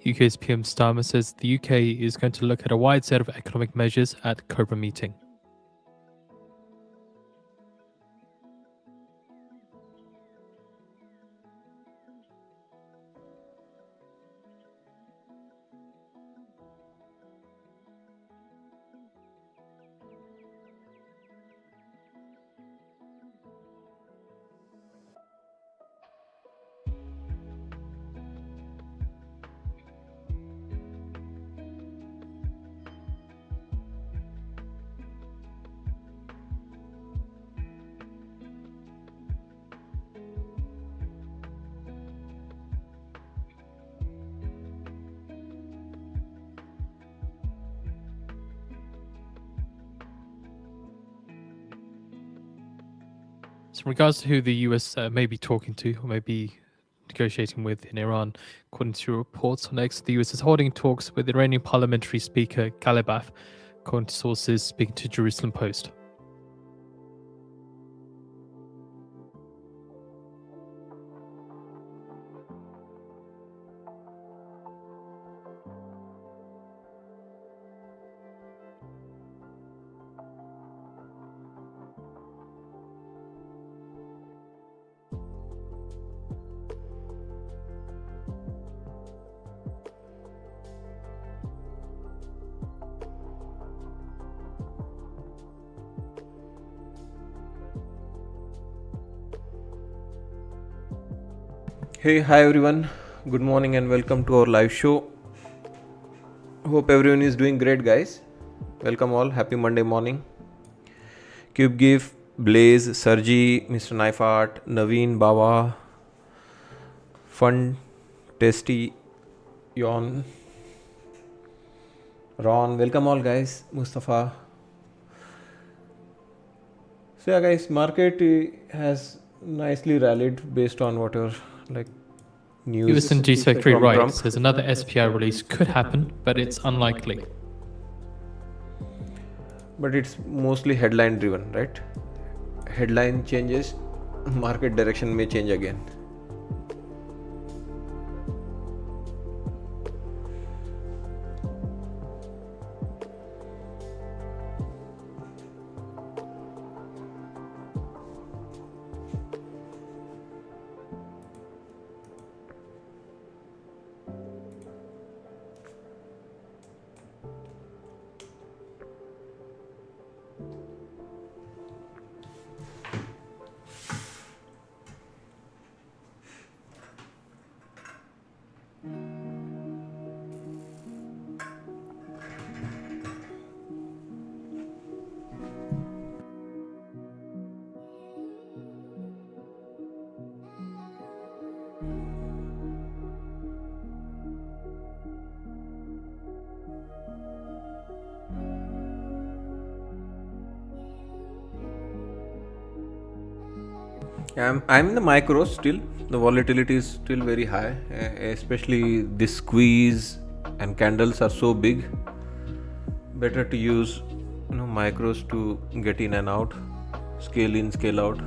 UK's PM Starmer says the UK is going to look at a wide set of economic measures at Cobra meeting. So in regards to who the US may be talking to or may be negotiating with in Iran, according to reports on X, the US is holding talks with Iranian parliamentary speaker Galibaf, according to sources speaking to Jerusalem Post. Hey, hi everyone. Good morning and welcome to our live show. Hope everyone is doing great, guys. Welcome all. Happy Monday morning. Cube Give, Blaze, Sarji, Mr. Knife Art, Naveen, Baba, Fun, Tasty, Yon, Ron. Welcome all, guys. Mustafa. So yeah, guys, market has nicely rallied based on whatever news US&G Secretary from Wright Trump. says another SPI release could happen, but it's unlikely. But it's mostly headline driven, right? Headline changes, market direction may change again. I'm in the micros still. The volatility is still very high, especially this squeeze and candles are so big. Better to use micros to get in and out, scale in, scale out.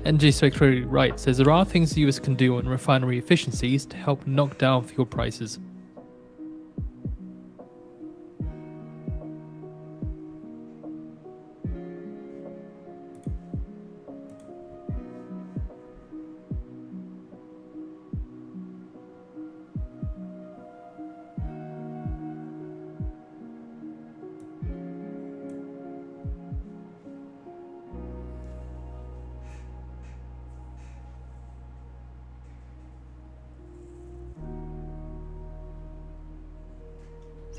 Energy Secretary Wright says there are things the US can do on refinery efficiencies to help knock down fuel prices.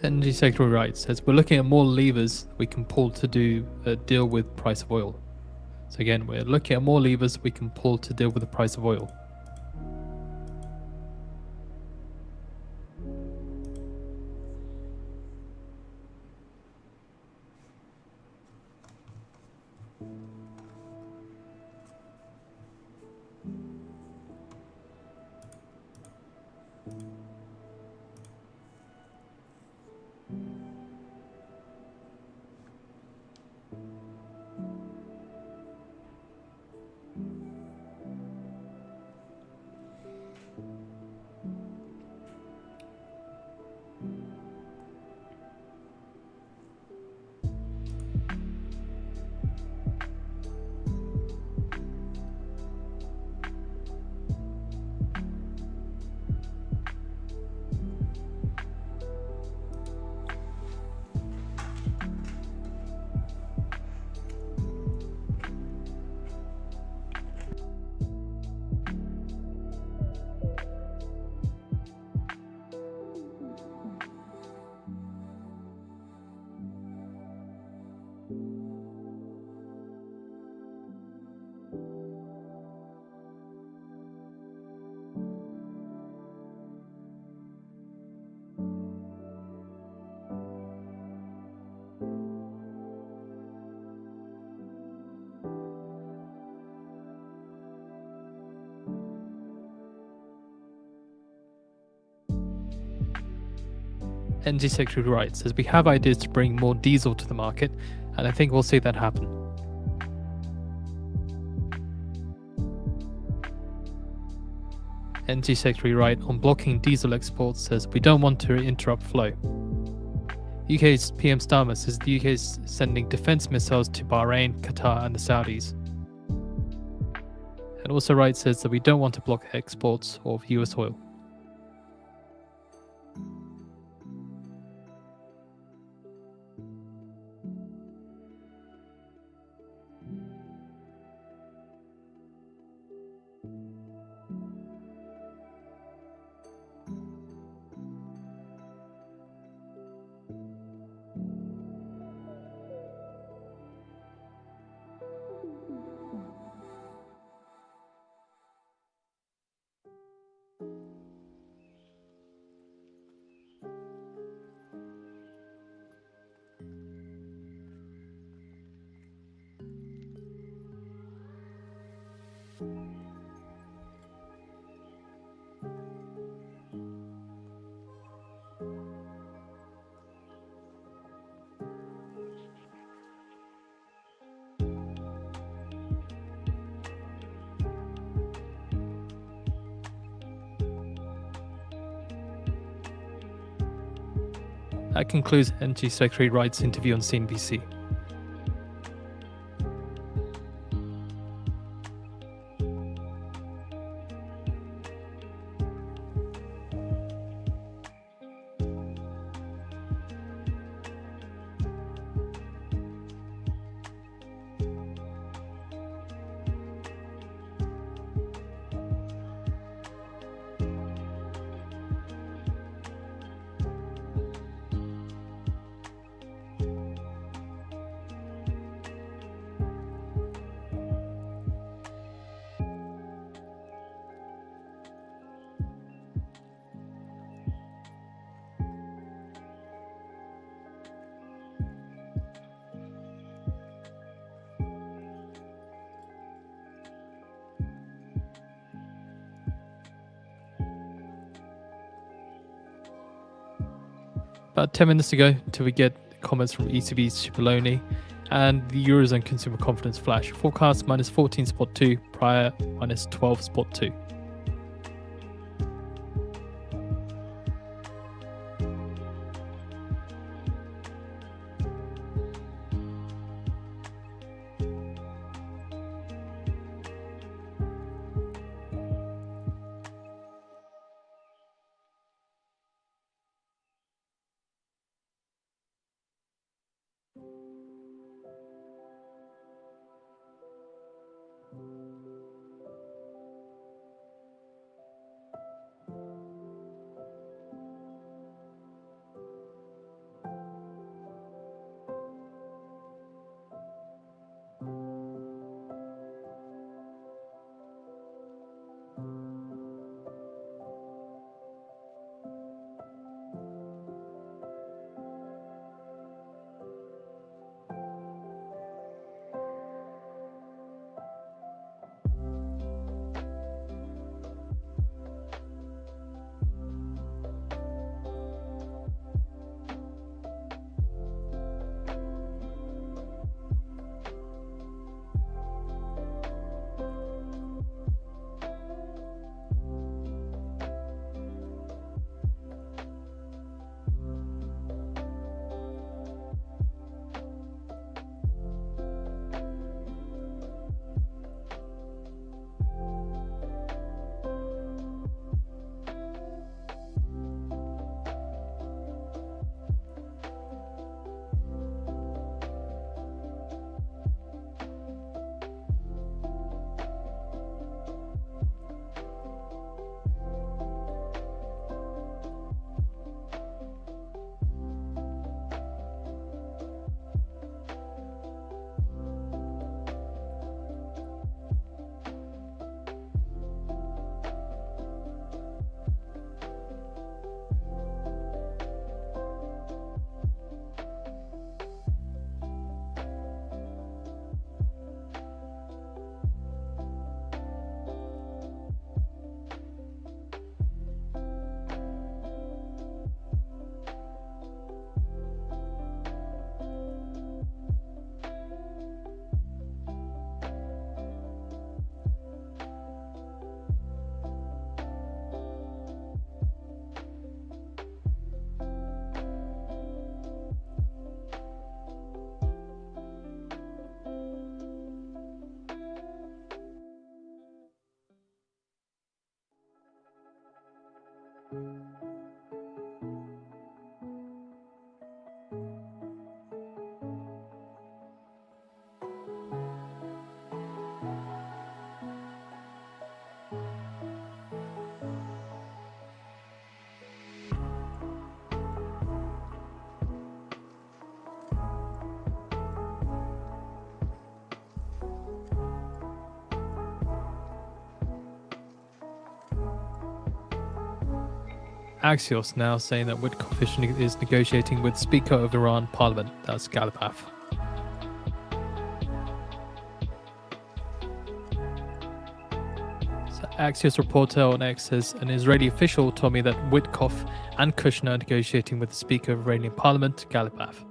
Energy Secretary Wright says we're looking at more levers we can pull to deal with price of oil. So again, we're looking at more levers we can pull to deal with the price of oil. Energy Secretary Wright says we have ideas to bring more diesel to the market, and I think we'll see that happen. Energy Secretary Wright on blocking diesel exports says we don't want to interrupt flow. UK's PM Starmer says the UK is sending defence missiles to Bahrain, Qatar and the Saudis. And also Wright says that we don't want to block exports of US oil. That concludes Energy Secretary Wright's interview on CNBC. About 10 minutes ago, till we get comments from ECB's Cipollone and the Eurozone consumer confidence flash. Forecast minus 14.2, prior minus 12.2. Axios now saying that Witkoff is negotiating with Speaker of Iran Parliament, that's Galibaf. So Axios reporter on X says an Israeli official told me that Witkoff and Kushner are negotiating with the Speaker of Iranian Parliament, Galibaf.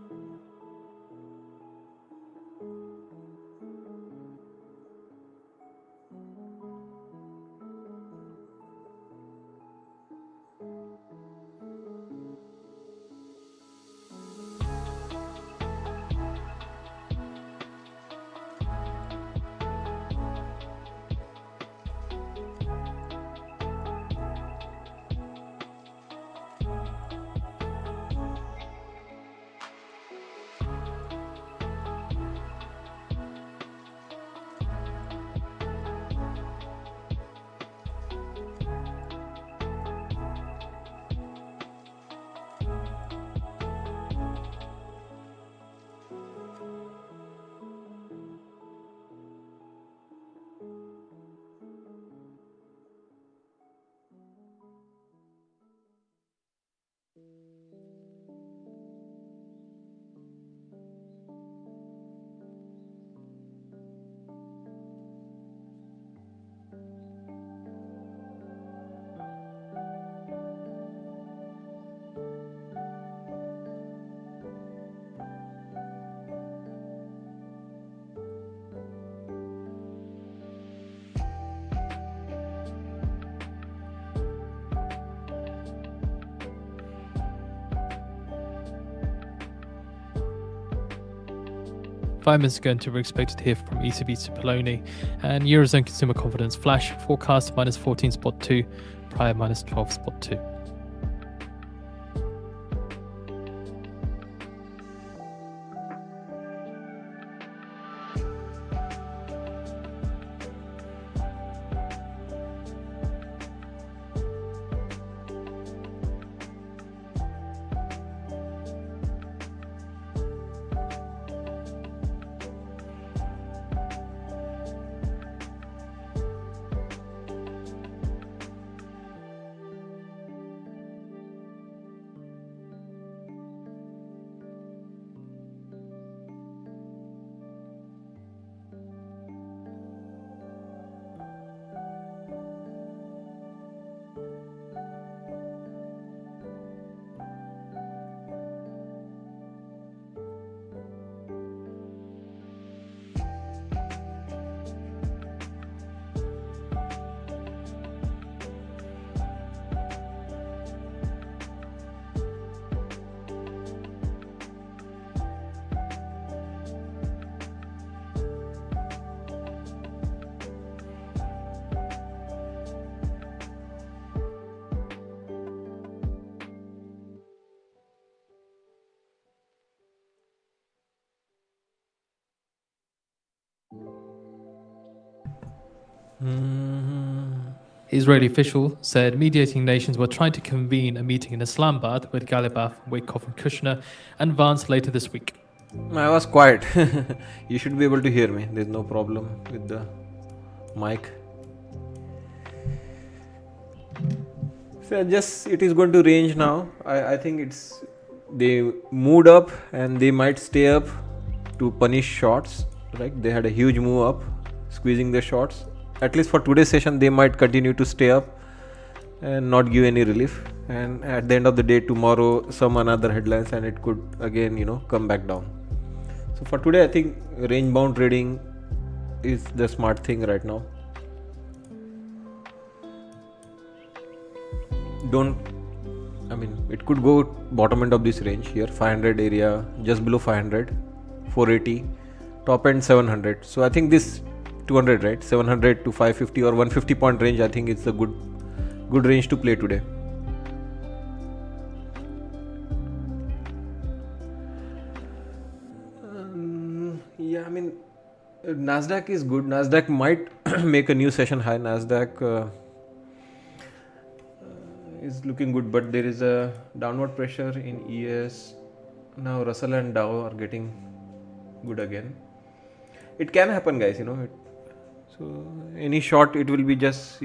Five minutes ago, we're expected to hear from ECB Cipollone, and Eurozone consumer confidence flash forecast minus 14.2, prior minus 12.2. Israeli official said mediating nations were trying to convene a meeting in Islamabad with Galibaf, Witkoff, and Kushner and Vance later this week. I was quiet. You should be able to hear me. There's no problem with the mic. So just it is going to range now. I think it's they moved up and they might stay up to punish shorts. Right? They had a huge move up, squeezing the shorts. At least for today's session, they might continue to stay up and not give any relief. And at the end of the day, tomorrow some another headlines and it could again come back down. So for today, I think range bound trading is the smart thing right now. It could go bottom end of this range here, 500 area, just below 500, 480, top end 700. So I think this 200, right, 700 to 550 or 150 point range, I think it's a good range to play today. Nasdaq is good. Nasdaq might make a new session high. Nasdaq is looking good, but there is a downward pressure in ES. Now Russell and Dow are getting good again. It can happen, guys. So any short, it will be just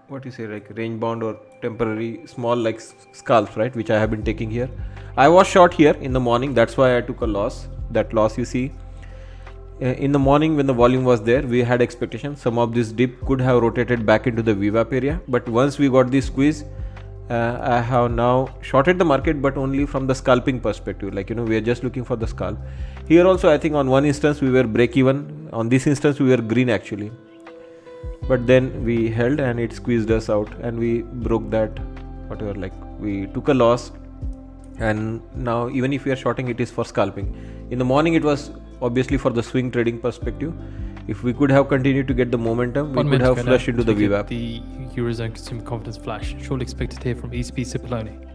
what you say, like range bound or temporary small like scalps, right? Which I have been taking here. I was short here in the morning. That's why I took a loss. That loss you see. In the morning when the volume was there, we had expectation some of this dip could have rotated back into the VWAP area, but once we got this squeeze, I have now shorted the market, but only from the scalping perspective. We are just looking for the scalp. Here also, I think on one instance we were break even. On this instance we were green actually, but then we held and it squeezed us out and we broke that whatever. We took a loss, and now even if we are shorting, it is for scalping. In the morning it was obviously for the swing trading perspective. If we could have continued to get the momentum, we could have flushed into the VWAP. The Eurozone consumer confidence flash. Surely expected to hear from ECB Cipollone.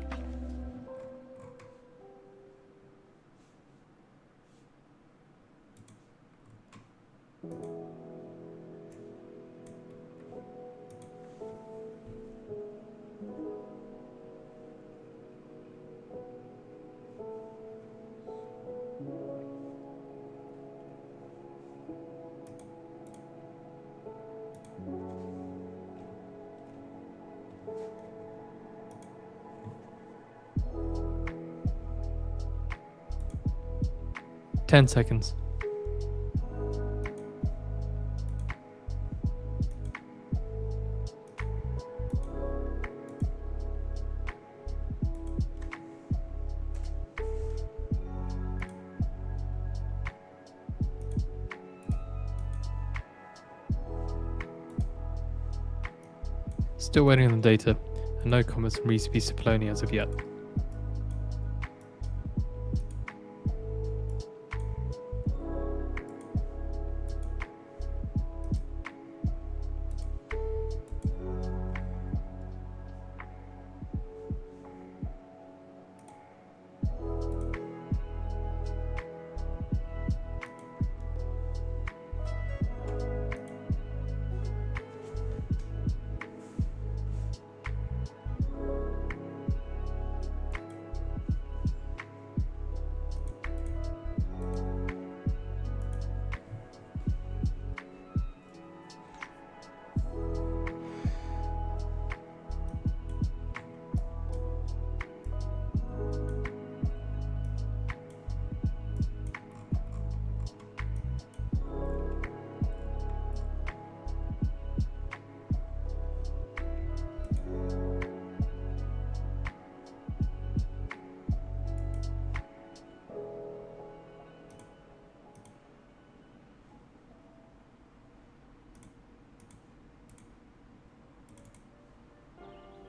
Ten seconds. Still waiting on the data, and no comments from ECB Cipollone as of yet.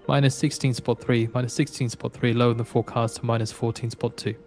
Minus 16.3, minus 16.3, lower than the forecast, minus 14.2.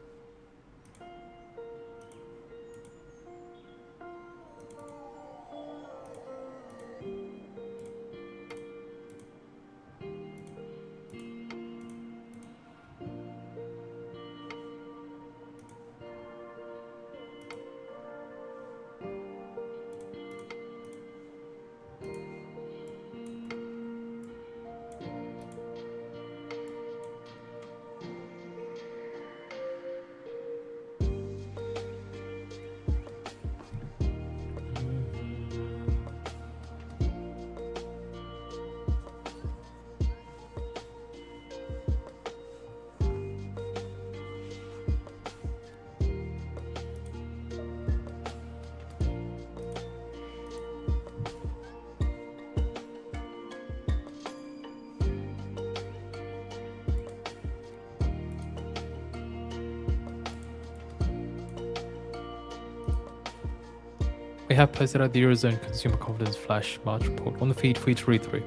We have posted out the Eurozone Consumer Confidence Flash March report on the feed for you to read through.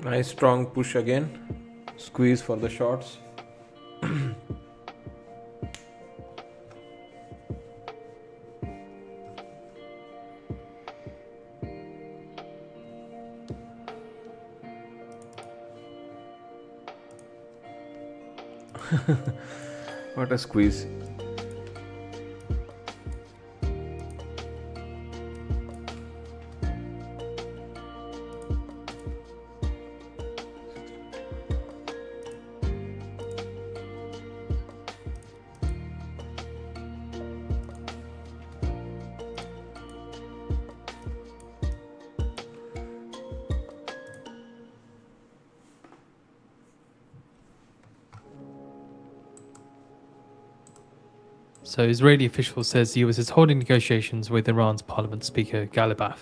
Nice strong push again. Squeeze for the shorts. What a squeeze. So Israeli official says the US is holding negotiations with Iran's parliament speaker Galibaf.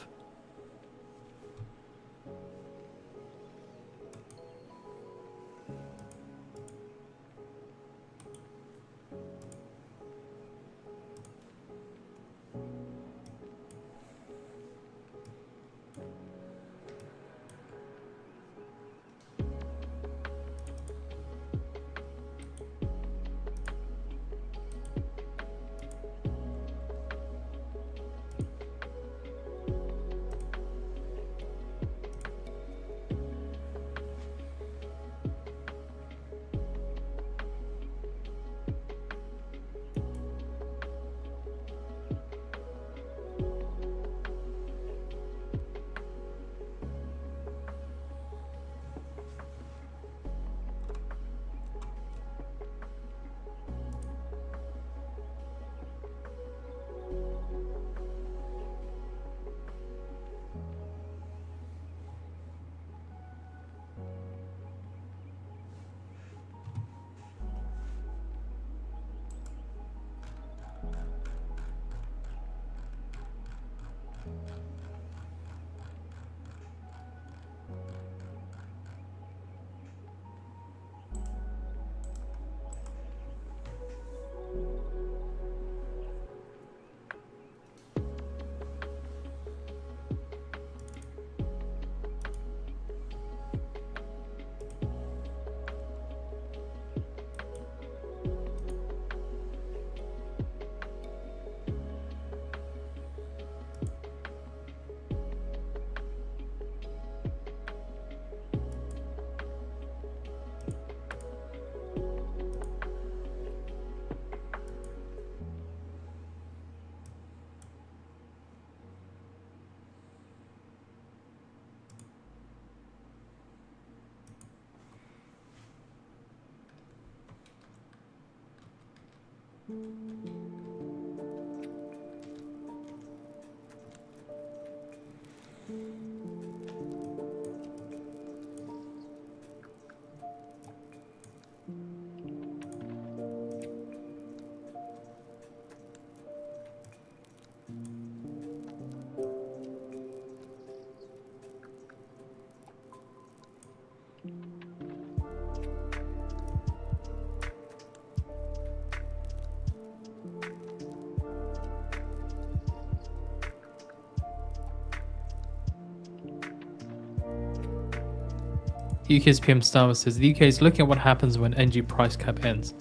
UK's PM Starmer says the UK is looking at what happens when energy price cap ends.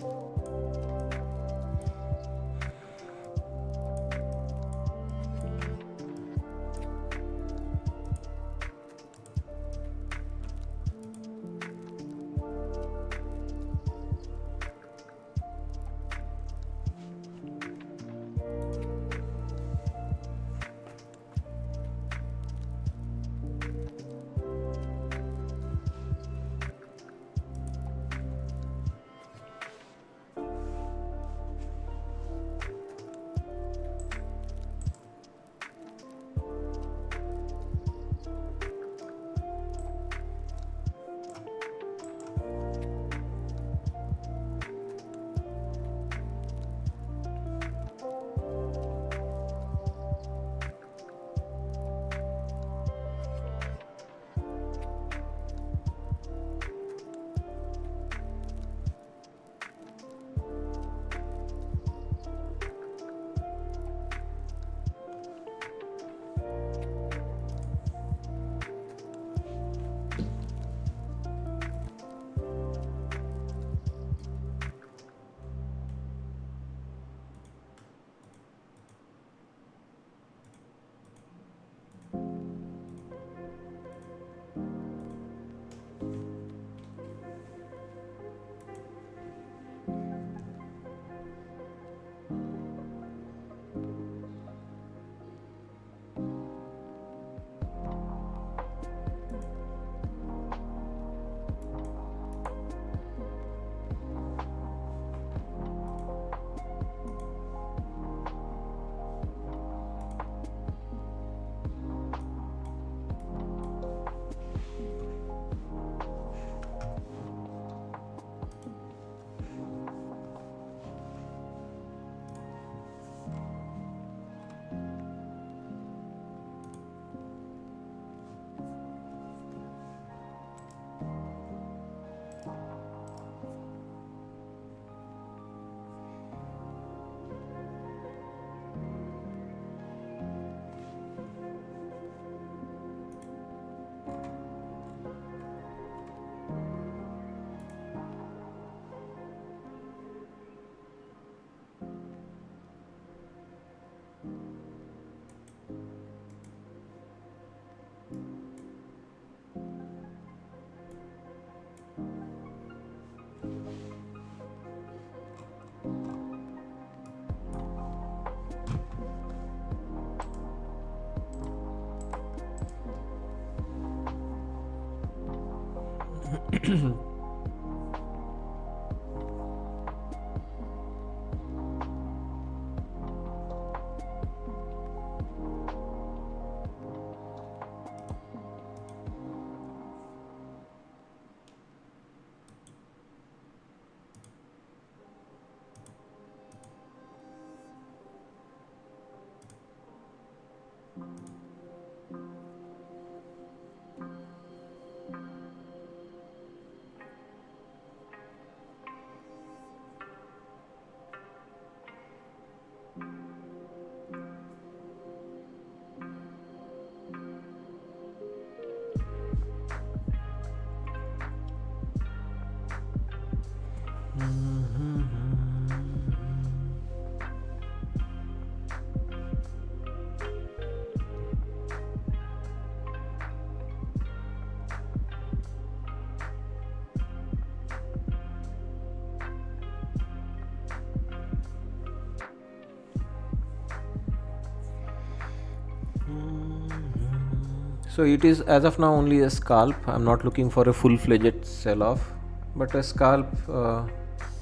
So it is as of now only a scalp. I'm not looking for a full-fledged sell-off, but a scalp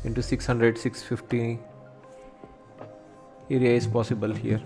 into 600, 650 area is possible here.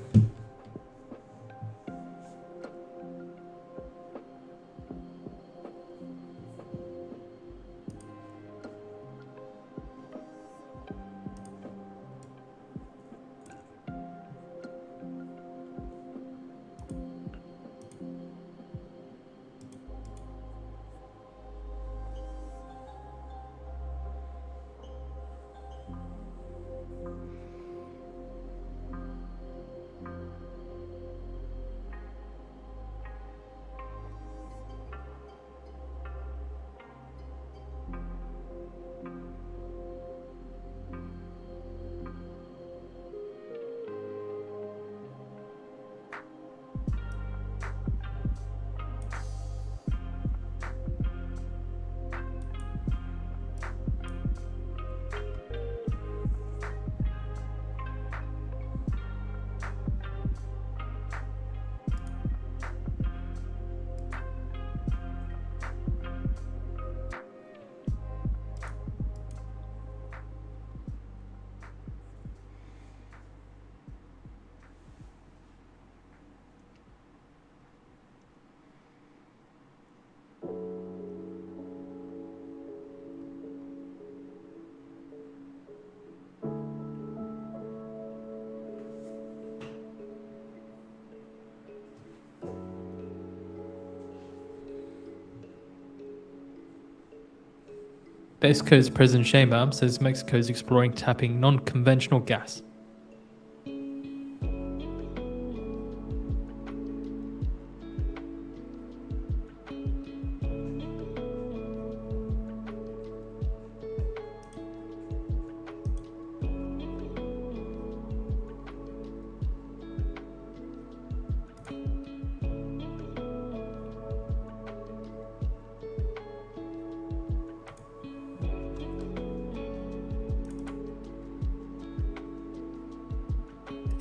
Mexico's President Sheinbaum says Mexico is exploring tapping non-conventional gas.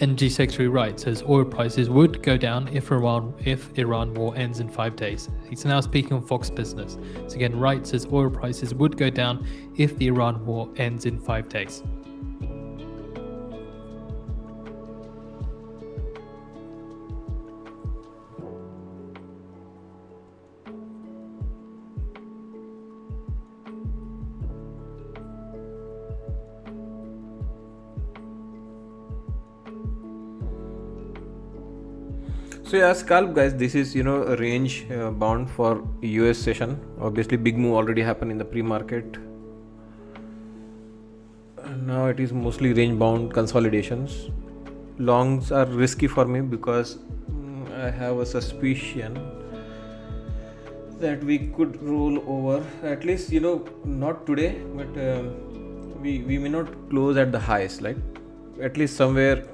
Energy Secretary Wright says oil prices would go down if Iran war ends in 5 days. He's now speaking on Fox Business. So again, Wright says oil prices would go down if the Iran war ends in 5 days. So yeah, scalp guys, this is a range bound for US session. Obviously big move already happened in the pre-market. Now it is mostly range bound consolidations. Longs are risky for me because I have a suspicion that we could roll over, at least not today, but we may not close at the highs, like at least somewhere,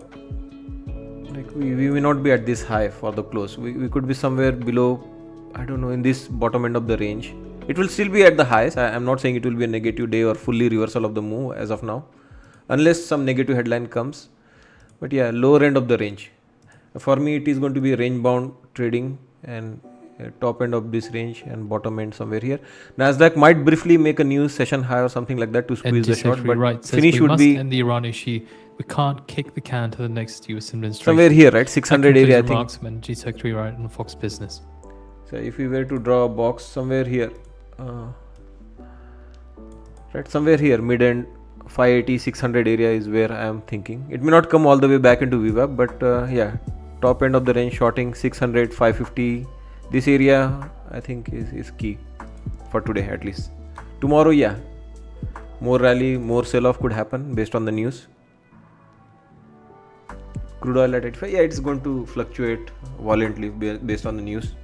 like we may not be at this high for the close. We could be somewhere below, I don't know, in this bottom end of the range. It will still be at the highs. I am not saying it will be a negative day or fully reversal of the move as of now, unless some negative headline comes. But yeah, lower end of the range. For me, it is going to be range bound trading, and top end of this range and bottom end somewhere here. Nasdaq might briefly make a new session high or something like that to And squeeze the short, Secretary but Wright says finish we would must be end the Iran issue. We can't kick the can to the next US administration. somewhere here, right? That 600 concludes area, I think. remarks from Energy Secretary Wright on Fox Business. So if we were to draw a box somewhere here, right, somewhere here, mid end 580 600 area is where I am thinking. It may not come all the way back into VWAP, but yeah, top end of the range shorting 600 550. This area I think is key for today at least. Tomorrow, yeah, more rally, more sell off could happen based on the news. Crude oil at 85, yeah, it's going to fluctuate violently based on the news.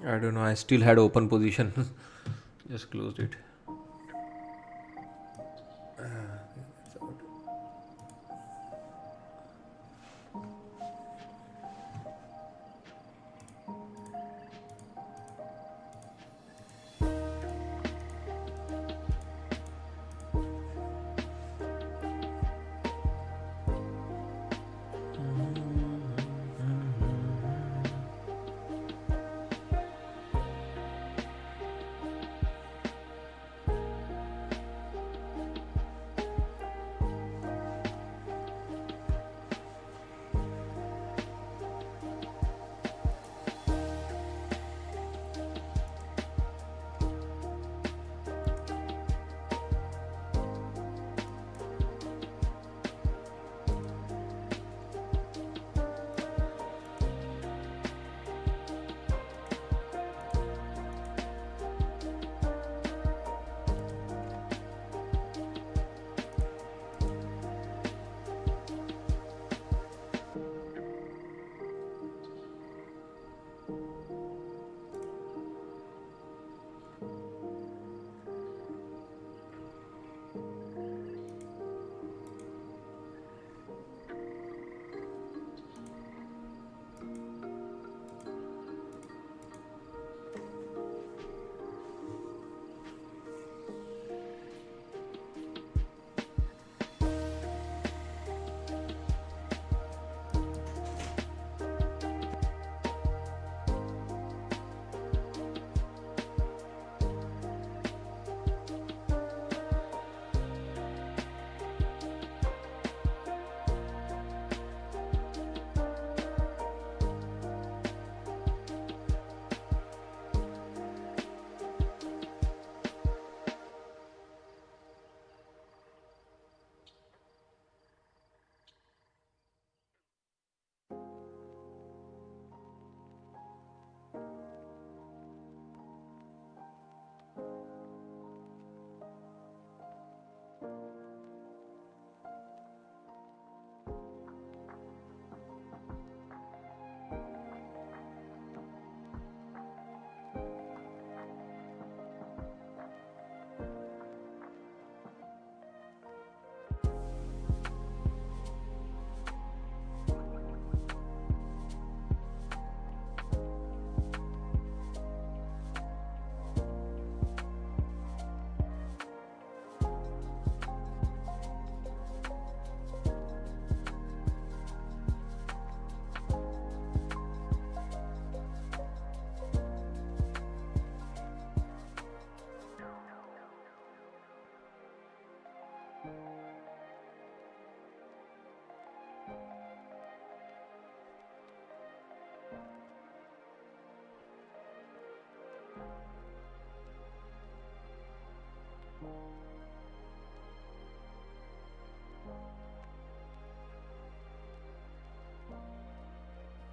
I don't know, I still had open position. Just closed it.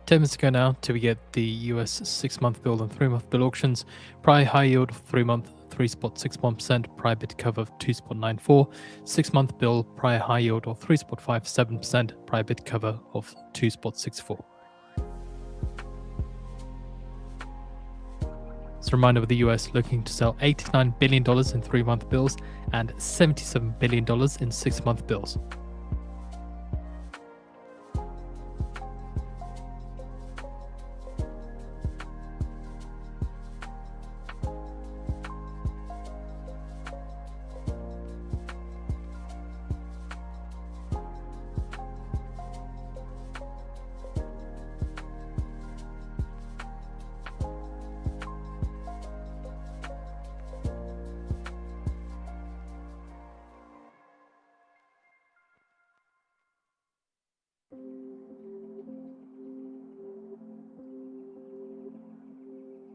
$10 ago now till we get the US 6-month bill and 3-month bill auctions. Prior high yield of 3-month 3.61%, prior bid cover of 2.94. 6-month bill, prior high yield of 3.57%, prior bid cover of 2.64. As a reminder, of the US looking to sell $89 billion in 3-month bills and $77 billion in 6-month bills.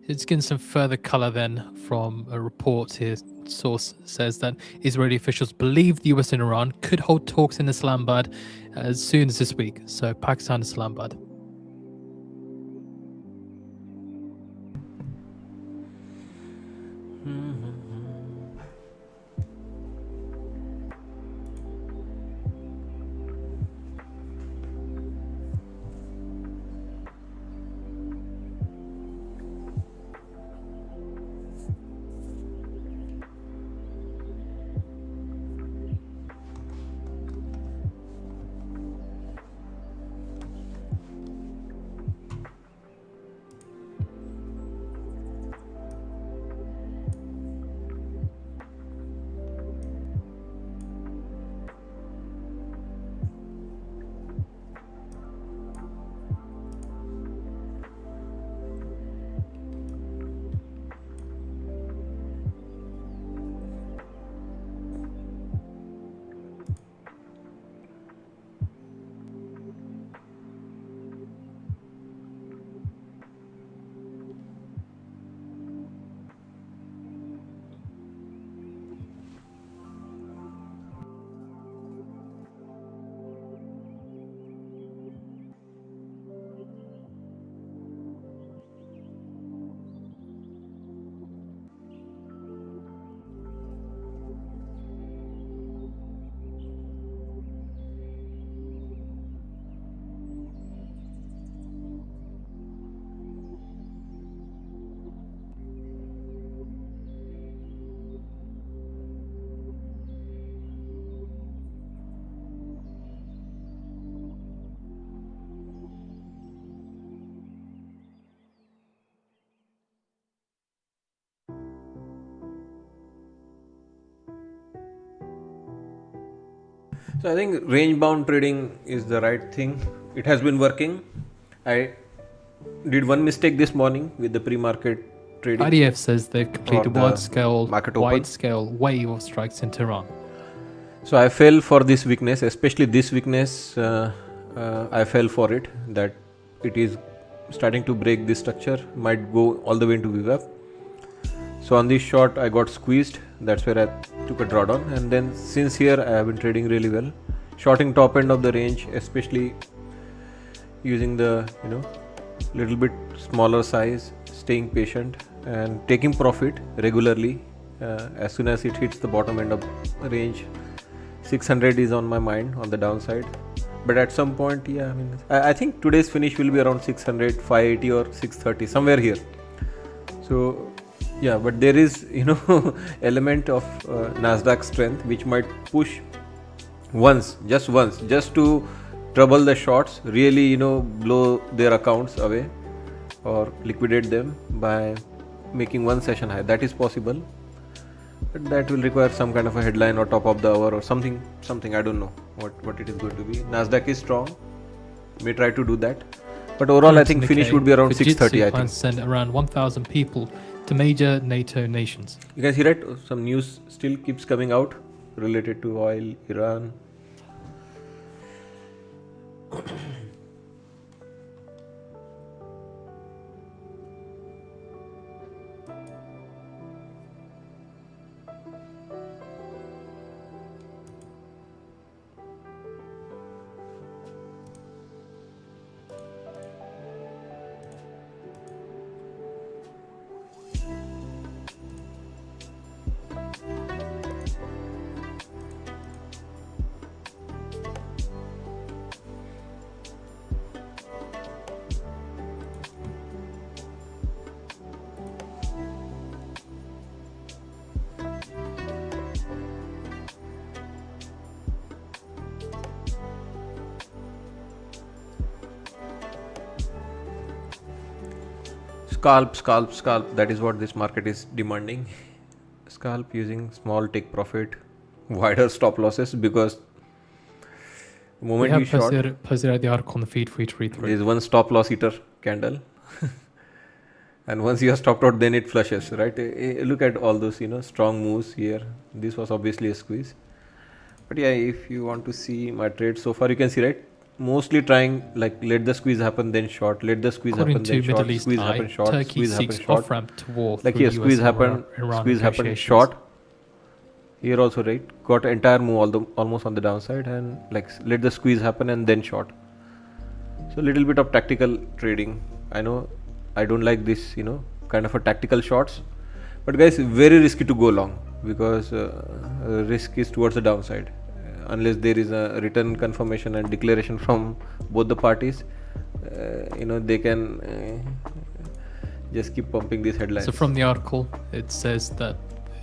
It's getting some further color then from a report here. Source says that Israeli officials believe the US and Iran could hold talks in Islamabad as soon as this week. So Pakistan, Islamabad. So I think range bound trading is the right thing. It has been working. I did one mistake this morning with the pre-market trading. IDF says they've completed the wide-scale market wave of strikes in Tehran. So I fell for this weakness, especially this weakness. I fell for it, that it is starting to break this structure, might go all the way into VWAP. So on this short I got squeezed. That's where I took a drawdown, and then since here I have been trading really well, shorting top end of the range, especially using the little bit smaller size, staying patient and taking profit regularly. As soon as it hits the bottom end of range, 600 is on my mind on the downside, but at some point, I think today's finish will be around 600, 580 or 630, somewhere here. So yeah, but there is element of Nasdaq strength which might push just to trouble the shorts, really blow their accounts away or liquidate them by making one session high. That is possible, but that will require some kind of a headline or top of the hour or something. I don't know what it is going to be. Nasdaq is strong, may try to do that, but overall I think finish would be around 630. I think send around 1,000 people to major NATO nations. You can see that some news still keeps coming out related to oil, Iran. scalp. That is what this market is demanding. Scalp using small take profit, wider stop losses, because the We moment have you short, posted the article on the feed for you to read there through. is one stop loss eater candle. And once you are stopped out, then it flushes, right? Look at all those, strong moves here. This was obviously a squeeze. But yeah, if you want to see my trade so far, you can see, right? Mostly trying, like, let the squeeze happen, then short. Let the squeeze According happen, then to Middle short. East Squeeze happen, Eye, short. Turkey Squeeze happen, seeks short. off-ramp to war Like through here, US and Iran squeeze happened, negotiations. short. Here also, right? Got entire move almost on the downside, and like let the squeeze happen and then short. So little bit of tactical trading. I know I don't like this, kind of a tactical shots, but guys, very risky to go long, because risk is towards the downside, unless there is a written confirmation and declaration from both the parties. They can just keep pumping these headlines. So from the article, it says that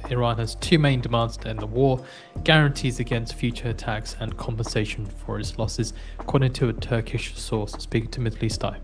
Iran has two main demands to end the war: guarantees against future attacks and compensation for its losses, according to a Turkish source speaking to Middle East Eye.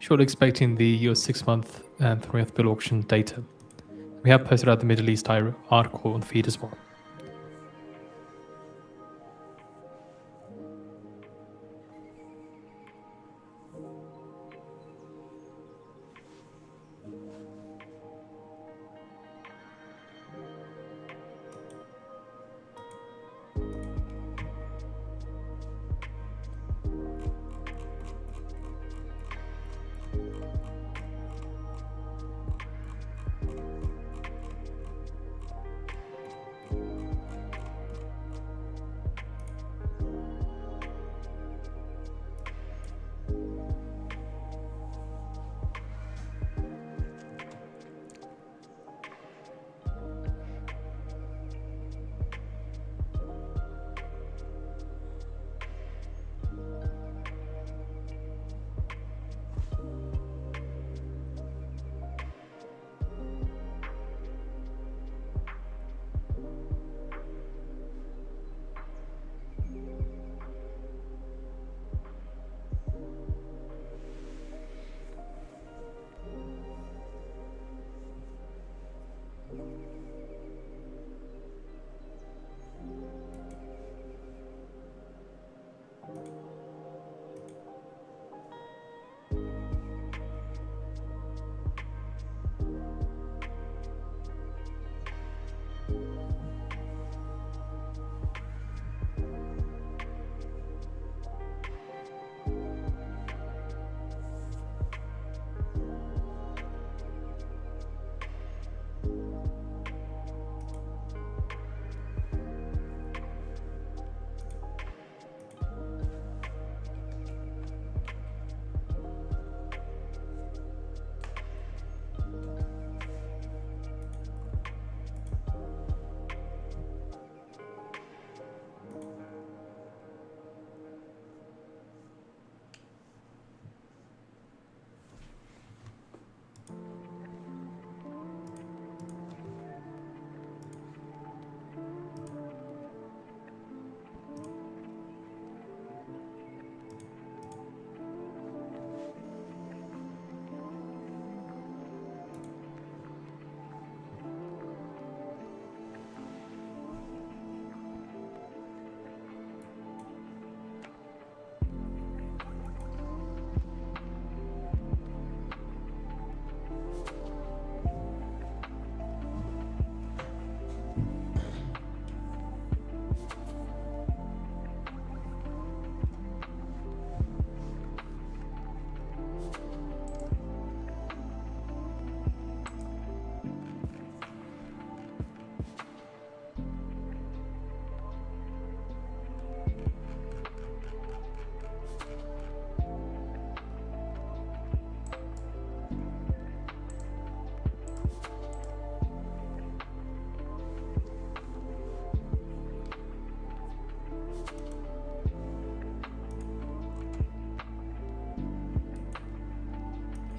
Short expecting the US 6-month and 3-month bill auction data. We have posted out the Middle East Eye article on the feed as well.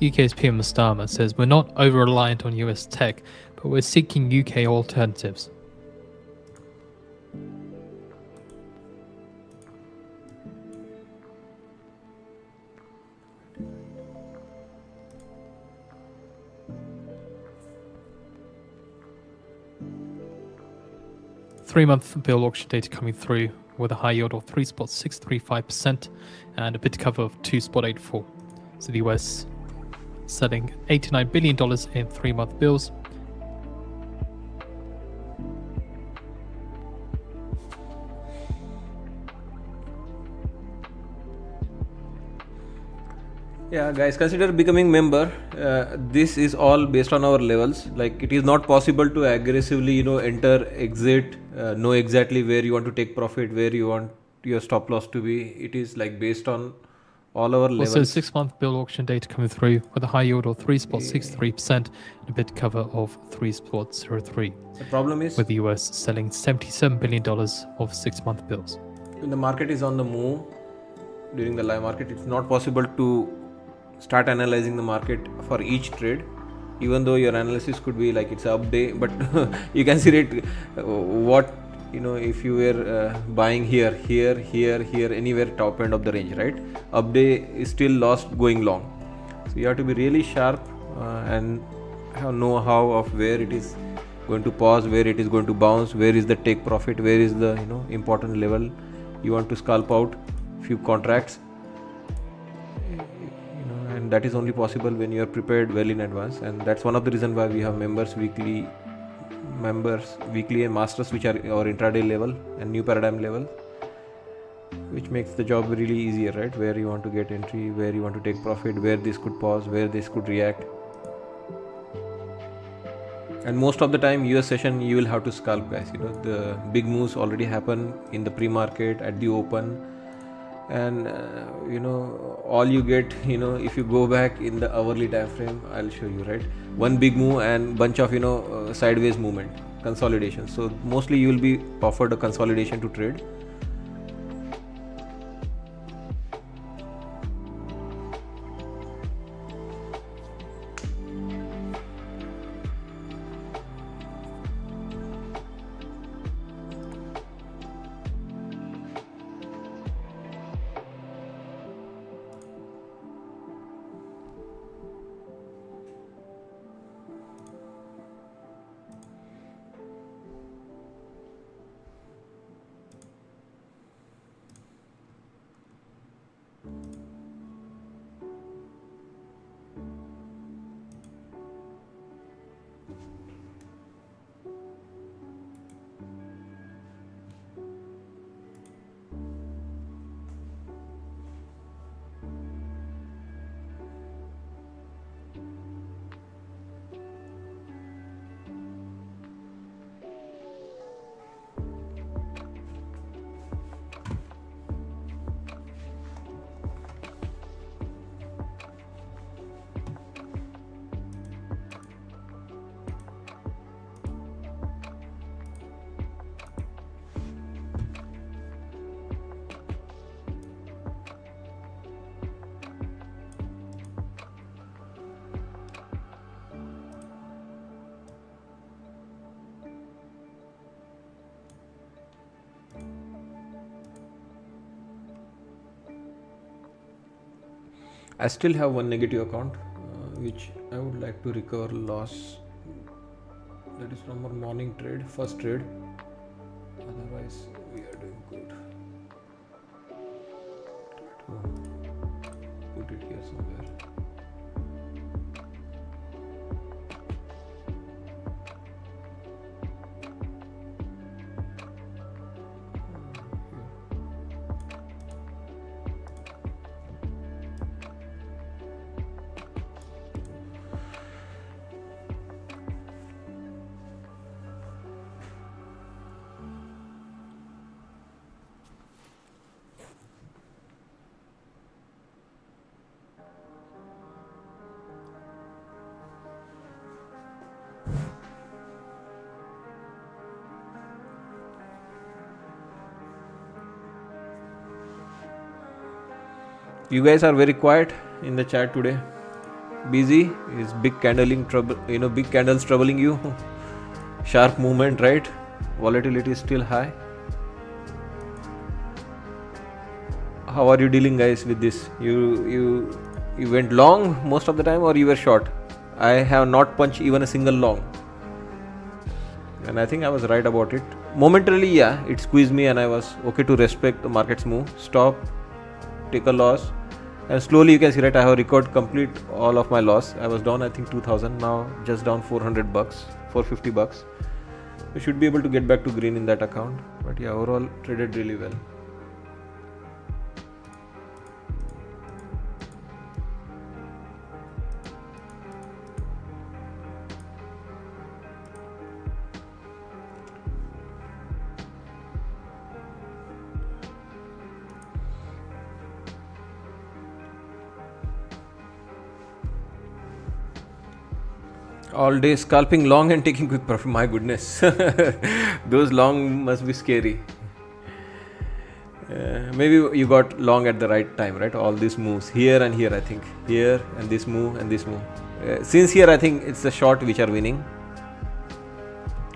UK's PM Starmer says we're not over-reliant on US tech, but we're seeking UK alternatives. Three-month bill auction data coming through with a high yield of 3.635% and a bid cover of 2.84. So the US selling $89 billion in 3-month bills. Yeah, guys, consider becoming member. This is all based on our levels. Like, it is not possible to aggressively, enter, exit, know exactly where you want to take profit, where you want your stop loss to be. It is like based on all our levels. Also, 6-month bill auction data coming through with a high yield of 3.63% and a bid cover of 3.03. The problem is with the US selling $77 billion of 6-month bills. When the market is on the move during the live market, it's not possible to start analyzing the market for each trade, even though your analysis could be like it's a up day, but you can see it what if you were buying here, anywhere top end of the range, right? Up day is still lost going long. So you have to be really sharp and know how of where it is going to pause, where it is going to bounce, where is the take profit, where is the important level you want to scalp out few contracts, and that is only possible when you are prepared well in advance. And that's one of the reason why we have members weekly and masters, which are our intraday level and new paradigm level, which makes the job really easier, right? Where you want to get entry, where you want to take profit, where this could pause, where this could react. And most of the time US session you will have to scalp, guys. The big moves already happen in the pre-market, at the open, and all you get, if you go back in the hourly time frame, I'll show you, right? One big move and bunch of sideways movement, consolidation. So mostly you will be offered a consolidation to trade. I still have one negative account which I would like to recover loss. That is from our morning trade, first trade. Otherwise we are doing good. Put it here somewhere. You guys are very quiet in the chat today. busy? Is big candling trouble? Big candles troubling you? Sharp movement, right? Volatility is still high. How are you dealing, guys, with this? You went long most of the time, or you were short? I have not punched even a single long, and I think I was right about it. Momentarily, yeah, it squeezed me, and I was okay to respect the market's move. Stop, take a loss, and slowly you can see, right, I have recovered complete all of my loss. I was down, I think, 2000. Now just down $400, $450. You should be able to get back to green in that account. But yeah, overall traded really well. All day scalping long and taking quick profit. My goodness, those long must be scary. Maybe you got long at the right time, right? All these moves here and here, I think. Here and this move and this move. Since here, I think it's the short which are winning.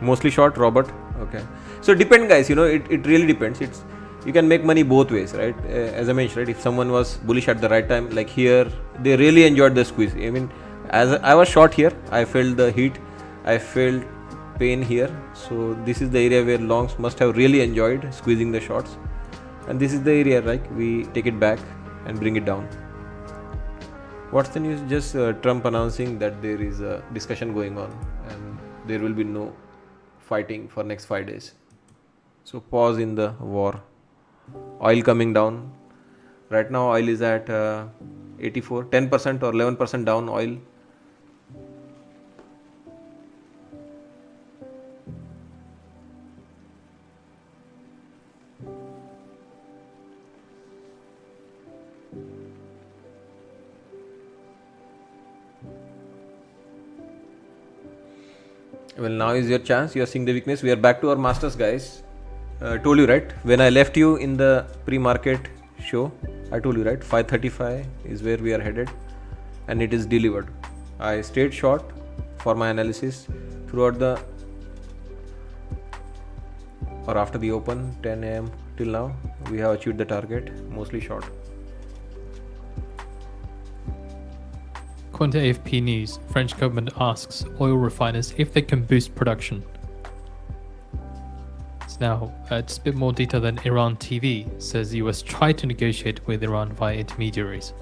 Mostly short, Robert. Okay. So depend, guys. It really depends. You can make money both ways, right? As I mentioned, right? If someone was bullish at the right time, like here, they really enjoyed the squeeze. I mean, as I was short here, I felt the heat. I felt pain here. So this is the area where longs must have really enjoyed squeezing the shorts. And this is the area, right? We take it back and bring it down. What's the news? Just Trump announcing that there is a discussion going on and there will be no fighting for next 5 days. So pause in the war. Oil coming down. Right now oil is at 84, 10% or 11% down oil. Well, now is your chance. You are seeing the weakness. We are back to our masters, guys. Told you, right? When I left you in the pre-market show, I told you, right? 535 is where we are headed, and it is delivered. I stayed short for my analysis throughout the or after the open 10 a.m. till now. We have achieved the target, mostly short. According to AFP News, French government asks oil refiners if they can boost production. So now, it's a bit more detail than Iran TV says the US tried to negotiate with Iran via intermediaries.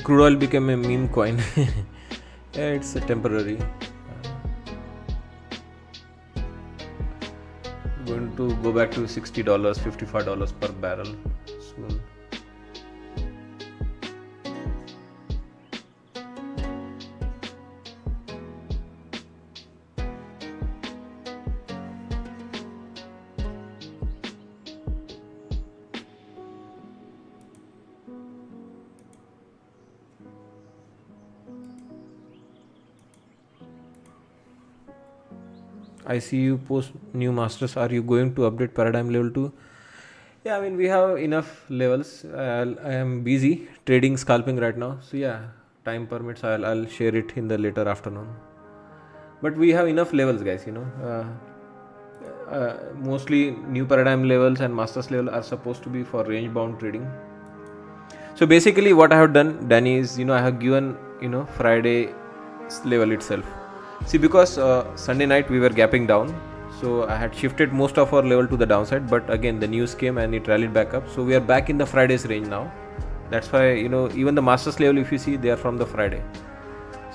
Crude oil became a meme coin. Yeah, it's a temporary. Going to go back to $60, $55 per barrel soon. I see you post new masters. Are you going to update paradigm level 2? Yeah, I mean, we have enough levels. I am busy trading scalping right now. So, yeah, time permits. I'll share it in the later afternoon. But we have enough levels, guys, mostly new paradigm levels and masters level are supposed to be for range bound trading. So basically what I have done, Danny, is I have given Friday level itself. See, because Sunday night we were gapping down, so I had shifted most of our level to the downside, but again the news came and it rallied back up, so we are back in the Friday's range now. That's why even the masters level, if you see, they are from the Friday.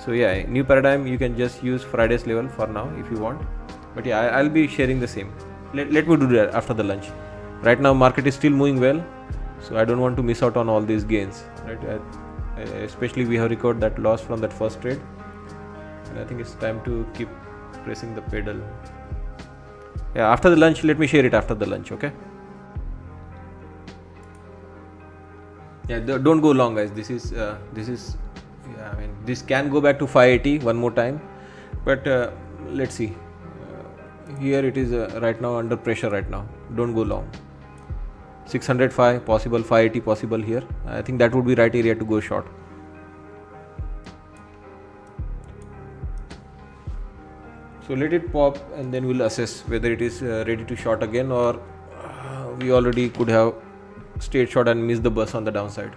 So yeah, new paradigm, you can just use Friday's level for now if you want, but yeah, I'll be sharing the same. Let me do that after the lunch. Right now market is still moving well, so I don't want to miss out on all these gains, right? Especially we have recorded that loss from that first trade, and I think it's time to keep pressing the pedal. Yeah, after the lunch, let me share it after the lunch. Okay. Yeah, don't go long, guys. This is yeah, I mean, this can go back to 580 one more time, but let's see. Here it is right now under pressure right now. Don't go long. 605 possible, 580 possible here. I think that would be right area to go short. So let it pop and then we'll assess whether it is ready to short again, or we already could have stayed short and missed the bus on the downside.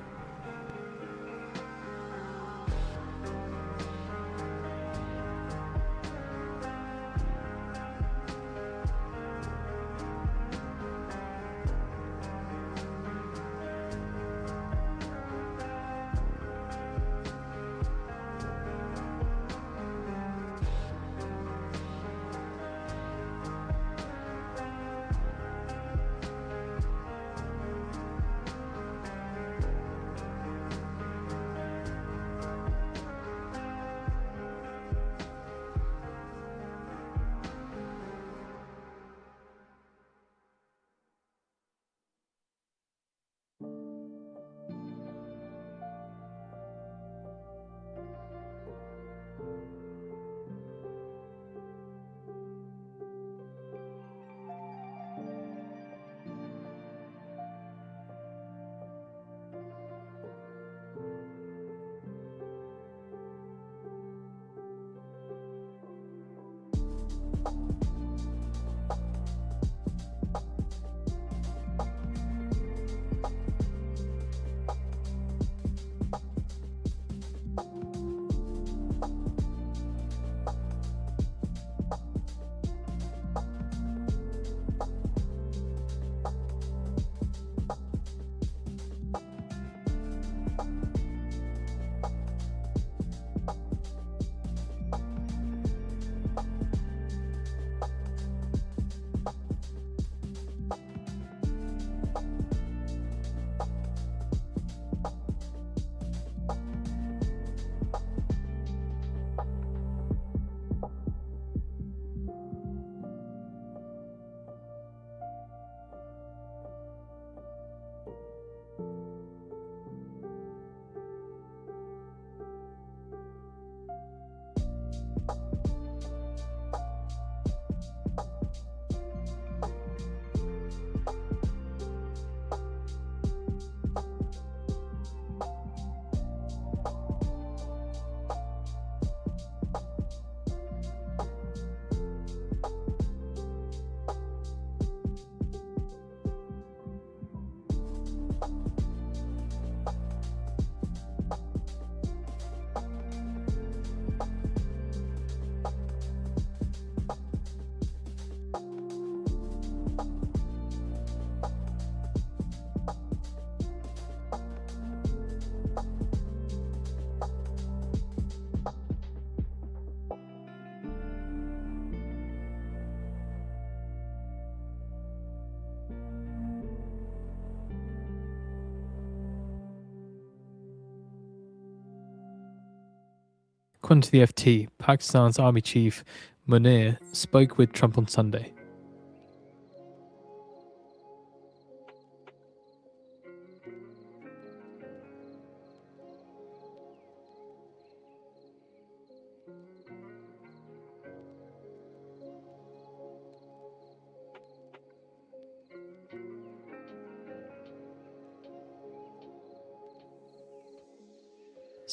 According to the FT, Pakistan's army chief Munir spoke with Trump on Sunday.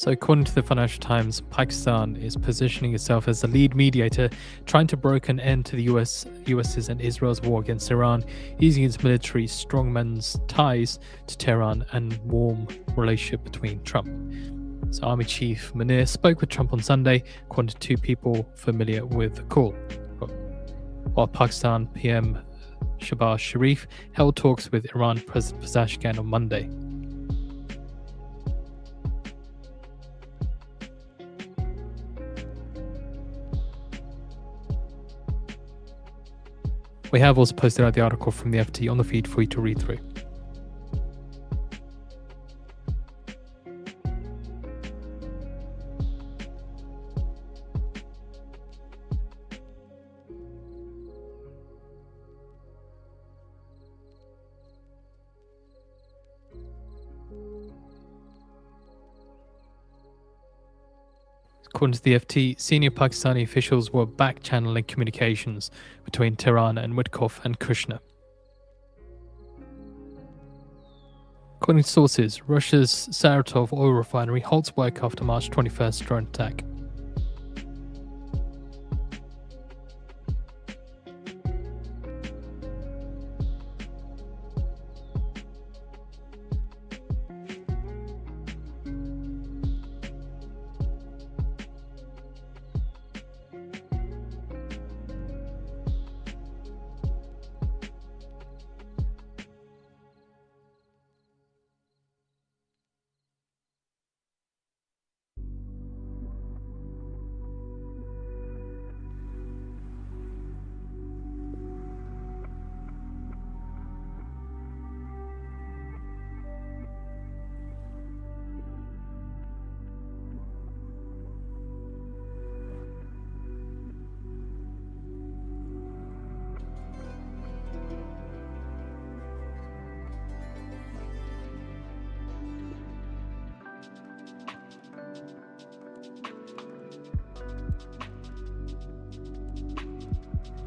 So, according to the Financial Times, Pakistan is positioning itself as the lead mediator, trying to broker an end to the US's and Israel's war against Iran, using its military strongman's ties to Tehran and warm relationship between Trump. So, Army Chief Munir spoke with Trump on Sunday, according to two people familiar with the call. While Pakistan PM Shehbaz Sharif held talks with Iran President Pezeshkian on Monday. We have also posted out the article from the FT on the feed for you to read through. According to the FT, senior Pakistani officials were back-channeling communications between Tehran and Witkoff and Kushner. According to sources, Russia's Saratov oil refinery halts work after March 21st drone attack.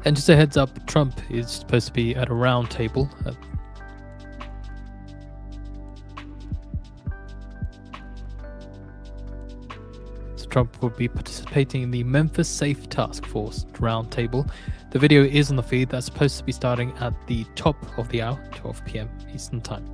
And just a heads up, Trump is supposed to be at a round table. So Trump will be participating in the Memphis Safe Task Force roundtable. The video is on the feed. That's supposed to be starting at the top of the hour, 12 p.m. Eastern Time.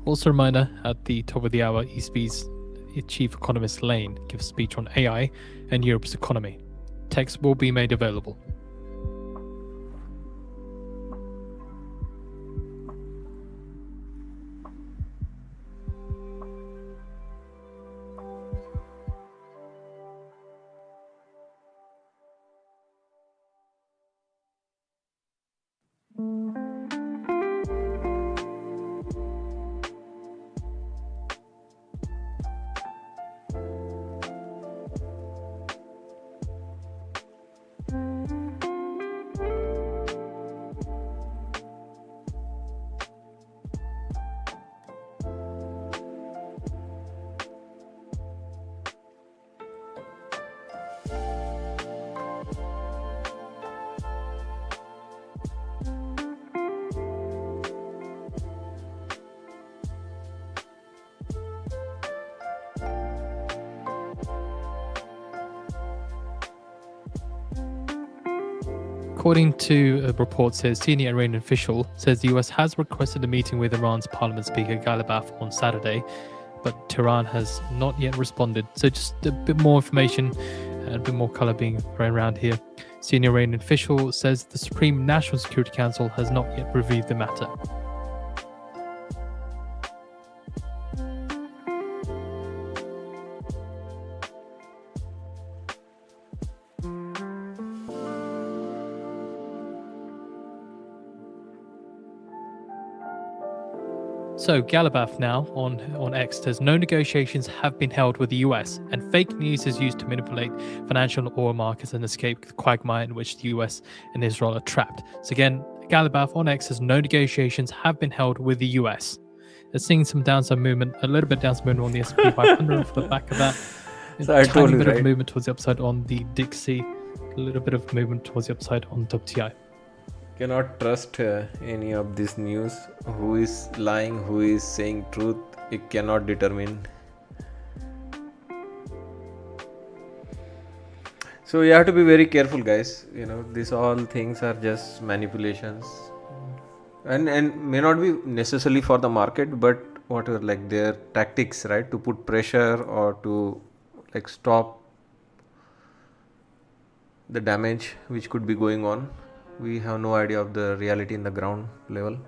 Also a reminder, at the top of the hour, ECB's chief economist Lane gives a speech on AI and Europe's economy. Text will be made available. According to a report, says senior Iranian official says the US has requested a meeting with Iran's Parliament Speaker Galibaf on Saturday, but Tehran has not yet responded. So just a bit more information and a bit more color being thrown around here. Senior Iranian official says the Supreme National Security Council has not yet reviewed the matter. So Galabath now on X says no negotiations have been held with the US, and fake news is used to manipulate financial oil markets and escape the quagmire in which the US and Israel are trapped. So again, Galabath on X says no negotiations have been held with the US. They're seeing some downside movement, a little bit downside movement on the S&P 500 off the back of that. So I told you, bit of right? movement towards the upside on the Dixie, a little bit of movement towards the upside on WTI. Cannot trust any of this news. Who is lying, who is saying truth, you cannot determine. So you have to be very careful, guys. You know, these all things are just manipulations, and may not be necessarily for the market, but whatever, like their tactics, right, to put pressure or to like stop the damage which could be going on. We have no idea of the reality in the ground level.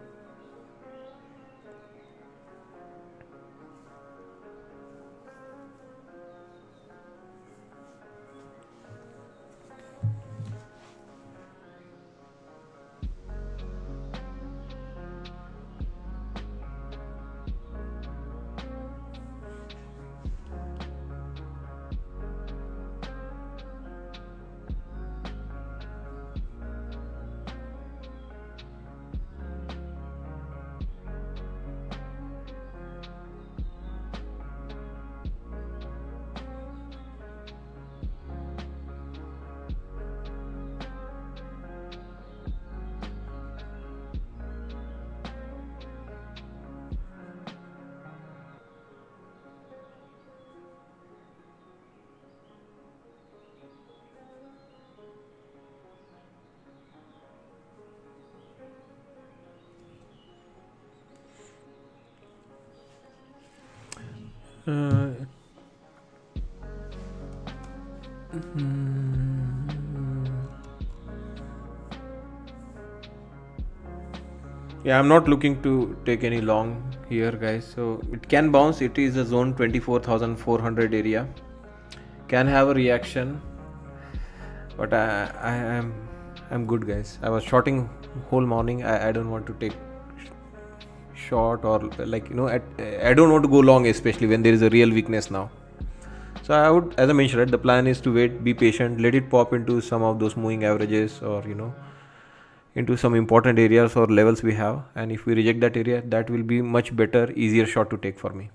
Yeah, I'm not looking to take any long here, guys. So it can bounce. It is a zone 24,400 area. Can have a reaction, but I'm good, guys. I was shorting whole morning. I don't want to take short or like I don't want to go long, especially when there is a real weakness now. So I would, as I mentioned, right, the plan is to wait, be patient, let it pop into some of those moving averages or into some important areas or levels we have, and if we reject that area, that will be much better, easier shot to take for me.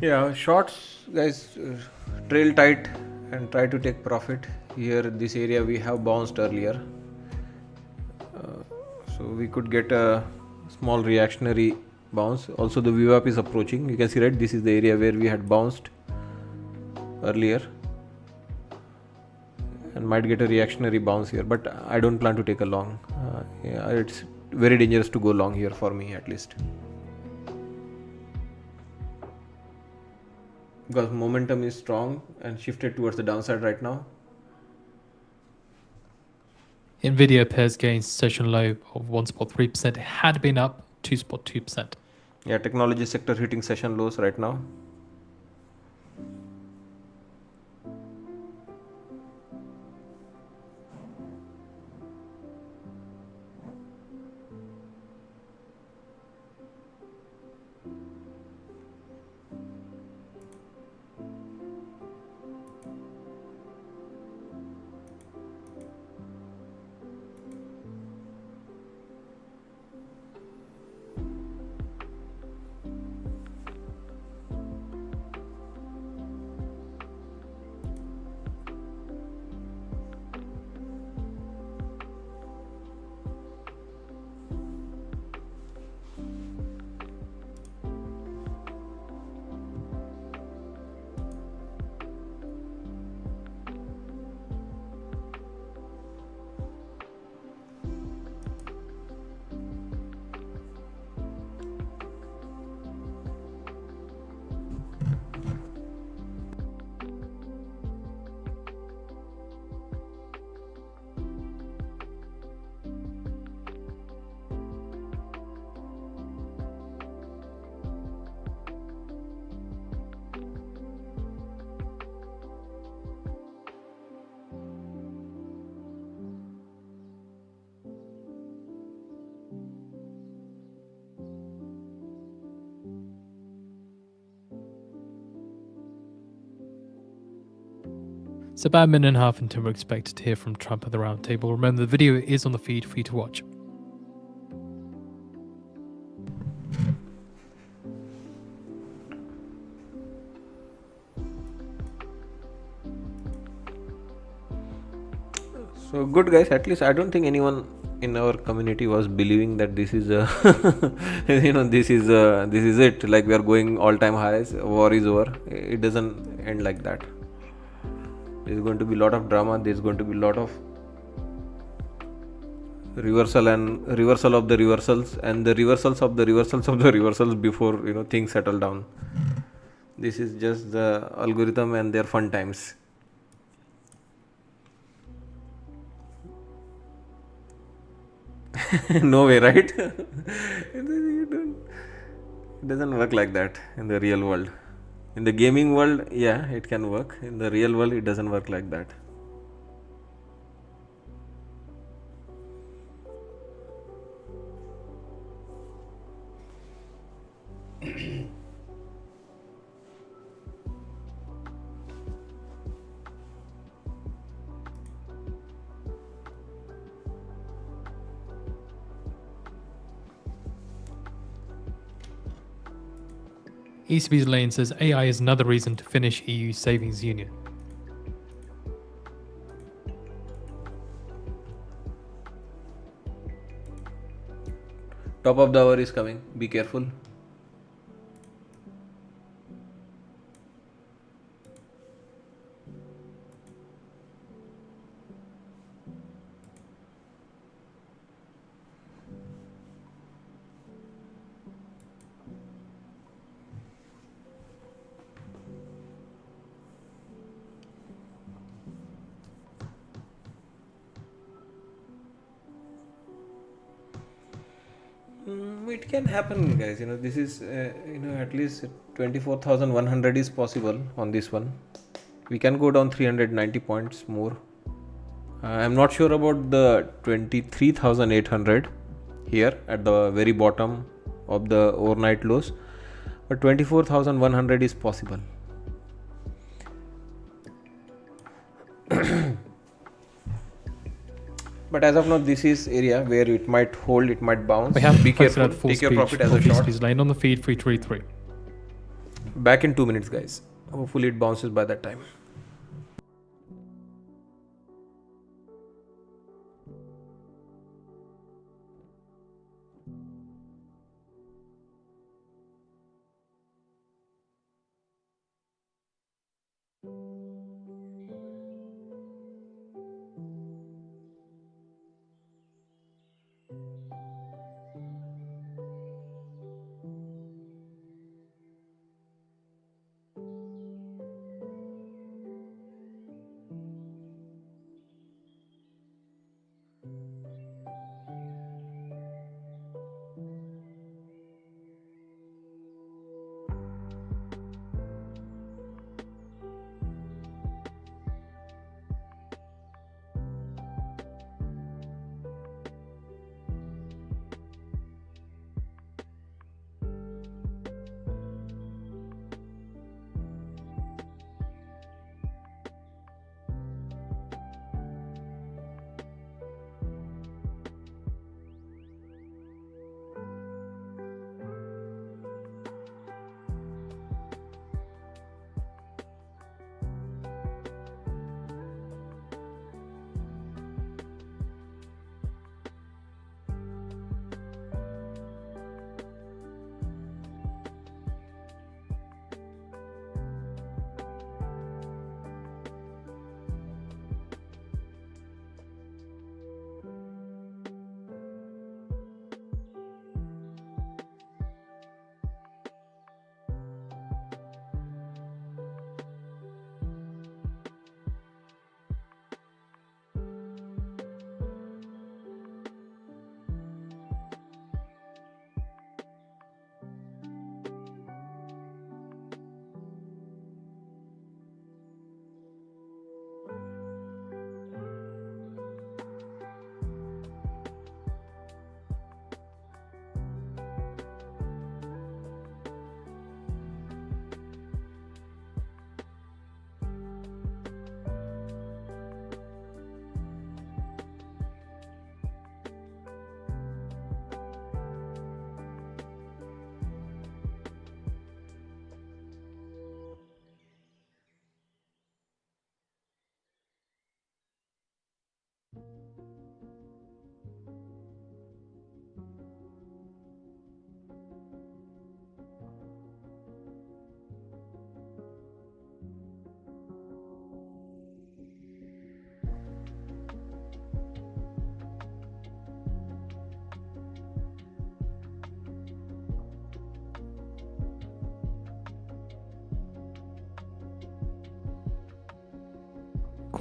Yeah, shorts, guys, trail tight and try to take profit. Here, this area we have bounced earlier, so we could get a small reactionary bounce. Also, the VWAP is approaching. You can see, right, this is the area where we had bounced earlier and might get a reactionary bounce here, but I don't plan to take a long. Yeah, it's very dangerous to go long here for me, at least, because momentum is strong and shifted towards the downside right now. Nvidia pairs gains session low of 1.3%. It had been up 2.2%. Yeah, technology sector hitting session lows right now. It's about a minute and a half until we're expected to hear from Trump at the round table. Remember, the video is on the feed for you to watch. So good, guys. At least I don't think anyone in our community was believing that this is a this is it. Like we are going all time highs. War is over. It doesn't end like that. There's going to be a lot of drama. There's going to be a lot of reversal of the reversals and the reversals of the reversals of the reversals before things settle down. This is just the algorithm and their fun times. No way, right? It doesn't work like that in the real world. In the gaming world, yeah, it can work. In the real world, it doesn't work like that. ECB's Lane says AI is another reason to finish EU savings union. Top of the hour is coming. Be careful. It can happen, guys. This is at least 24,100 is possible on this one. We can go down 390 points more. I'm not sure about the 23,800 here at the very bottom of the overnight lows, but 24,100 is possible. But as of now, this is area where it might hold, it might bounce. We have be careful. Take your profit as a short. ECB's Lane on the feed 333. Back in 2 minutes, guys. Hopefully, it bounces by that time.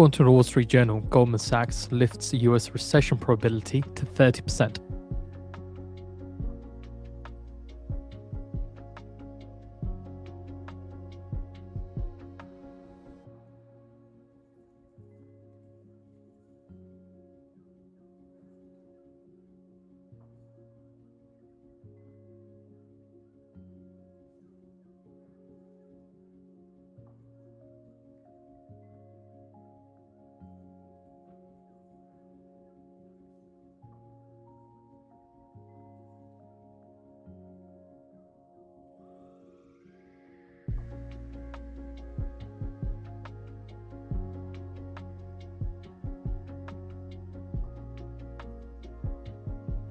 According to the Wall Street Journal, Goldman Sachs lifts US recession probability to 30%.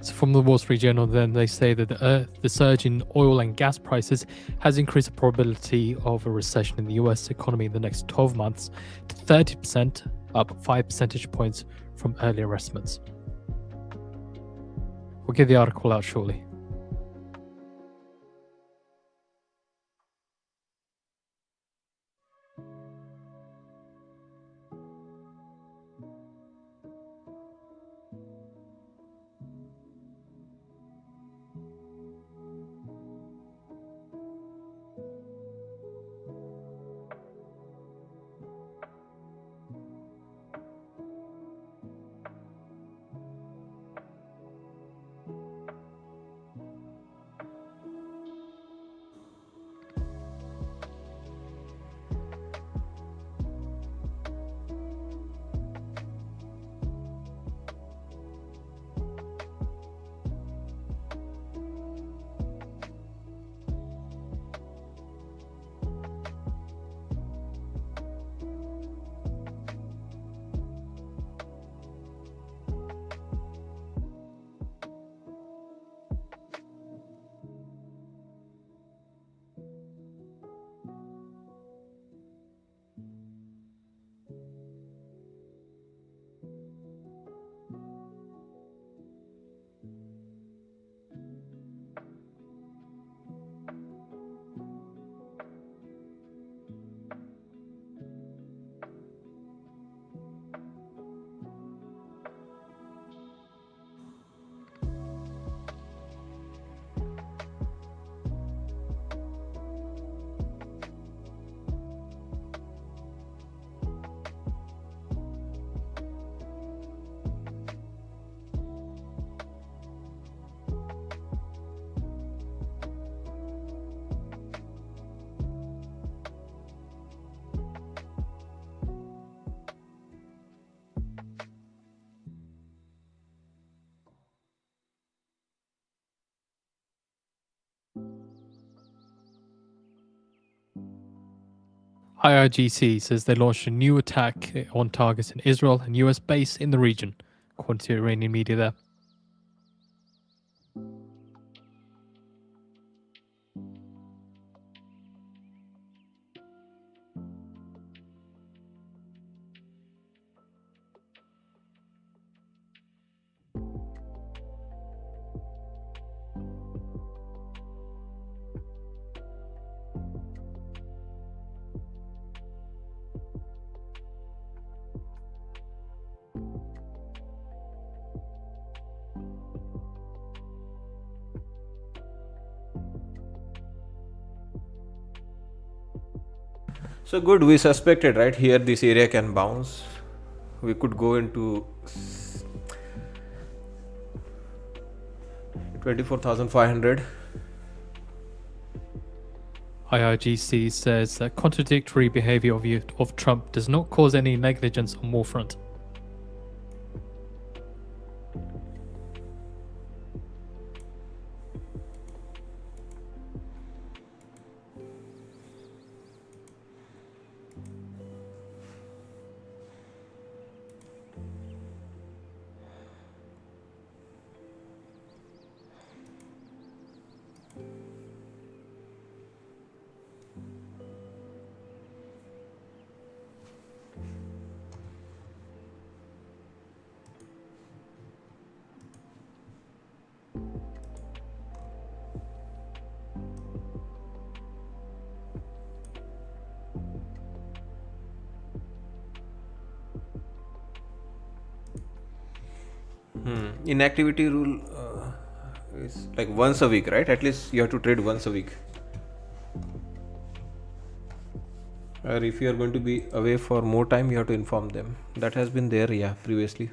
So from the Wall Street Journal, then they say that the surge in oil and gas prices has increased the probability of a recession in the US economy in the next 12 months to 30%, up 5 percentage points from earlier estimates. We'll get the article out shortly. IRGC says they launched a new attack on targets in Israel and US base in the region, according to Iranian media there. So good, we suspected right here this area can bounce. We could go into 24,500. IRGC says that contradictory behavior of Trump does not cause any negligence on war front. Inactivity rule is like once a week, right? At least you have to trade once a week. Or if you are going to be away for more time, you have to inform them. That has been there, yeah, previously.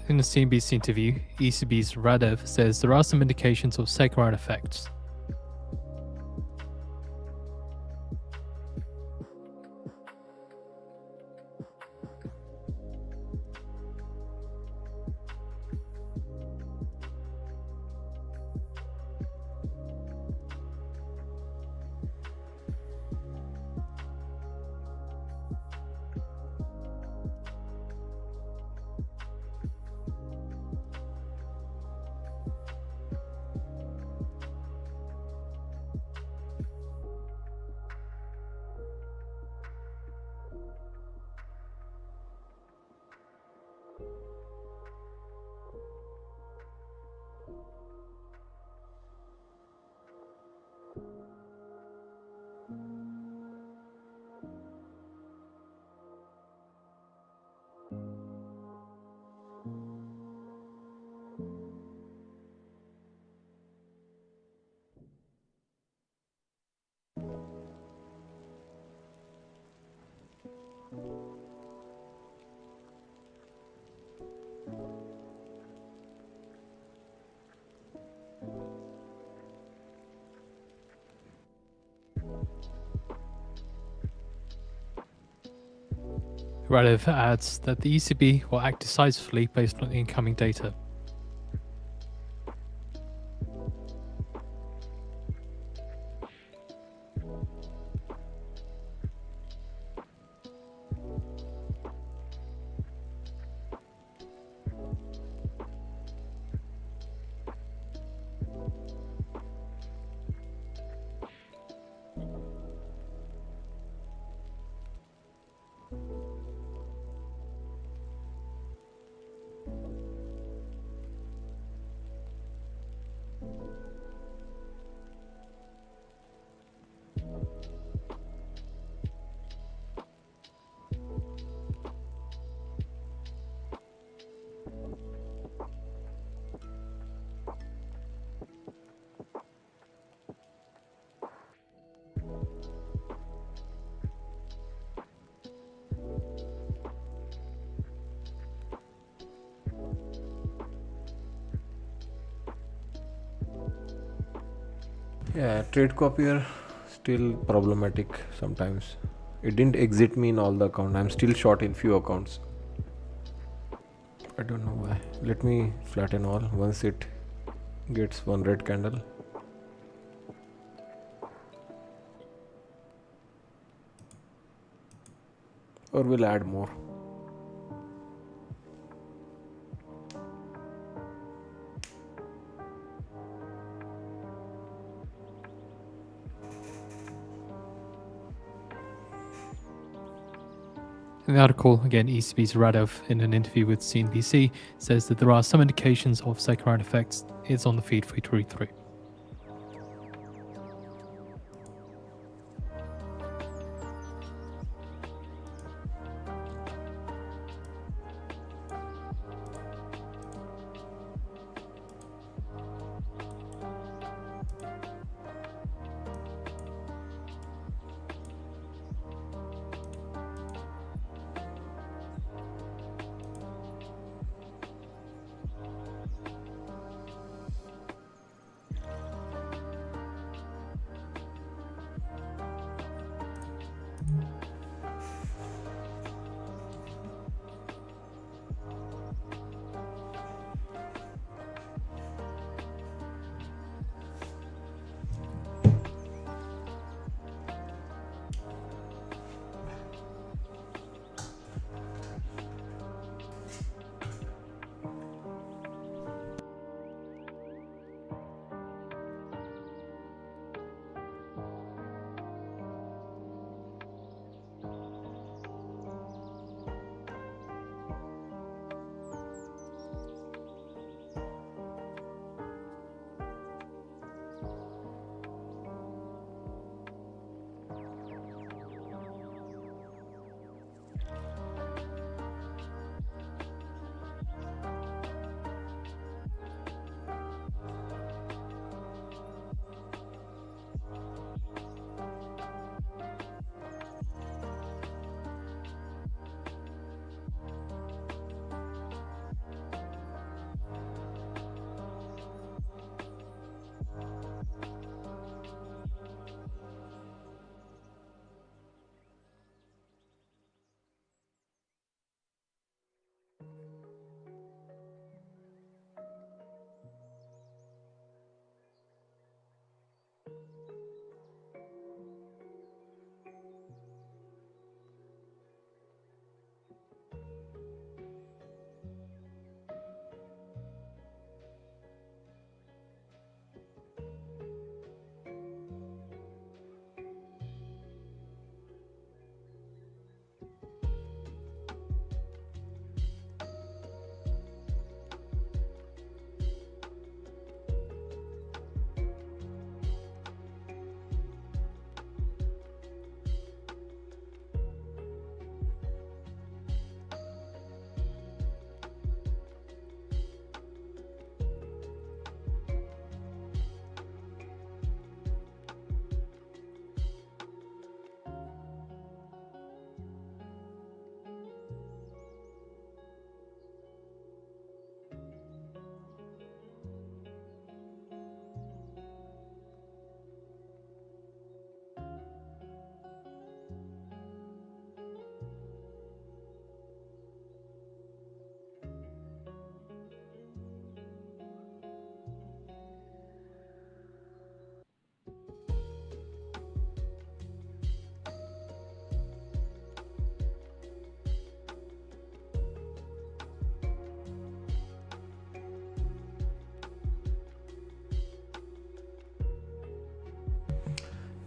In a CNBC interview, ECB's Radev says there are some indications of second-round effects. Radev adds that the ECB will act decisively based on incoming data. Yeah, trade copier still problematic sometimes. It didn't exit me in all the account. I'm still short in few accounts. I don't know why. Let me flatten all once it gets one red candle. Or we'll add more. In the article, again, ECB's Radev, in an interview with CNBC, says that there are some indications of second-round effects. It's on the feed for you to read through.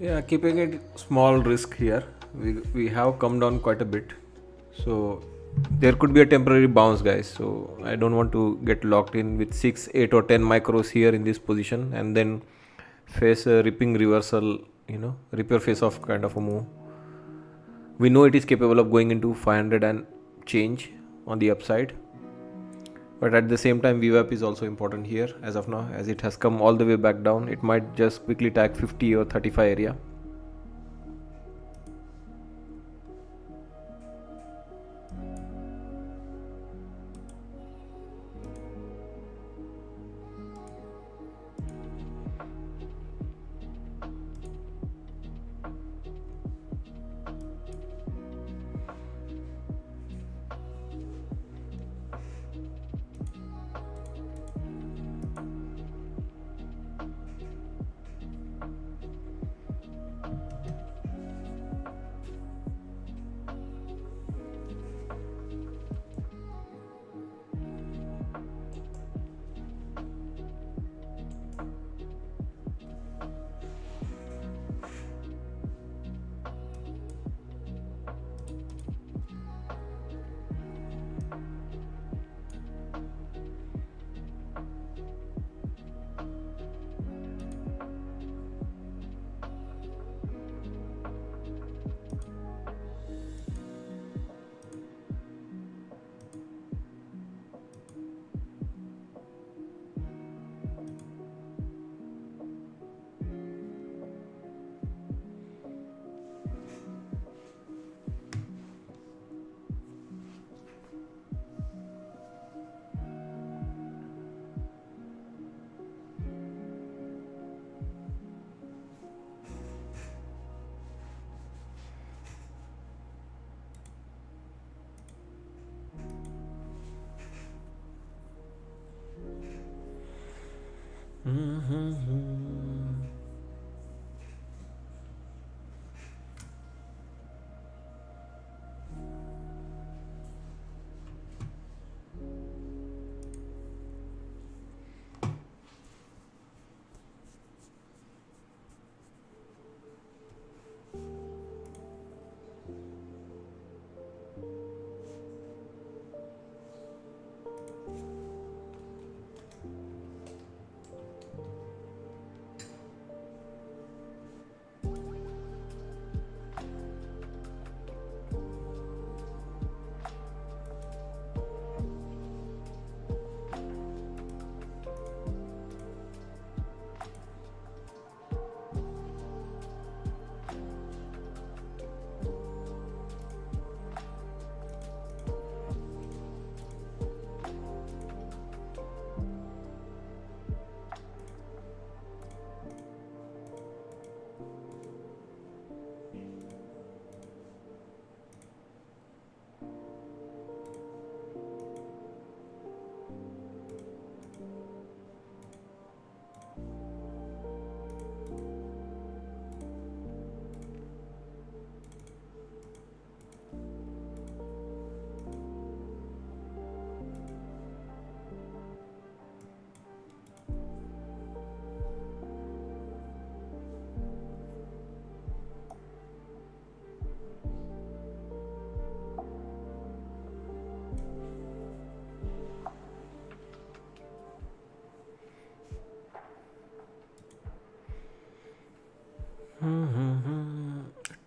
Yeah, keeping it small risk here. We have come down quite a bit, so there could be a temporary bounce, guys. So I don't want to get locked in with 6, 8, or 10 micros here in this position and then face a ripping reversal. Rip your face off kind of a move. We know it is capable of going into 500 and change on the upside, but at the same time VWAP is also important here as of now, as it has come all the way back down. It might just quickly tag 50 or 35 area. Mm-hmm.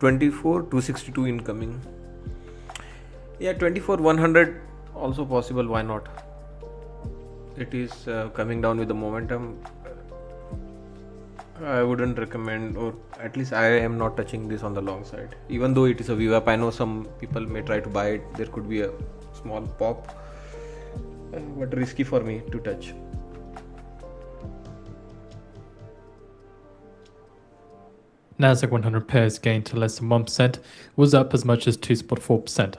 24 262 incoming. Yeah, 24 100 also possible. Why not? It is coming down with the momentum. I wouldn't recommend, or at least I am not touching this on the long side. Even though it is a VWAP, I know some people may try to buy it. There could be a small pop, but risky for me to touch. Nasdaq 100 pairs gained to less than 1%, was up as much as 2.4%.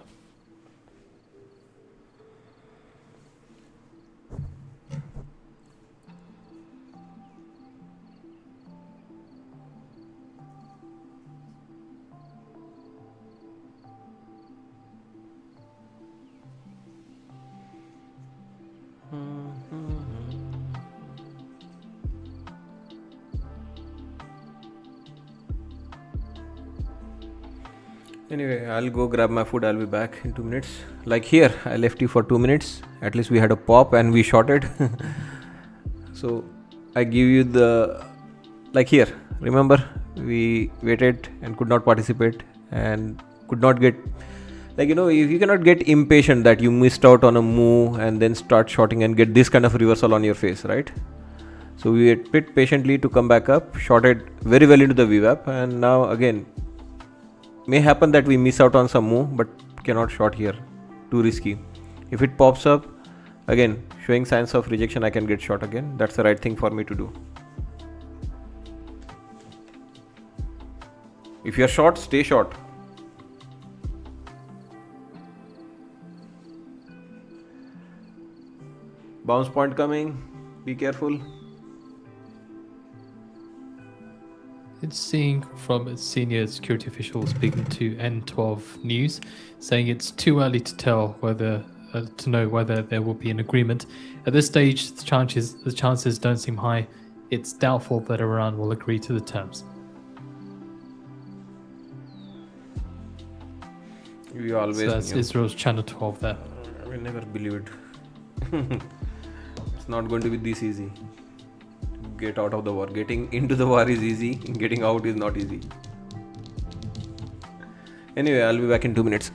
Anyway, I'll go grab my food. I'll be back in 2 minutes. Like here, I left you for 2 minutes. At least we had a pop and we shorted. So I give you the, like here. Remember, we waited and could not participate and could not get, like, if you cannot get impatient that you missed out on a move and then start shorting and get this kind of reversal on your face, right? So we wait patiently to come back up, shorted very well into the VWAP, and now again may happen that we miss out on some move but cannot short here, too risky. If it pops up again showing signs of rejection, I can get short again. That's the right thing for me to do. If you're short, stay short. Bounce point coming, be careful. It's seeing from a senior security official speaking to N12 News, saying it's too early to tell to know whether there will be an agreement. At this stage, the chances don't seem high. It's doubtful that Iran will agree to the terms. You always So that's knew. Israel's Channel 12 there. I will never believe it. It's not going to be this easy. Get out of the war. Getting into the war is easy. Getting out is not easy. Anyway, I'll be back in 2 minutes.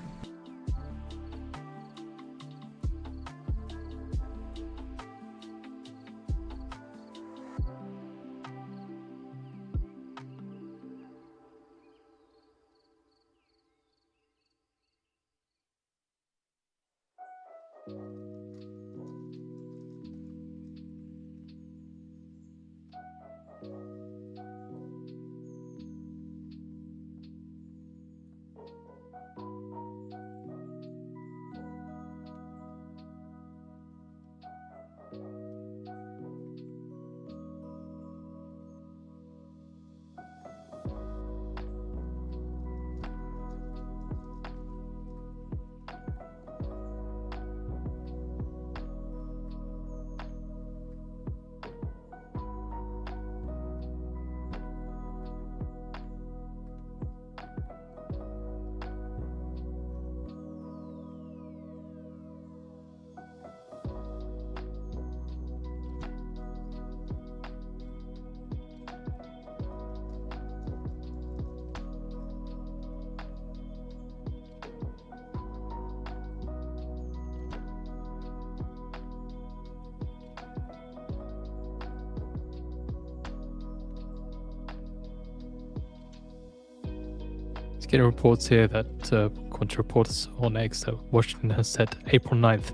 Getting reports here that according to reports on X that Washington has set April 9th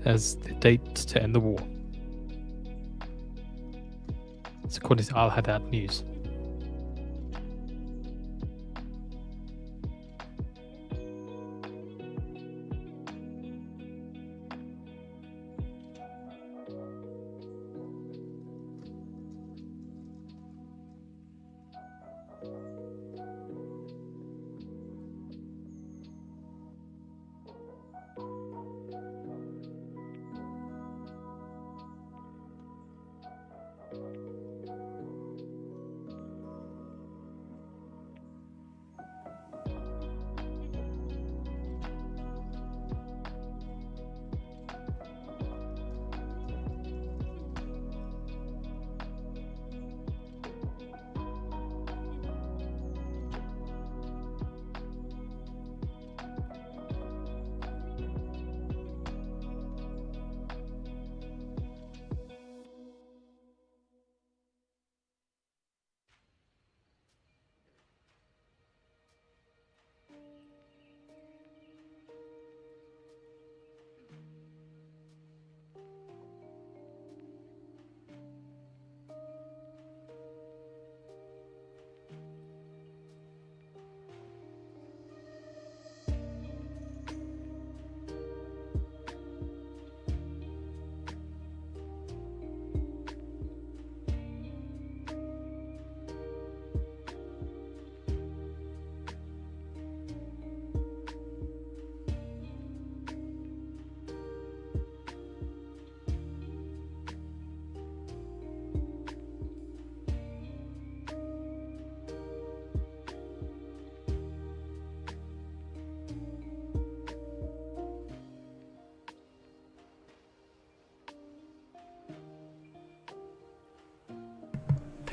as the date to end the war. It's according to Al Haddad News.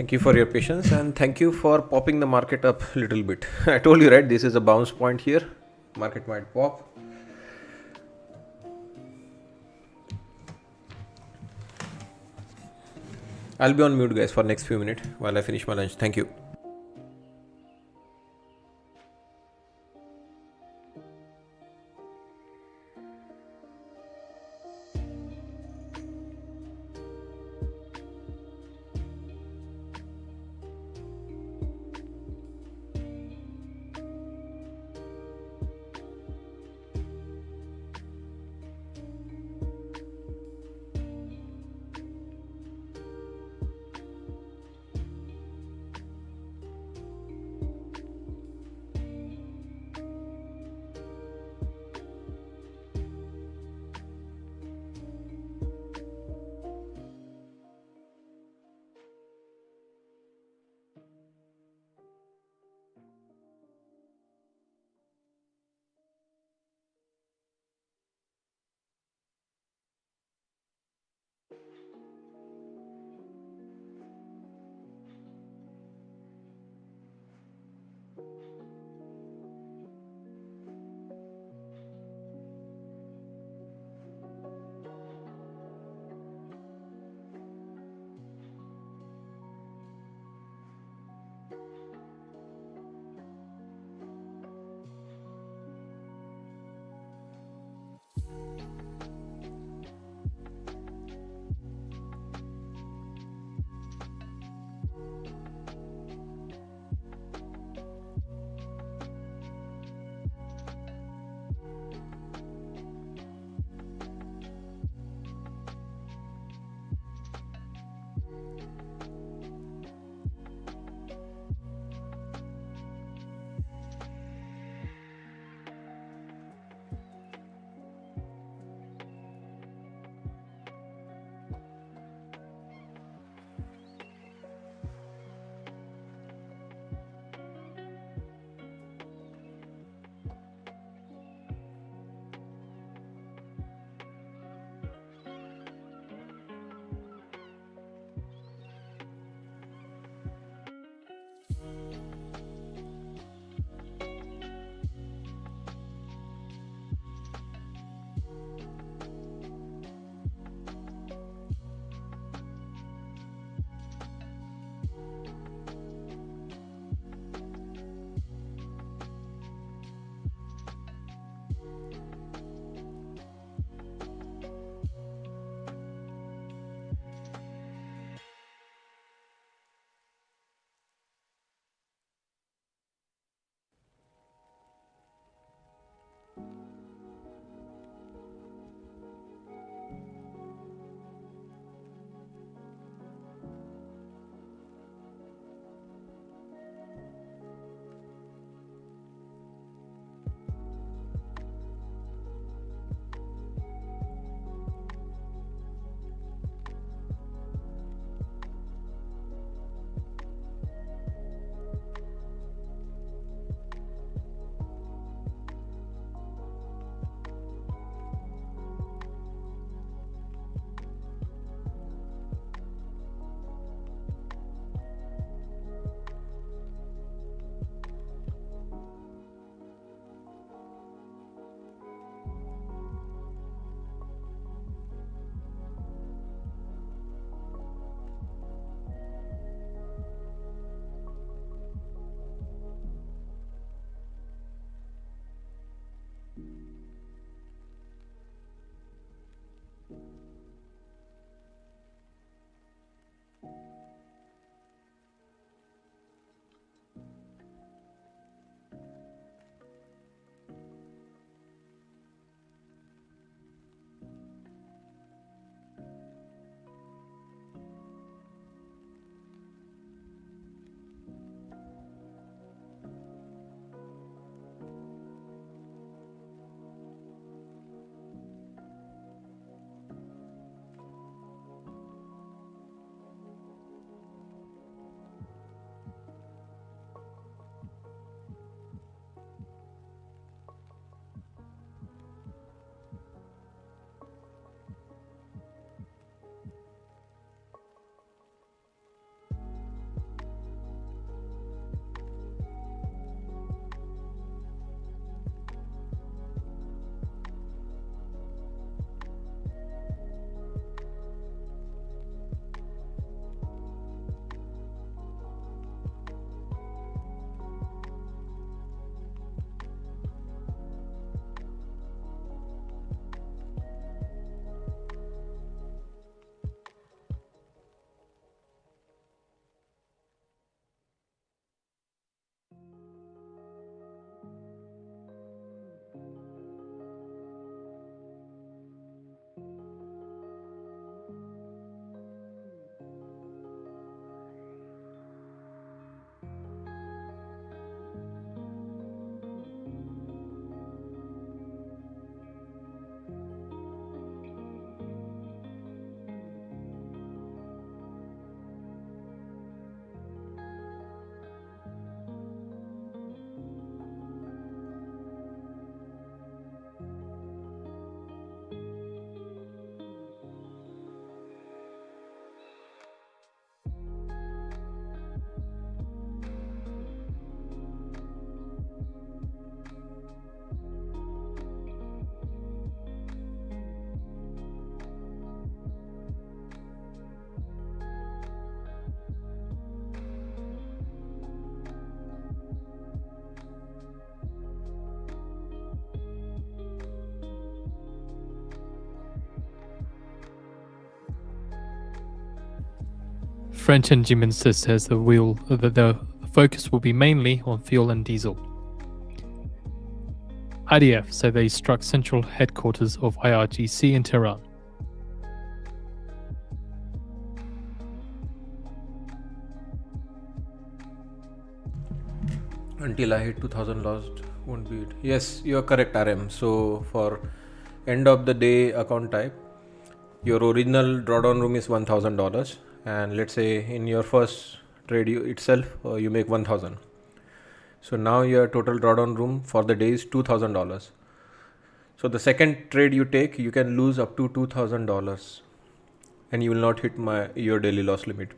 Thank you for your patience and thank you for popping the market up a little bit. I told you, right? This is a bounce point here. Market might pop. I'll be on mute, guys, for next few minutes while I finish my lunch. Thank you. French Energy Minister says the focus will be mainly on fuel and diesel. IDF say they struck central headquarters of IRGC in Tehran. Until I hit 2000 lost, won't be it. Yes, you are correct, RM. So for end of the day account type, your original drawdown room is $1000, and let's say in your first trade itself you make 1000. So now your total drawdown room for the day is $2000. So the second trade you take, you can lose up to $2000, and you will not hit your daily loss limit.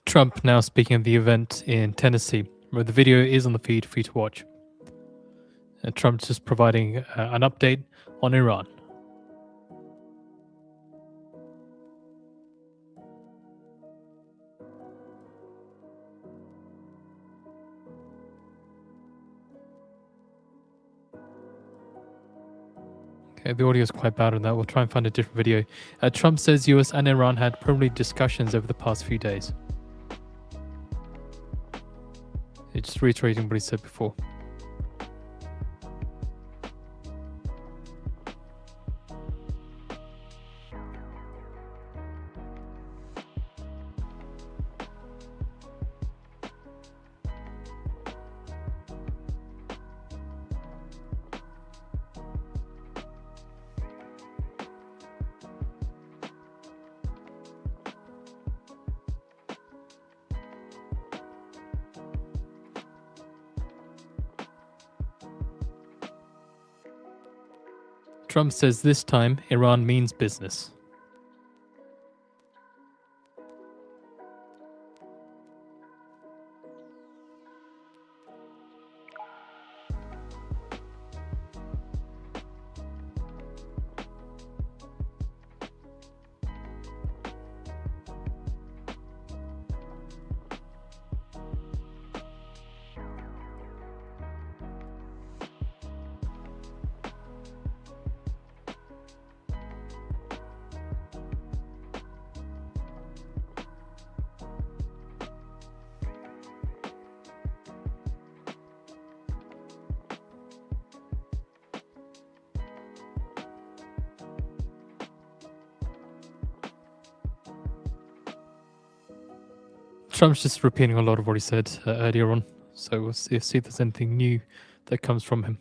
Trump now speaking at the event in Tennessee, where the video is on the feed for you to watch. Trump just providing an update on Iran. Okay, the audio is quite bad on that. We'll try and find a different video. Trump says US and Iran had probably discussions over the past few days. It's just reiterating what he said before. Trump says this time Iran means business. Trump's just repeating a lot of what he said earlier on. So we'll see if there's anything new that comes from him.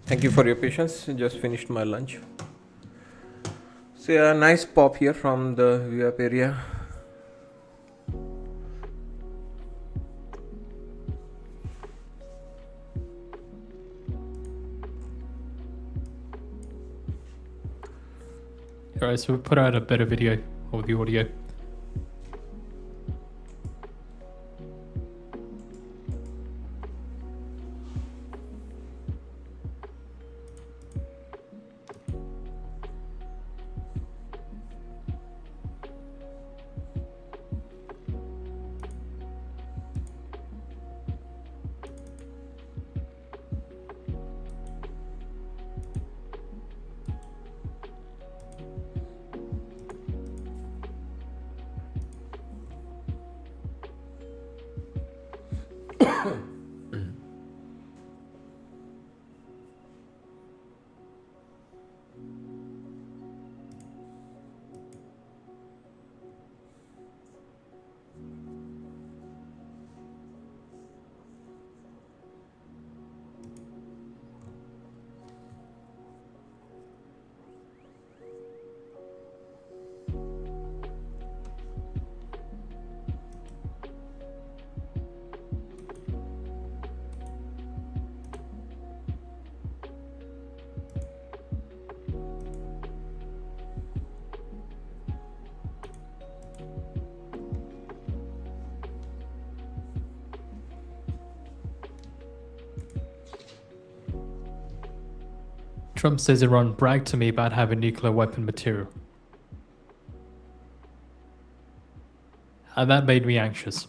Thank you for your patience. Just finished my lunch. So yeah, nice pop here from the VWAP area. Alright, so we'll put out a better video of the audio. Trump says Iran bragged to me about having nuclear weapon material. And that made me anxious.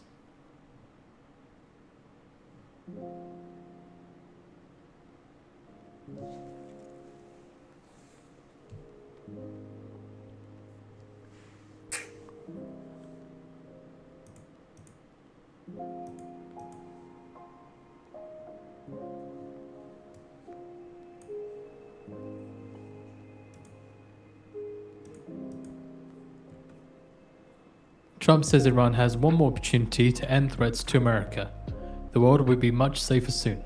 Trump says Iran has one more opportunity to end threats to America. The world will be much safer soon.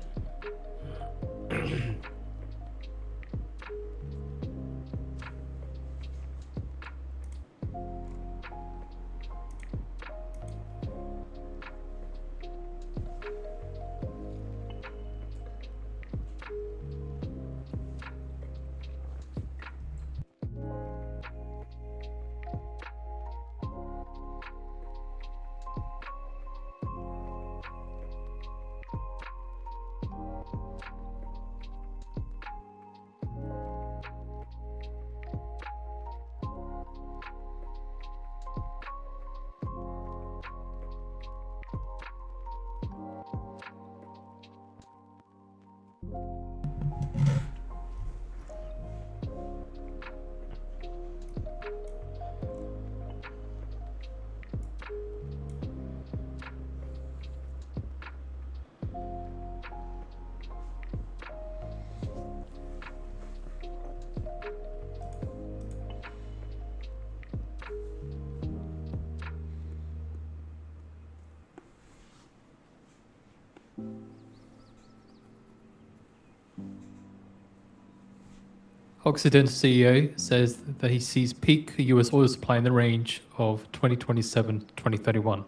Occidental CEO says that he sees peak US oil supply in the range of 2027 to 2031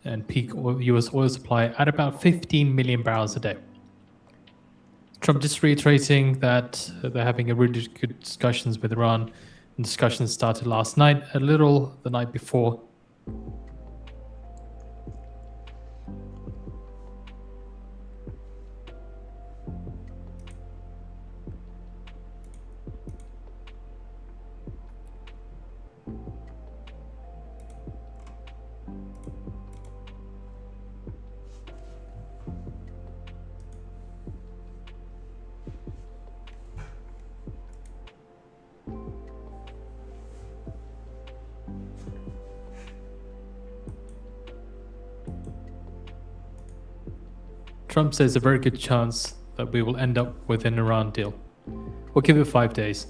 and peak US oil supply at about 15 million barrels a day. Trump just reiterating that they're having a really good discussions with Iran. And discussions started last night, a little the night before. Trump says a very good chance that we will end up with an Iran deal. We'll give it 5 days.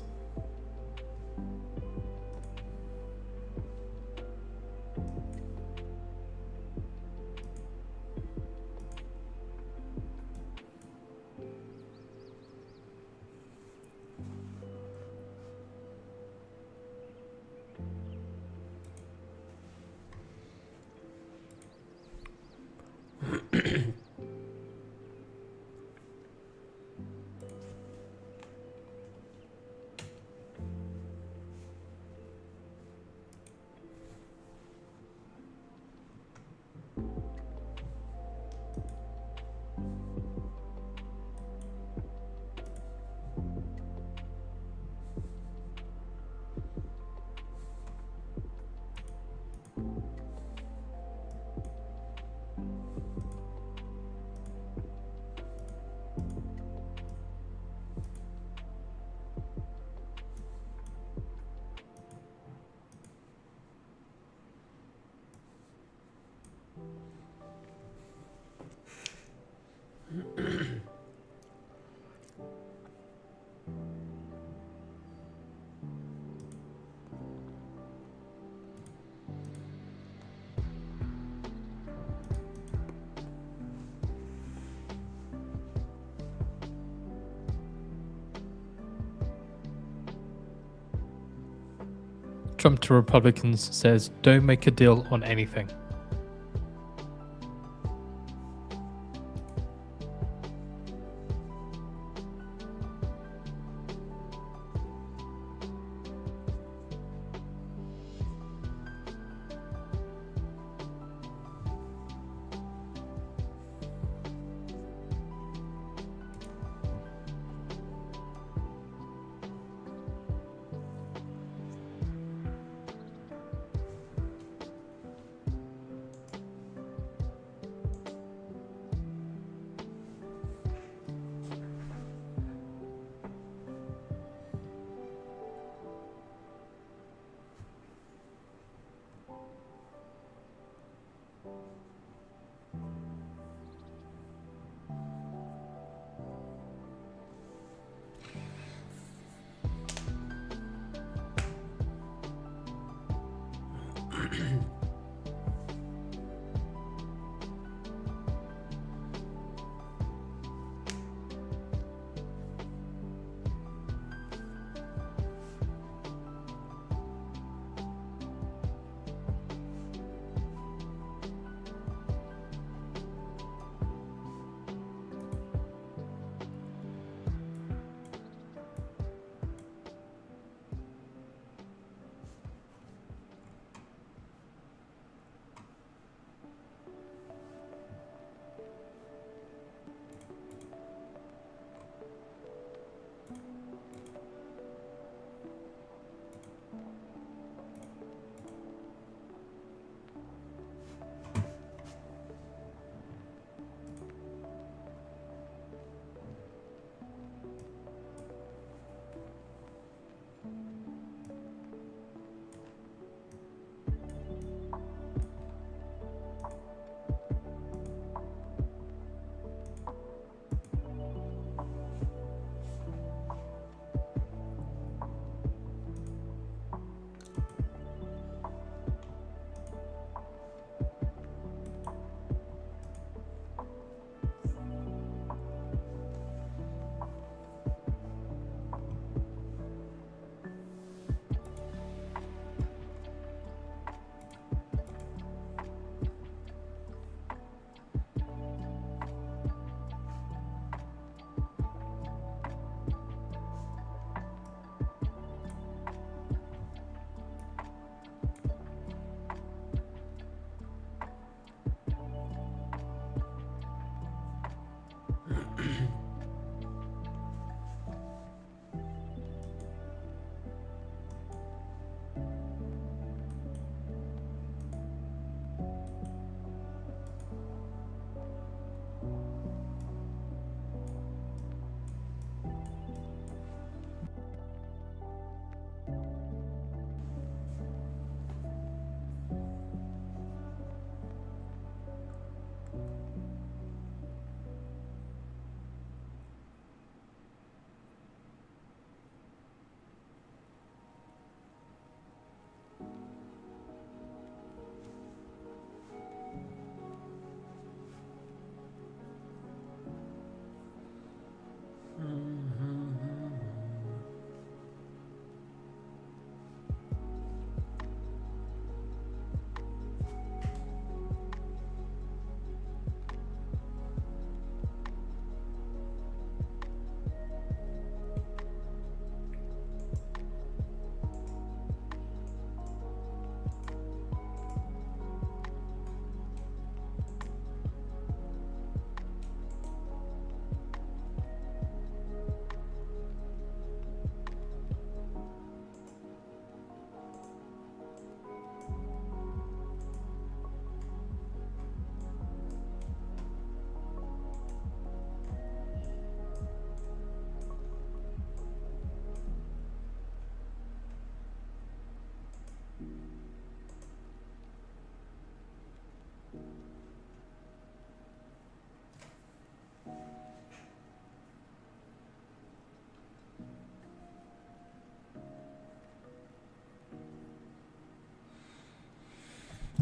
Trump to Republicans says, don't make a deal on anything.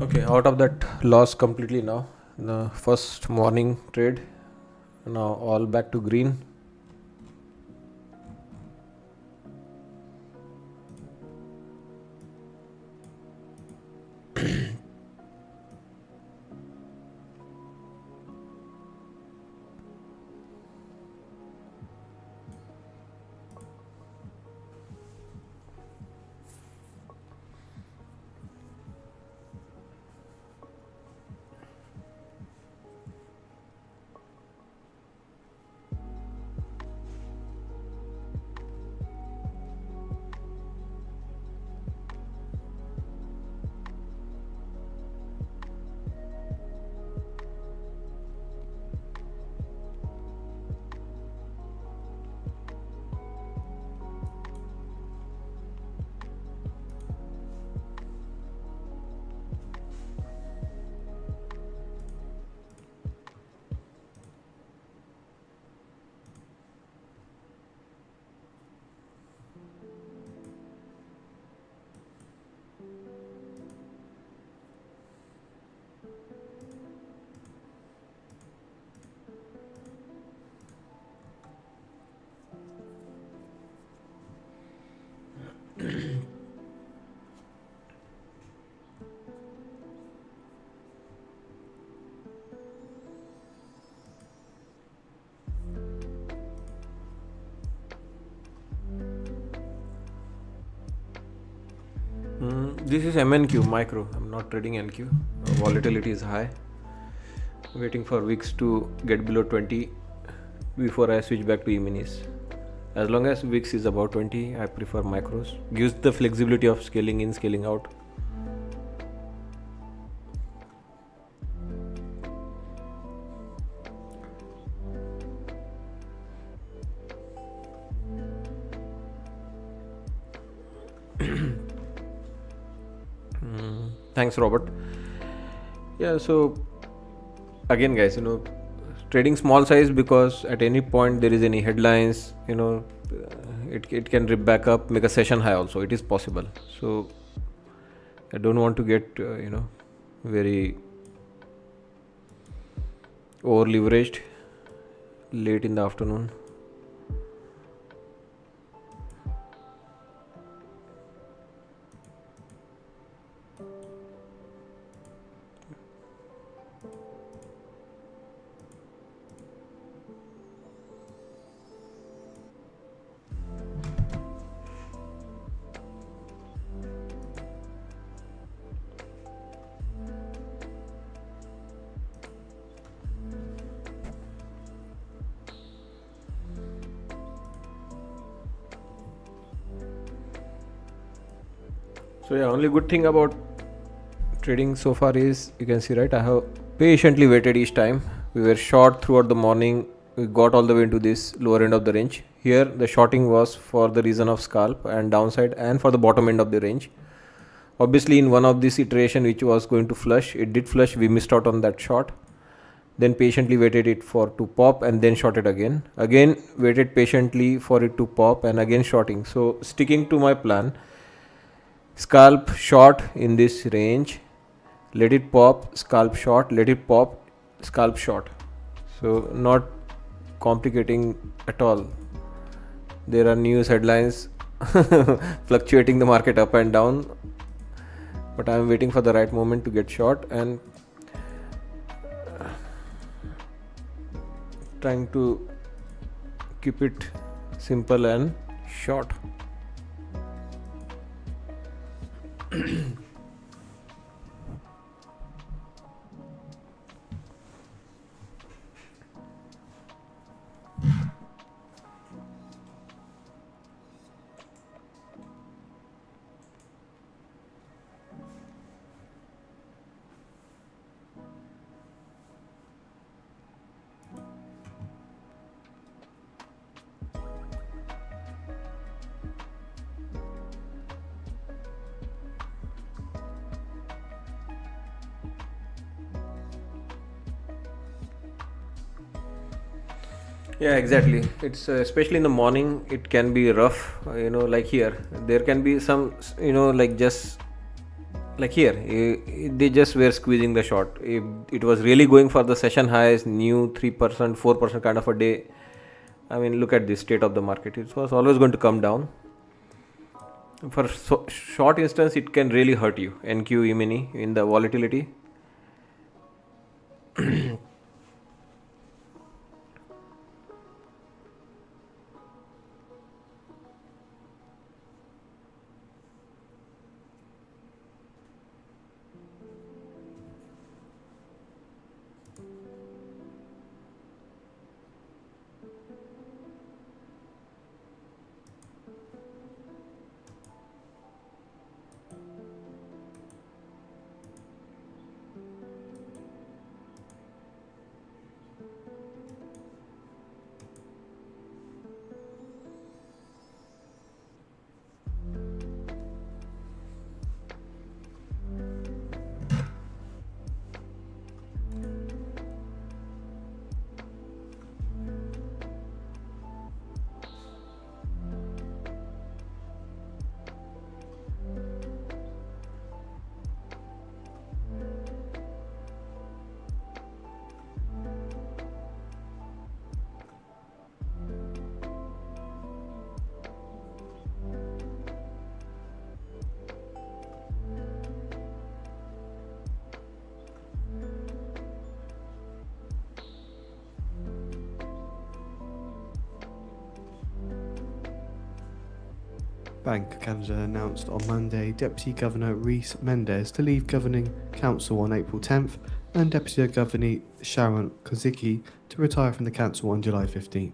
Okay, out of that loss completely now. The first morning trade now all back to green. This is MNQ micro. I'm not trading NQ. Volatility is high. Waiting for wicks to get below 20 before I switch back to E-minis. As long as wicks is about 20, I prefer micros. Gives the flexibility of scaling in, scaling out. Thanks, Robert. Yeah, so again, guys, trading small size because at any point there is any headlines, it can rip back up, make a session high also. It is possible. So I don't want to get, very over leveraged late in the afternoon. So yeah, only good thing about trading so far is you can see, right, I have patiently waited each time. We were short throughout the morning. We got all the way into this lower end of the range. Here the shorting was for the reason of scalp and downside and for the bottom end of the range. Obviously in one of this iteration which was going to flush, it did flush. We missed out on that short. Then patiently waited it for to pop and then shorted again. Again waited patiently for it to pop and again shorting. So sticking to my plan, scalp short in this range, let it pop, scalp short, let it pop, scalp short. So not complicating at all. There are news headlines fluctuating the market up and down, but I am waiting for the right moment to get short and trying to keep it simple and short. Yeah, exactly. It's especially in the morning, it can be rough. Like here, there can be some, like just like here, they just were squeezing the short. If it was really going for the session highs, new 3%, 4% kind of a day, I mean, look at the state of the market. It was always going to come down. For short instance, it can really hurt you. NQ E-mini in the volatility. Bank of Canada announced on Monday Deputy Governor Rhys Mendes to leave Governing Council on April 10th and Deputy Governor Sharon Kozicki to retire from the Council on July 15th.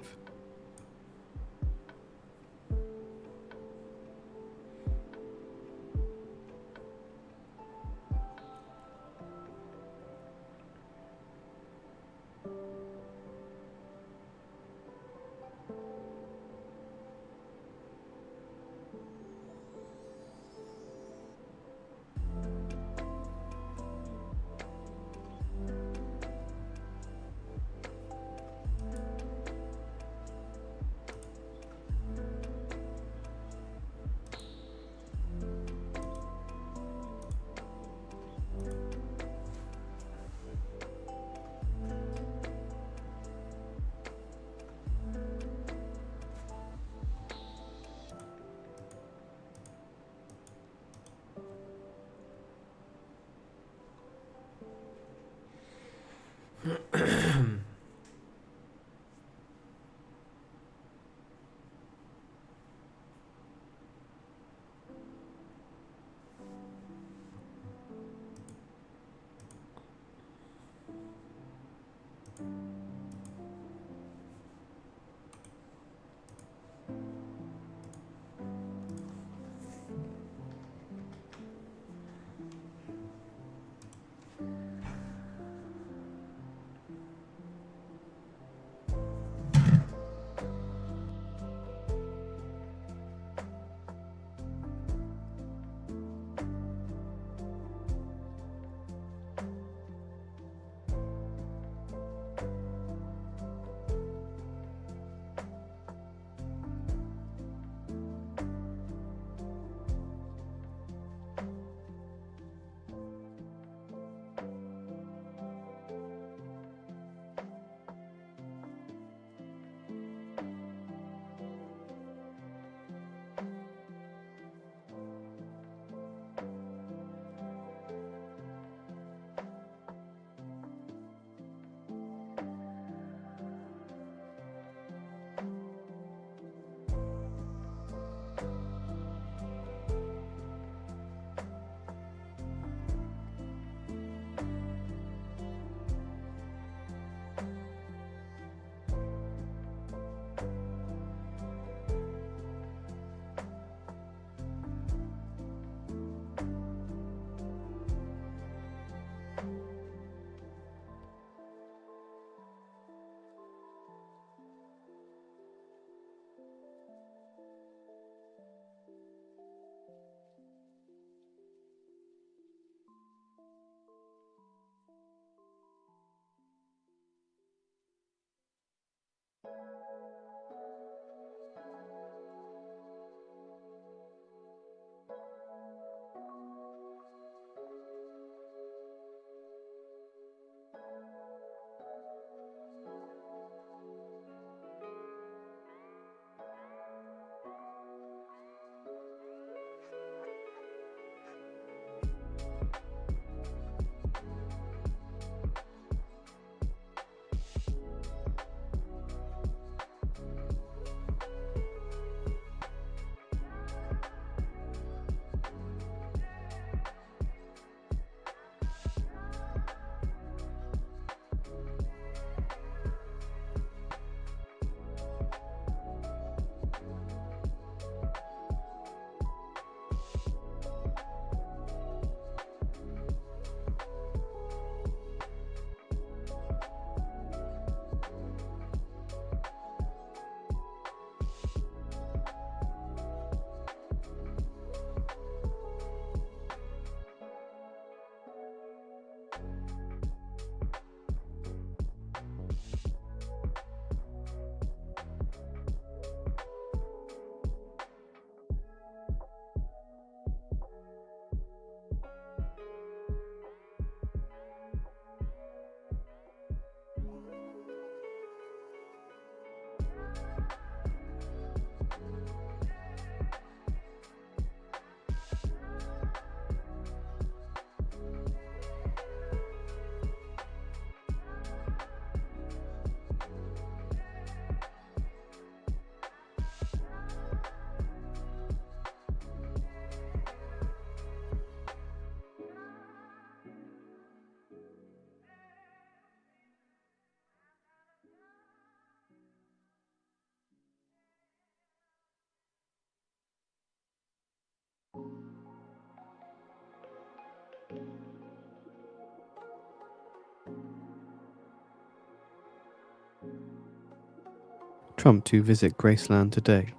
Trump to visit Graceland today.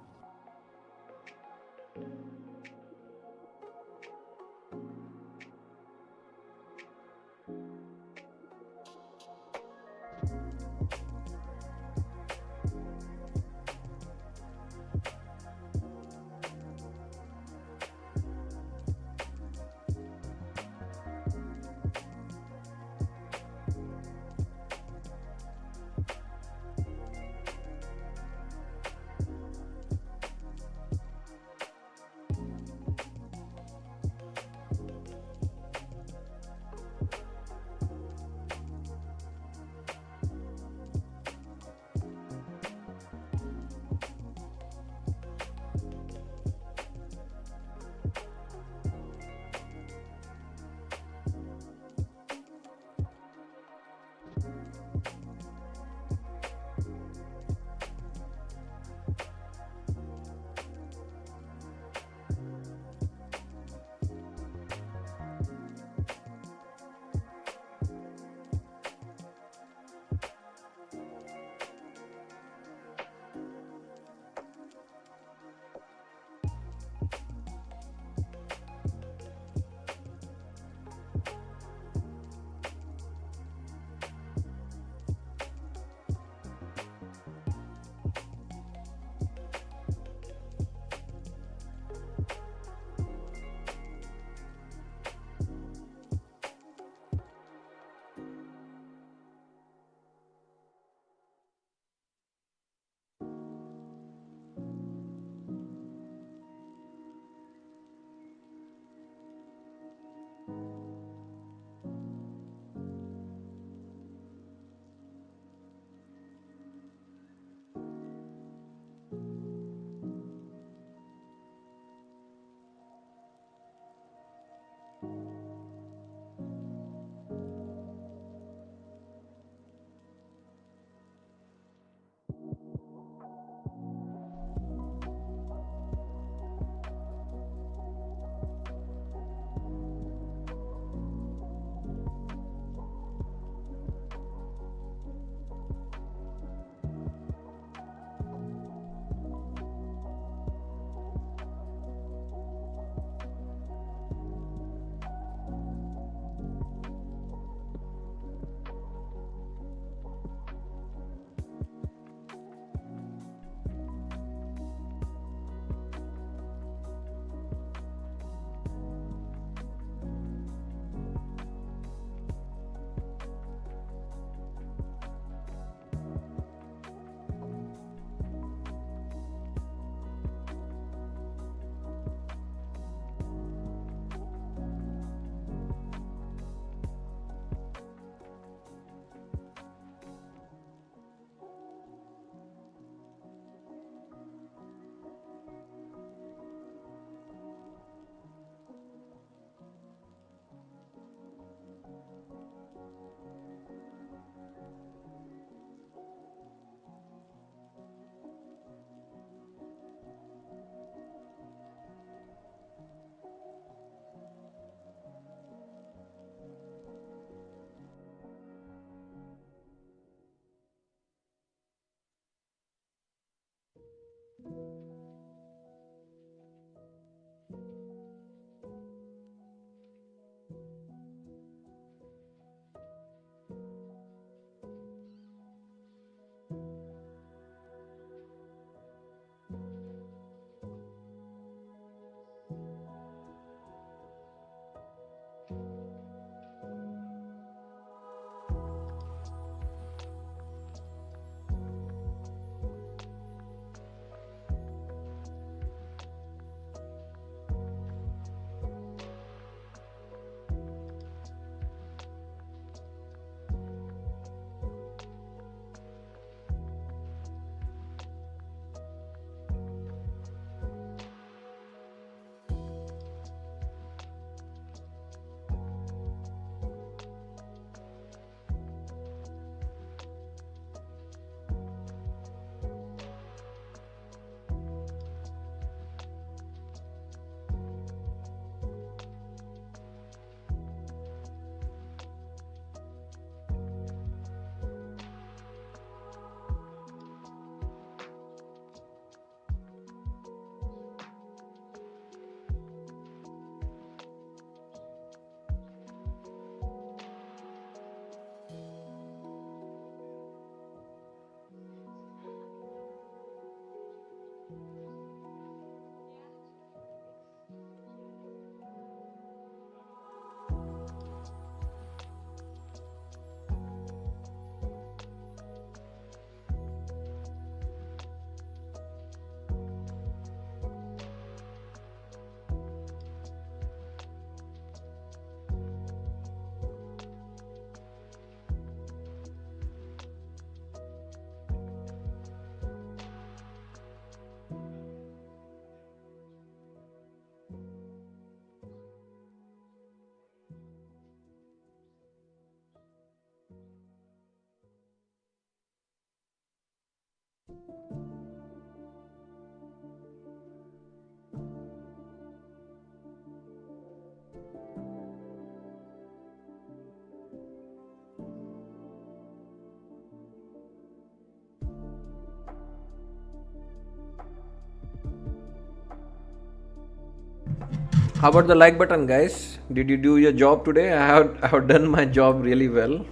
How about the like button, guys? Did you do your job today? I have done my job really well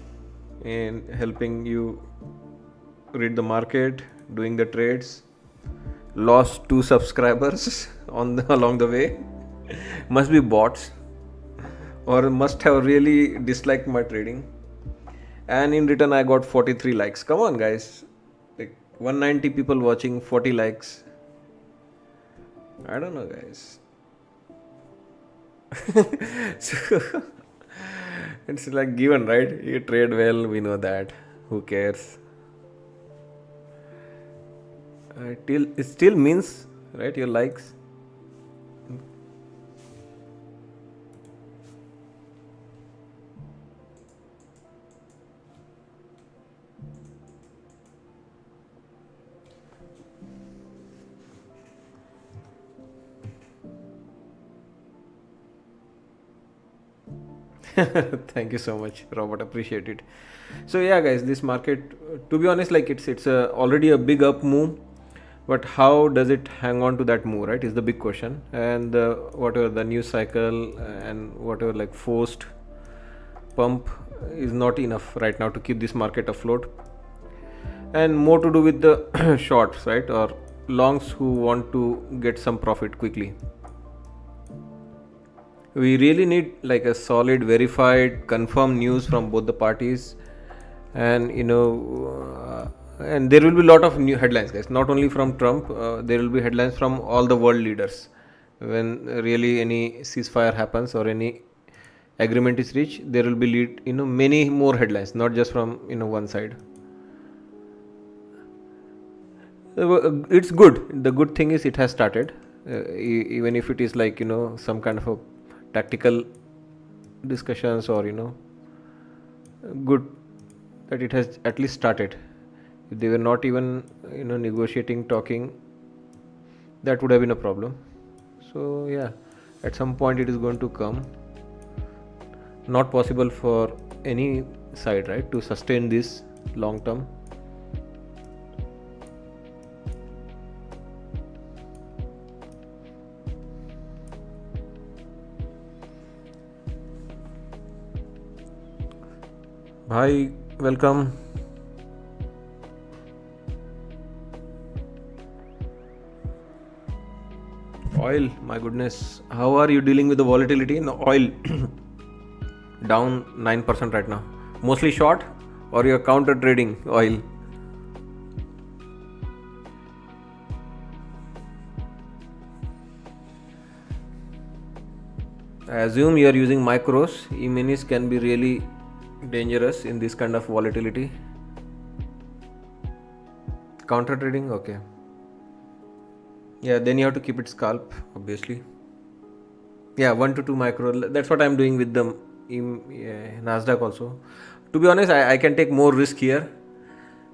in helping you read the market, doing the trades. Lost 2 subscribers along the way. Must be bots, or must have really disliked my trading. And in return, I got 43 likes. Come on, guys! Like 190 people watching, 40 likes. I don't know, guys. So, it's like given, right? You trade well, we know that. Who cares? It still means, right, your likes. Thank you so much, Robert. Appreciate it. So yeah, guys, this market, to be honest, like it's already a big up move, but how does it hang on to that move, right? Is the big question. And whatever the news cycle and whatever like forced pump is not enough right now to keep this market afloat. And more to do with the shorts, right, or longs who want to get some profit quickly. We really need like a solid, verified, confirmed news from both the parties, and and there will be a lot of new headlines, guys. Not only from Trump, there will be headlines from all the world leaders when really any ceasefire happens or any agreement is reached. There will be many more headlines, not just from one side. It's good. The good thing is it has started, even if it is like some kind of a tactical discussions, or good that it has at least started. If they were not even negotiating, talking, that would have been a problem. So yeah, at some point it is going to come. Not possible for any side, right, to sustain this long term. Bhai, welcome. Oil, my goodness, how are you dealing with the volatility in oil? Down 9% right now. Mostly short, or you're counter trading oil? I assume you are using micros. E-minis can be really dangerous in this kind of volatility. Counter trading, okay. Yeah, then you have to keep it scalp, obviously. Yeah, 1 to 2 micro. That's what I'm doing with the Nasdaq also. To be honest, I can take more risk here,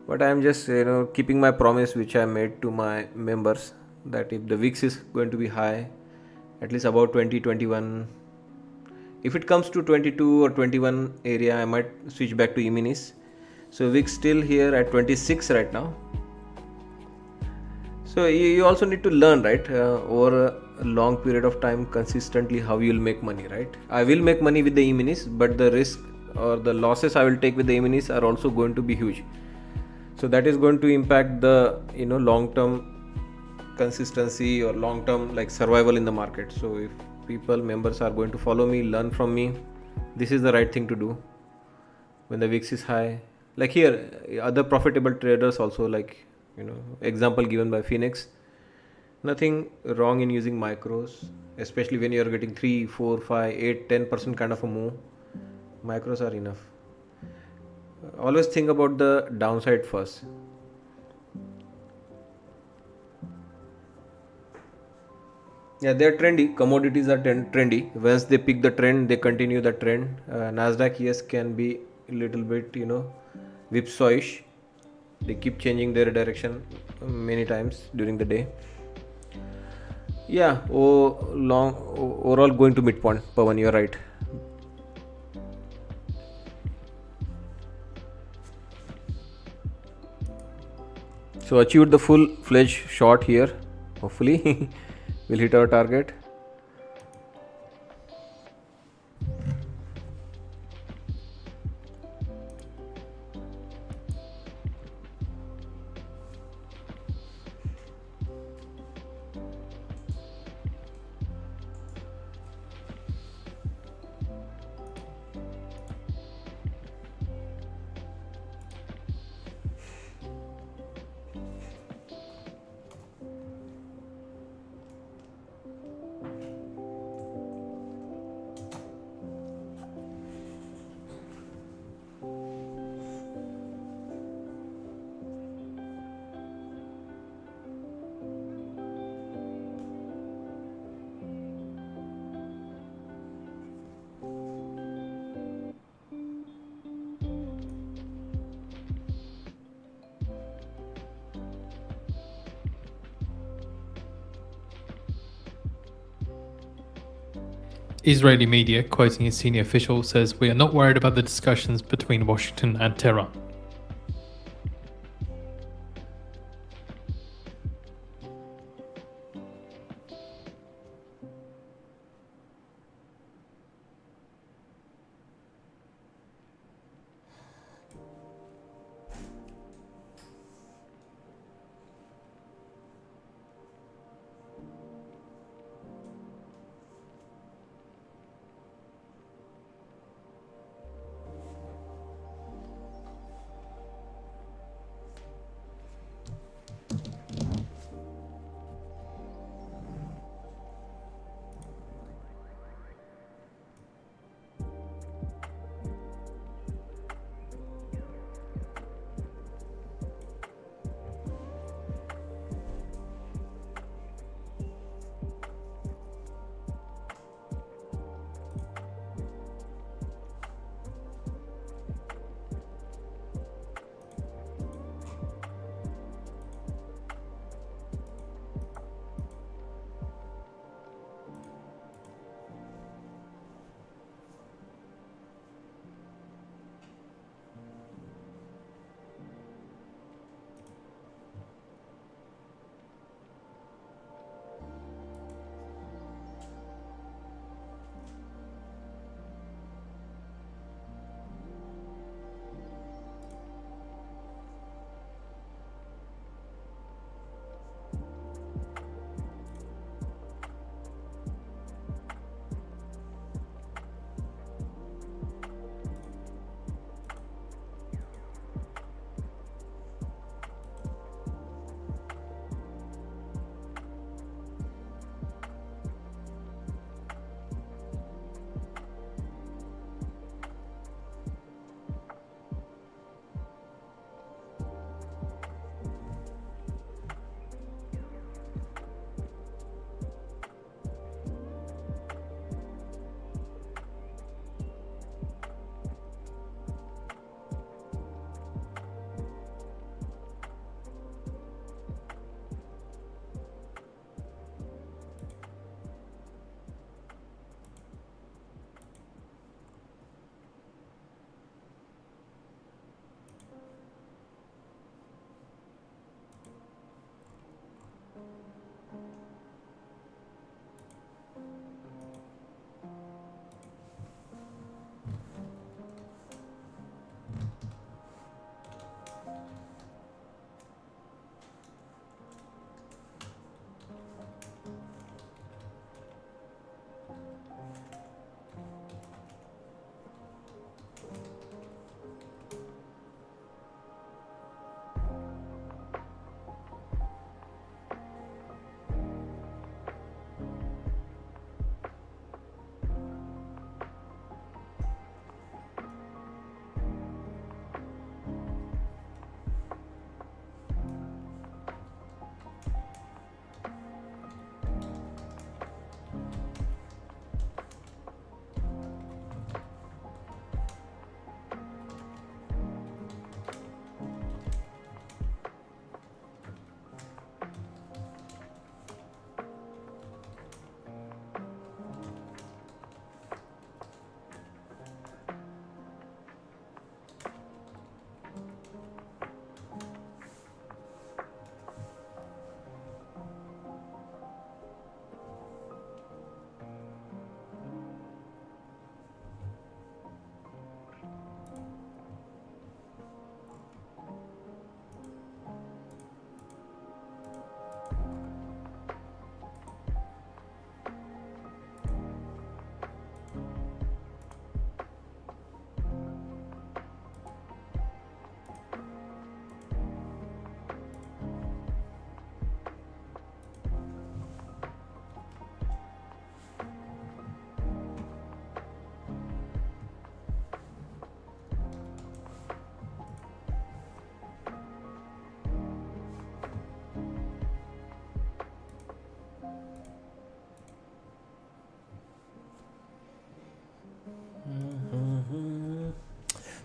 but I'm just keeping my promise which I made to my members, that if the VIX is going to be high, at least about 20, 21. If it comes to 22 or 21 area, I might switch back to E-minis. So VIX still here at 26 right now. So you also need to learn, right, over a long period of time, consistently, how you will make money, right? I will make money with the E-minis, but the risk or the losses I will take with the E-minis are also going to be huge. So that is going to impact the long-term consistency or long-term like survival in the market. So if members are going to follow me, learn from me, this is the right thing to do when the VIX is high. Like here, other profitable traders also, like example given by Phoenix. Nothing wrong in using micros, especially when you are getting 3, 4, 5, 8, 10% kind of a move. Micros are enough. Always think about the downside first. Yeah, they are trendy. Commodities are trendy. Once they pick the trend, they continue the trend. Nasdaq, yes, can be a little bit whipsawish. They keep changing their direction many times during the day. Yeah, overall going to midpoint. Pawan, you're right. So achieved the full-fledged short here. Hopefully we'll hit our target. Israeli media, quoting a senior official, says, "We are not worried about the discussions between Washington and Tehran."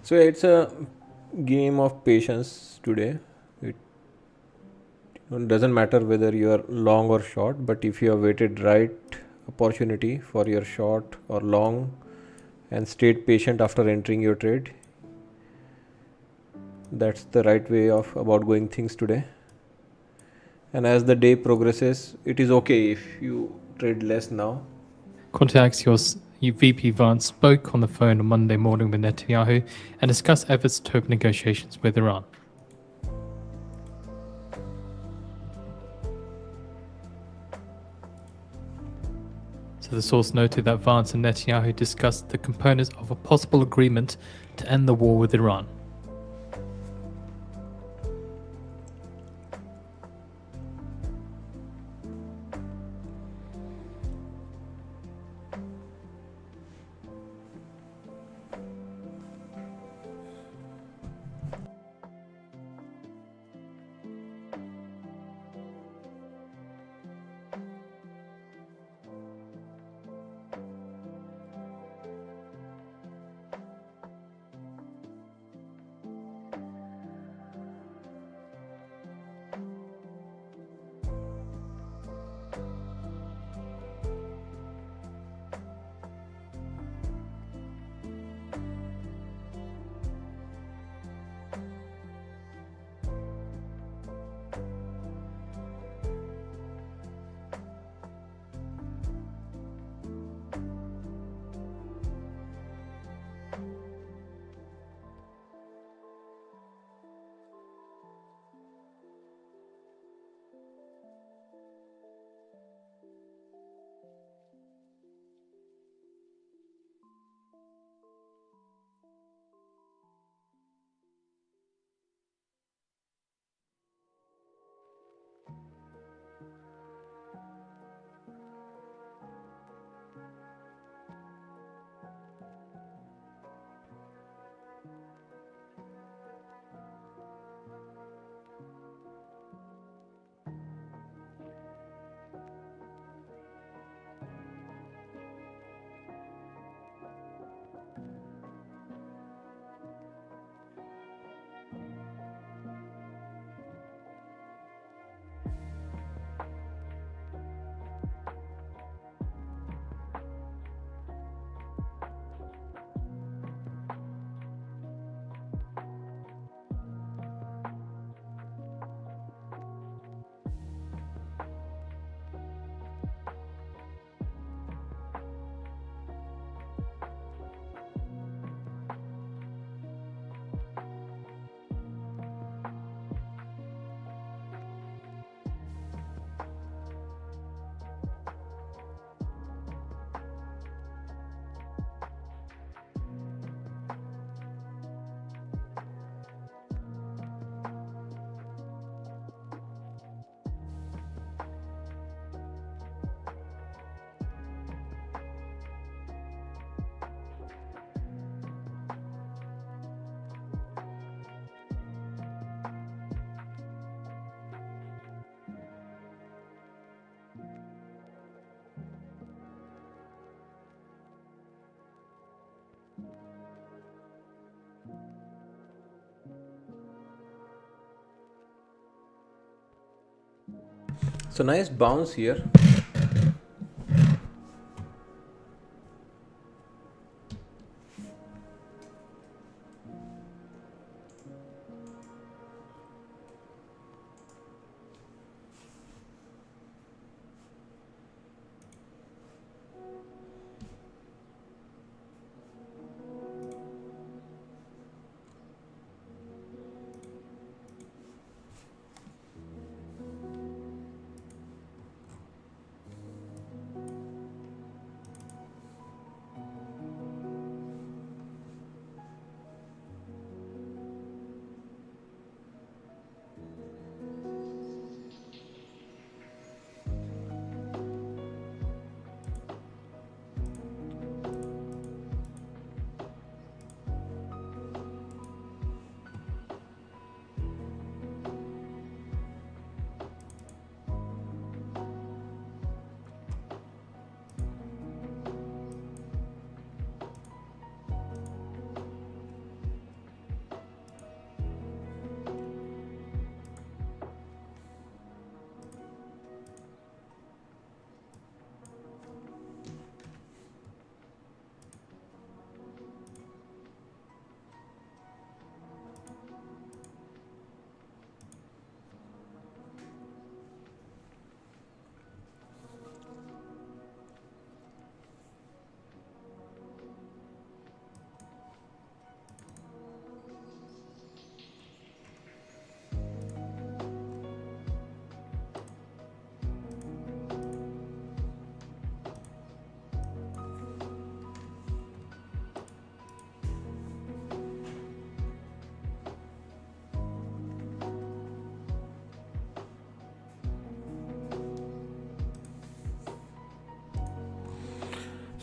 So it's a game of patience today. It doesn't matter whether you are long or short, but if you have waited right opportunity for your short or long and stayed patient after entering your trade. That's the right way of about going things today. And as the day progresses, it is okay if you trade less now. According to Axios, VP Vance spoke on the phone on Monday morning with Netanyahu and discussed efforts to open negotiations with Iran. So the source noted that Vance and Netanyahu discussed the components of a possible agreement to end the war with Iran. So nice bounce here.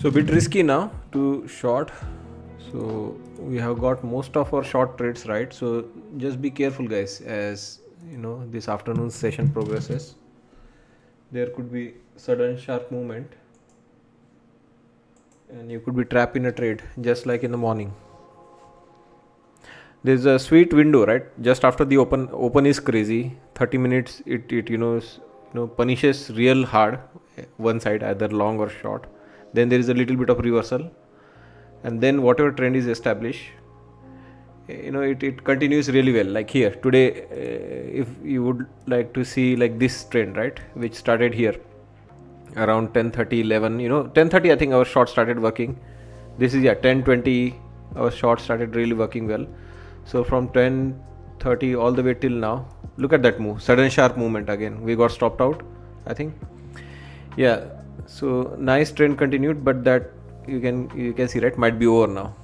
So a bit risky now to short. So we have got most of our short trades right. So just be careful, guys, as this afternoon session progresses. There could be sudden sharp movement, and you could be trapped in a trade, just like in the morning. There's a sweet window, right? Just after the open is crazy. 30 minutes, it punishes real hard, one side, either long or short. Then there is a little bit of reversal, and then whatever trend is established, it continues really well. Like here today, if you would like to see like this trend, right, which started here around 10:30, 11. 10:30, I think our short started working. This is 10:20, our short started really working well. So from 10:30 all the way till now, look at that move, sudden sharp movement. Again we got stopped out, I think. Yeah, so nice trend continued, but that you can see, right, might be over now.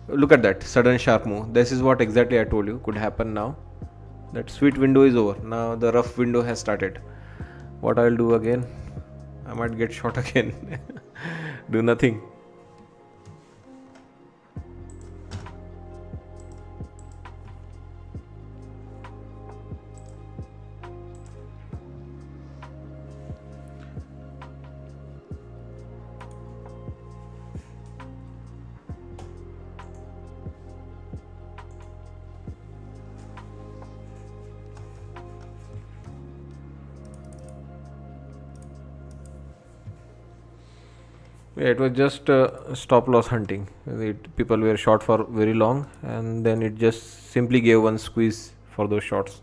Look at that sudden sharp move. This is what exactly I told you could happen now. That sweet window is over. Now the rough window has started. What I'll do again, I might get short again. Do nothing. Yeah, it was just stop loss hunting. People were short for very long, and then it just simply gave one squeeze for those shots.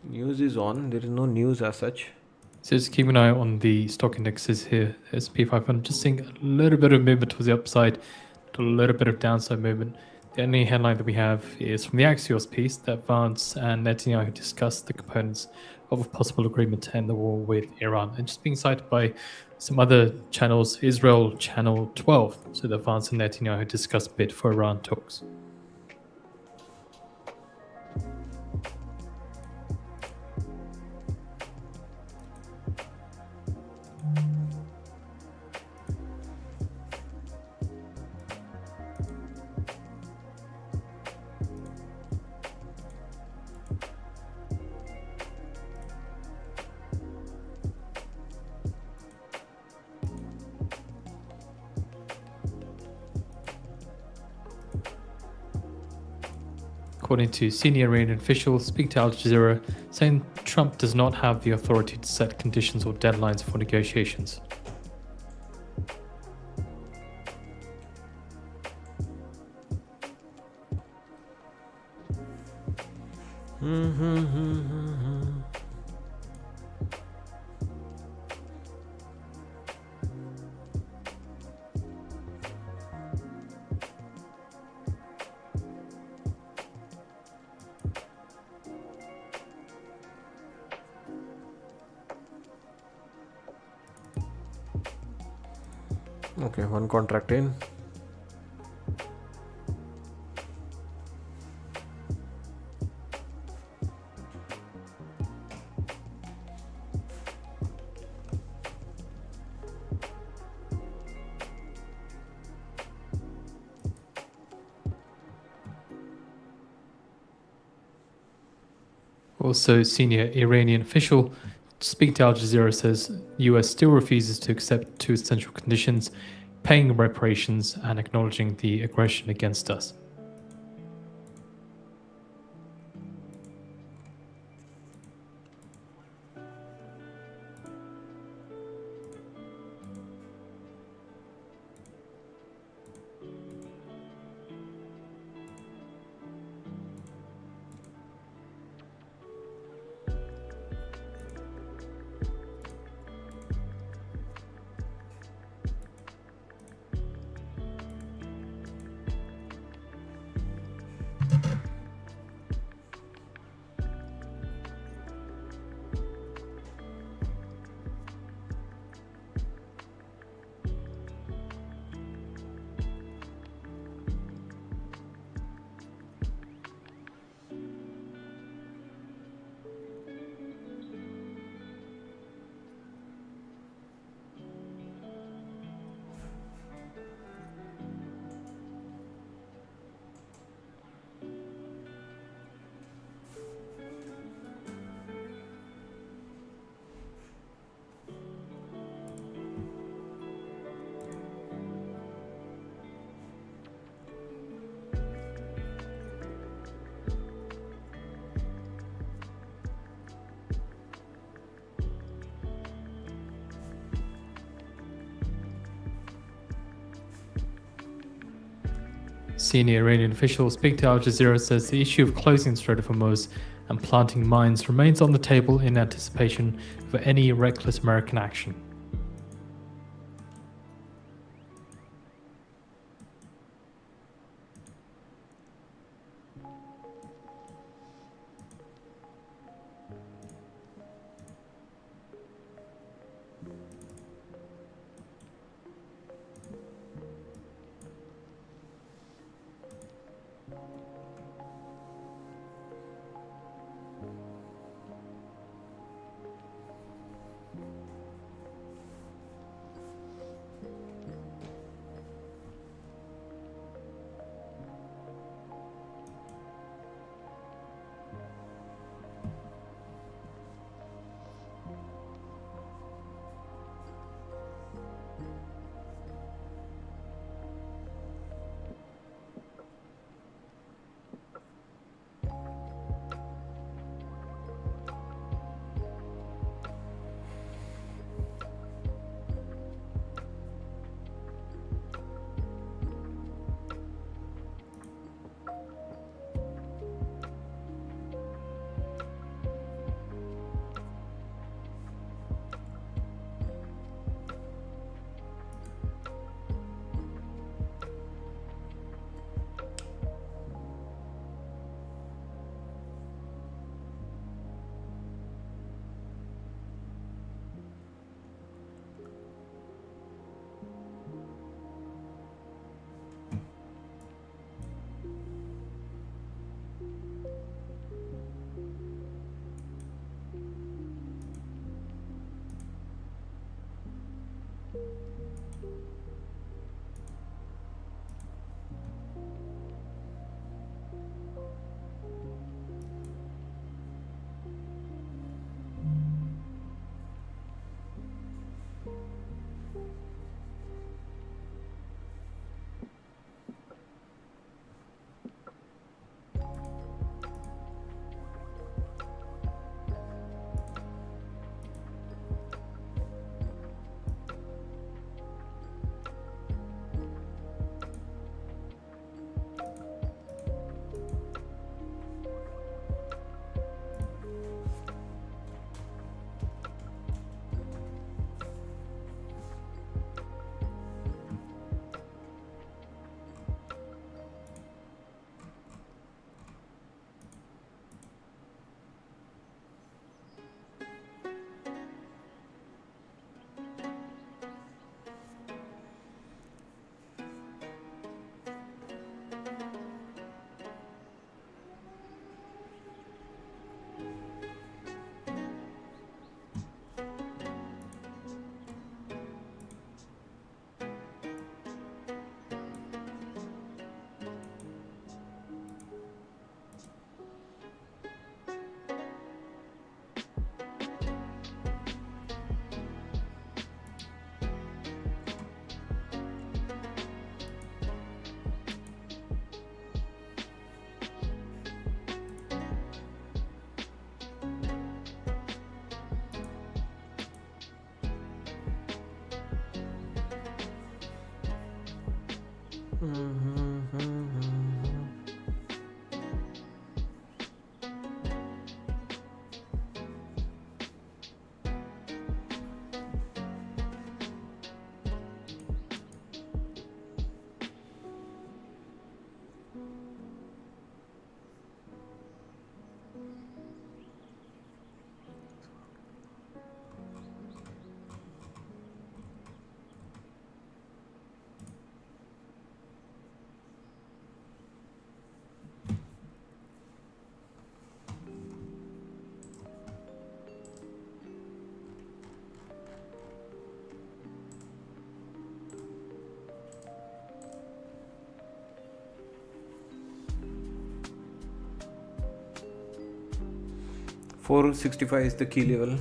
News is on. There is no news as such. So just keep an eye on the stock indexes here, S&P 500, just seeing a little bit of movement towards the upside, to a little bit of downside movement. The only headline that we have is from the Axios piece that Vance and Netanyahu discussed the components of a possible agreement to end the war with Iran, and just being cited by some other channels, Israel Channel 12, so that Vance and Netanyahu discussed bid for Iran talks. According to senior Iranian officials speaking to Al Jazeera, saying Trump does not have the authority to set conditions or deadlines for negotiations. Okay, one contract in. Also, senior Iranian official speaking to Al Jazeera says US still refuses to accept two essential conditions, paying reparations and acknowledging the aggression against us. Senior Iranian official speaking to Al Jazeera says the issue of closing the Strait of Hormuz and planting mines remains on the table in anticipation of any reckless American action. $465 is the key level.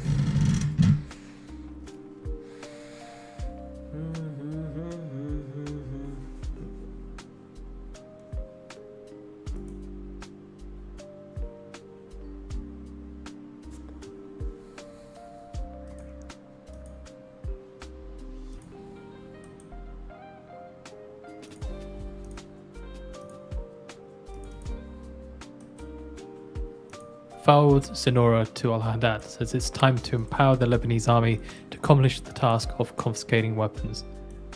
Fawad Sinora to al-Haddad says it's time to empower the Lebanese army to accomplish the task of confiscating weapons.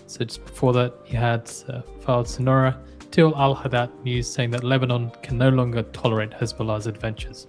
So just before that, you had Fawad Sinora to al-Haddad news saying that Lebanon can no longer tolerate Hezbollah's adventures.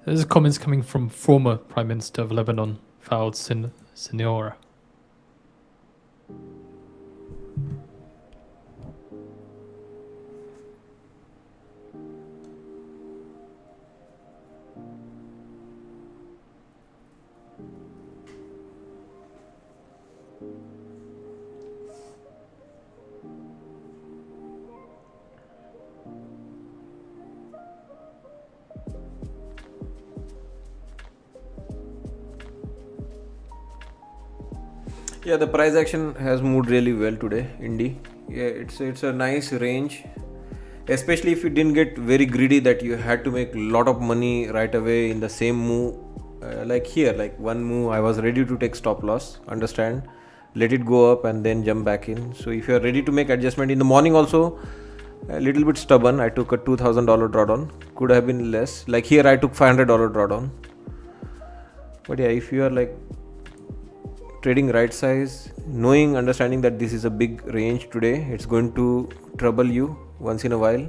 There's comments coming from former Prime Minister of Lebanon, Fawad Sinora. Yeah, the price action has moved really well today, Indy. Yeah, it's a nice range, especially if you didn't get very greedy that you had to make a lot of money right away in the same move. Like here, like one move, I was ready to take stop loss. Understand? Let it go up and then jump back in. So if you are ready to make adjustment in the morning, also a little bit stubborn. I took a $2,000 drawdown. Could have been less. Like here, I took $500 drawdown. But yeah, if you are like trading right size, knowing, understanding that this is a big range today, it's going to trouble you once in a while.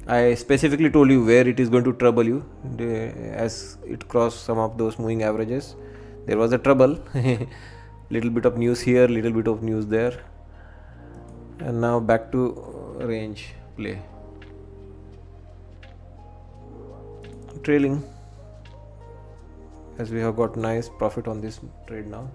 I specifically told you where it is going to trouble you as it crossed some of those moving averages. There was a trouble. Little bit of news here, little bit of news there, and now back to range play. Trailing, as we have got nice profit on this trade now.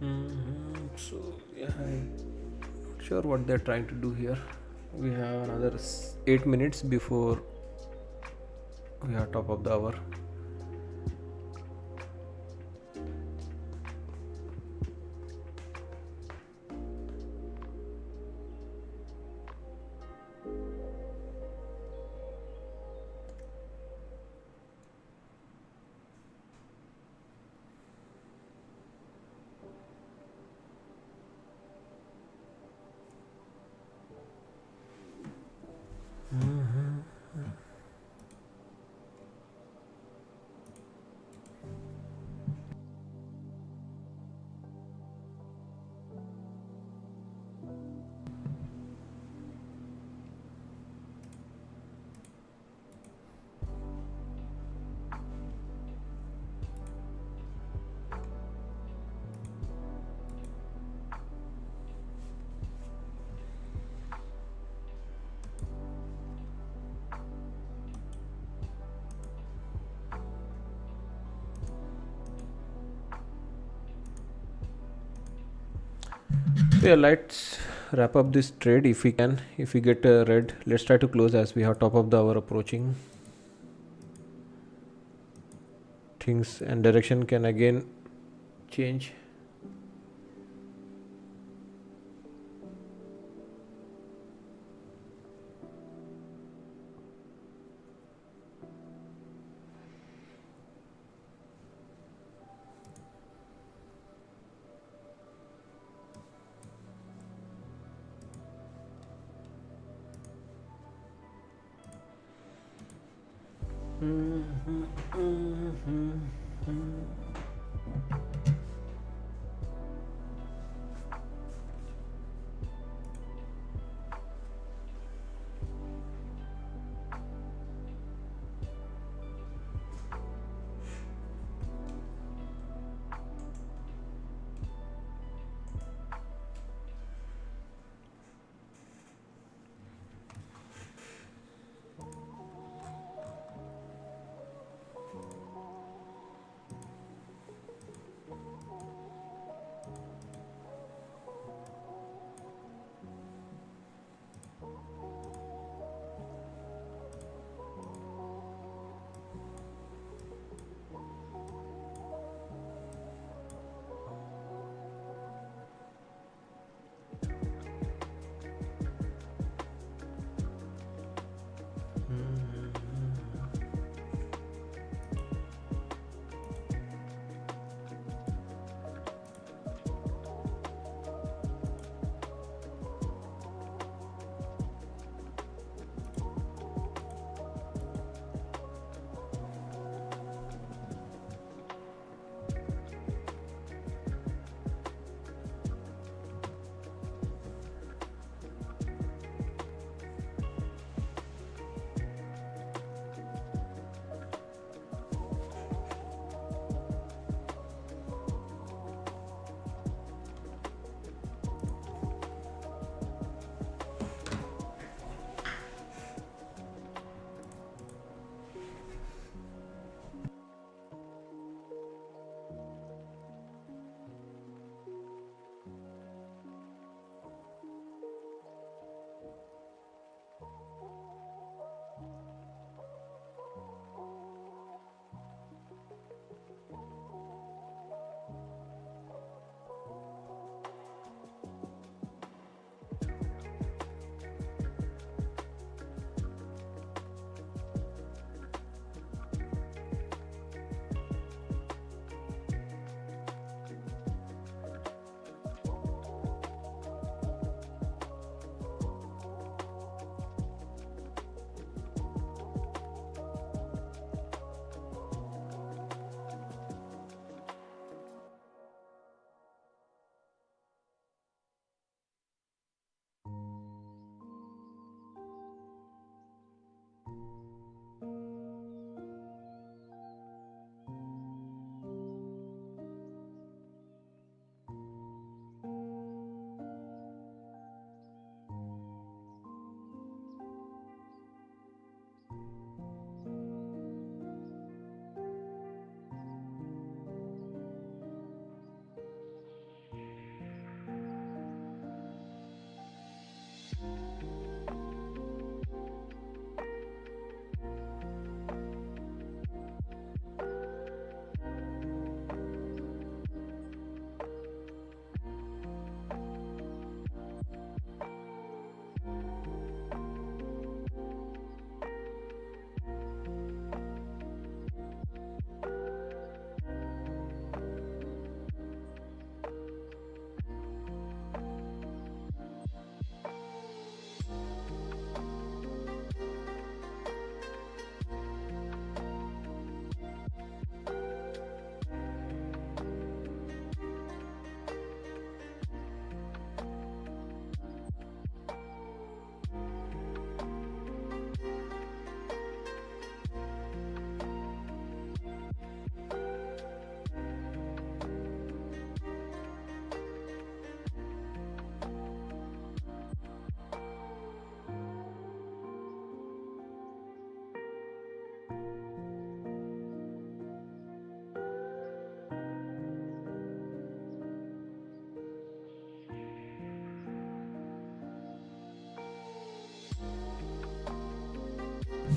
So yeah, I'm not sure what they're trying to do here. We have another 8 minutes before we are top of the hour. So yeah, let's wrap up this trade if we can. If we get a red, let's try to close as we have top of the hour approaching. Things and direction can again change.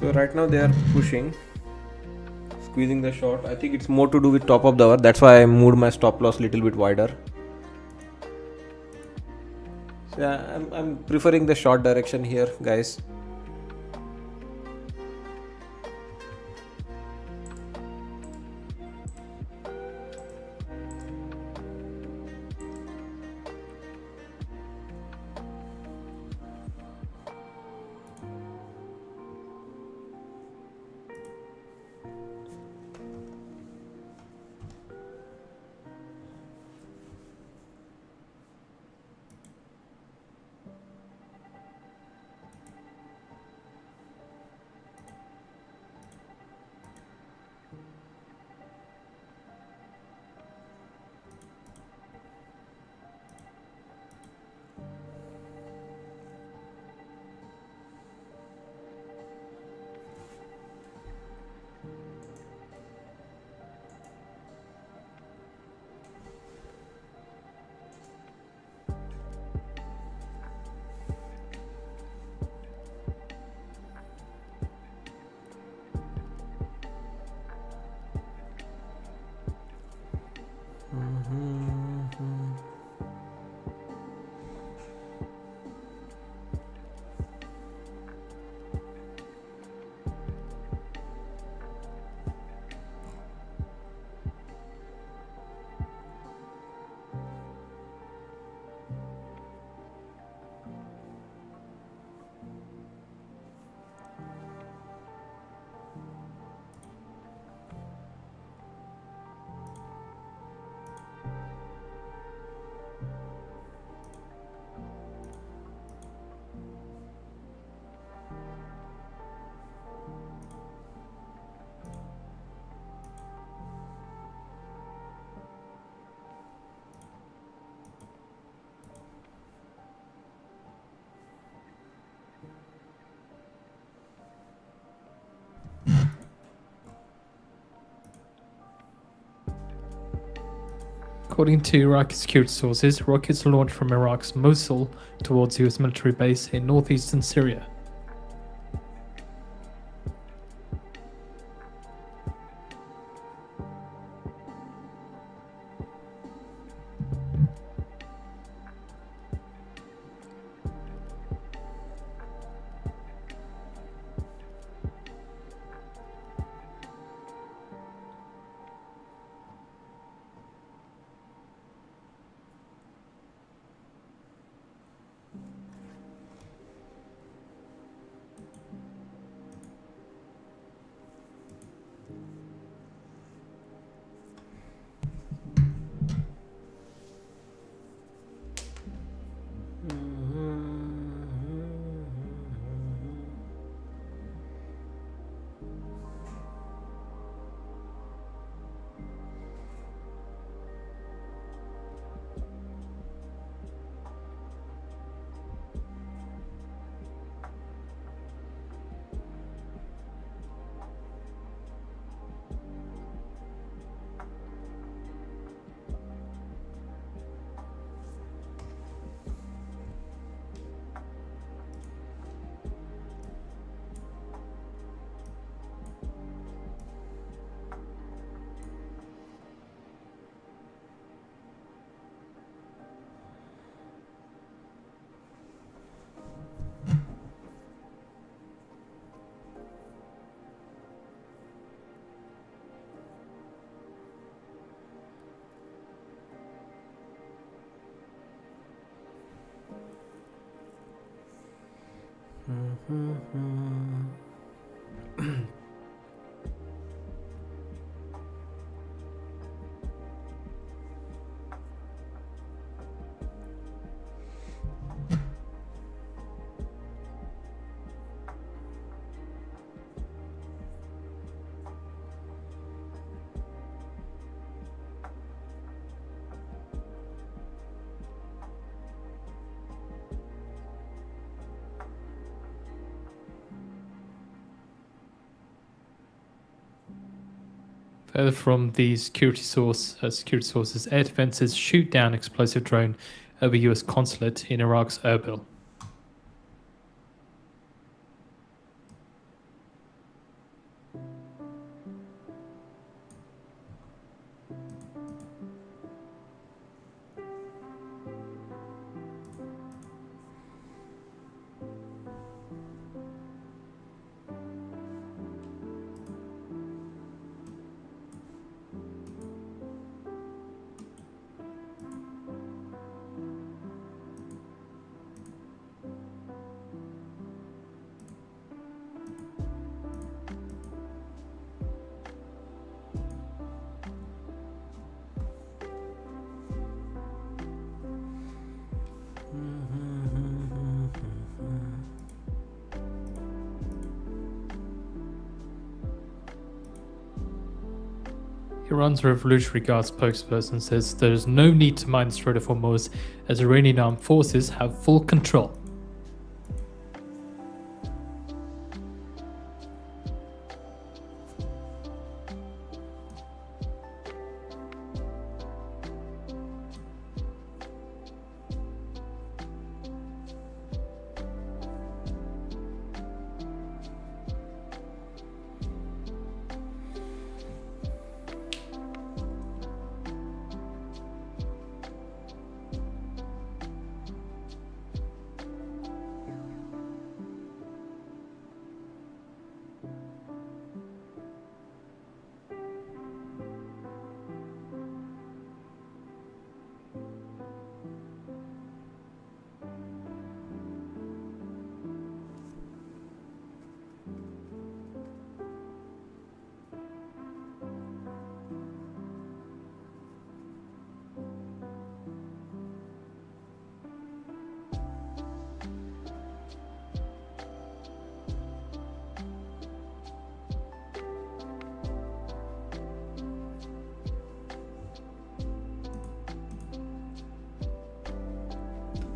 So right now they are pushing, squeezing the short. I think it's more to do with top of the hour. That's why I moved my stop loss little bit wider. So yeah, I'm preferring the short direction here, guys. According to Iraqi security sources, rockets launched from Iraq's Mosul towards US military base in northeastern Syria. Further from the security sources, air defenses shoot down explosive drone over US consulate in Iraq's Erbil. Iran's Revolutionary Guard spokesperson says there is no need to mine the Strait of Hormuz as Iranian armed forces have full control.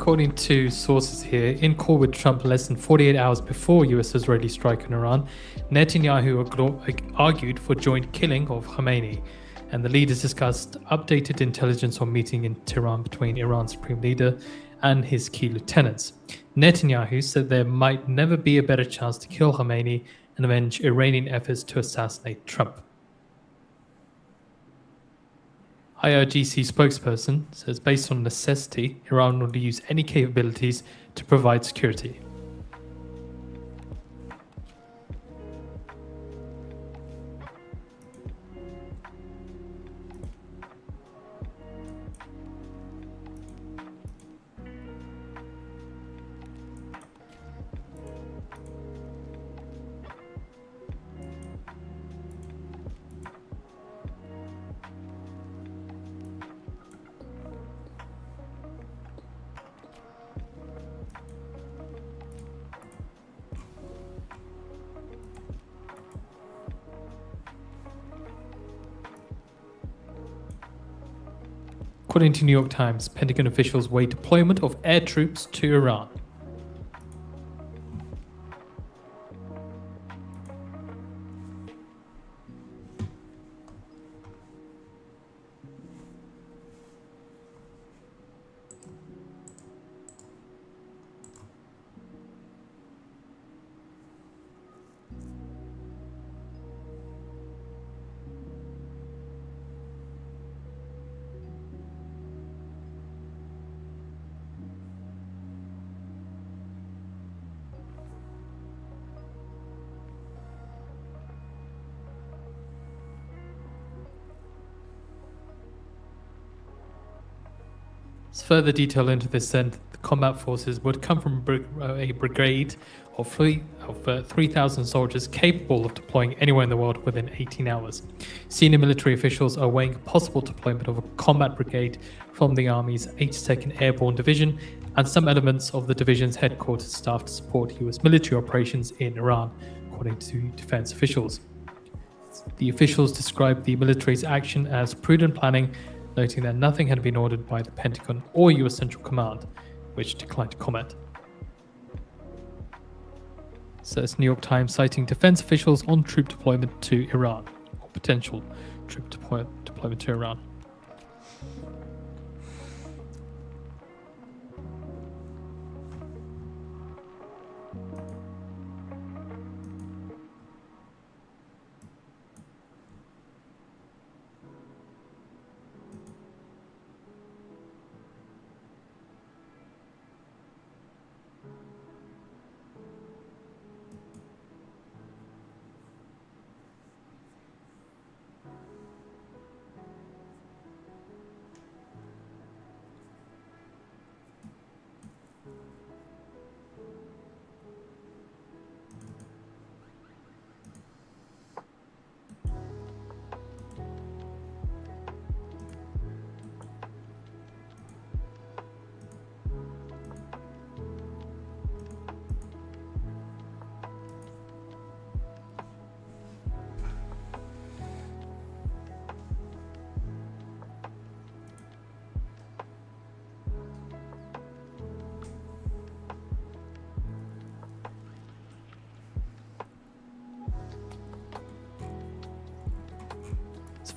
According to sources here, in call with Trump less than 48 hours before US-Israeli strike on Iran, Netanyahu argued for joint killing of Khamenei, and the leaders discussed updated intelligence on meeting in Tehran between Iran's supreme leader and his key lieutenants. Netanyahu said there might never be a better chance to kill Khamenei and avenge Iranian efforts to assassinate Trump. IRGC spokesperson says based on necessity, Iran will use any capabilities to provide security. According to New York Times, Pentagon officials weigh deployment of air troops to Iran. Further detail into this, then, the combat forces would come from a brigade of 3,000 soldiers capable of deploying anywhere in the world within 18 hours. Senior military officials are weighing possible deployment of a combat brigade from the Army's 82nd Airborne Division and some elements of the division's headquarters staff to support US military operations in Iran, according to defense officials. The officials described the military's action as prudent planning, noting that nothing had been ordered by the Pentagon or US Central Command, which declined to comment. Says New York Times, citing defense officials on troop deployment to Iran, or potential troop deployment to Iran.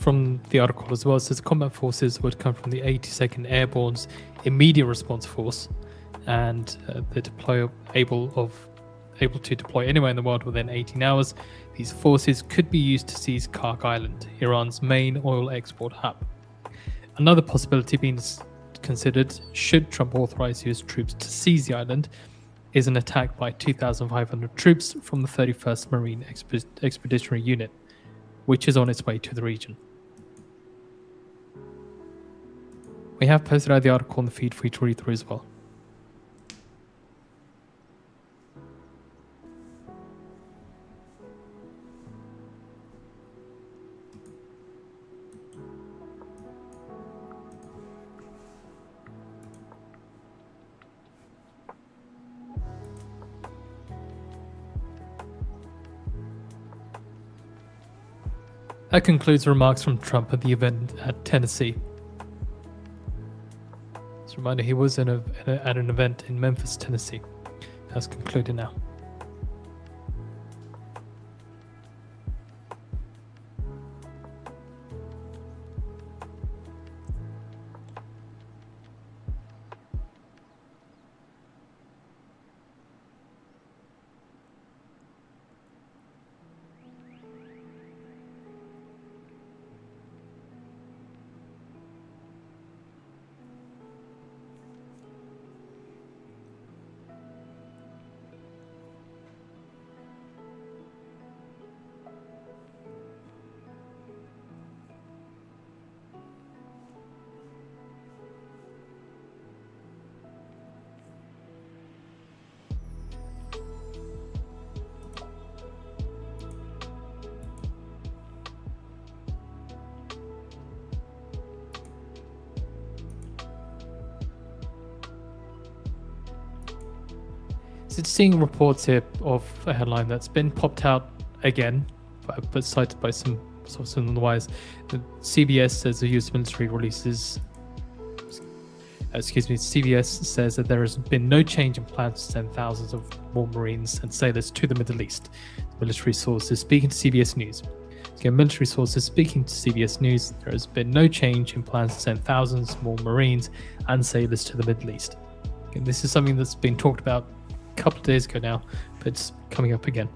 from the article as well. It says combat forces would come from the 82nd Airborne's Immediate Response Force, and they're able to deploy anywhere in the world within 18 hours. These forces could be used to seize Kark Island, Iran's main oil export hub. Another possibility being considered, should Trump authorize US troops to seize the island, is an attack by 2,500 troops from the 31st Marine Expeditionary Unit, which is on its way to the region. We have posted out the article on the feed for you to read through as well. That concludes remarks from Trump at the event at Tennessee. As a reminder, he was at an event in Memphis, Tennessee. That's concluded now. So seeing reports here of a headline that's been popped out again, but cited by some sources on the wires. CBS says the US military CBS says that there has been no change in plans to send thousands of more Marines and sailors to the Middle East. Military sources speaking to CBS News. Again, military sources speaking to CBS News, there has been no change in plans to send thousands more Marines and sailors to the Middle East. Again, this is something that's been talked about a couple of days ago now, but it's coming up again.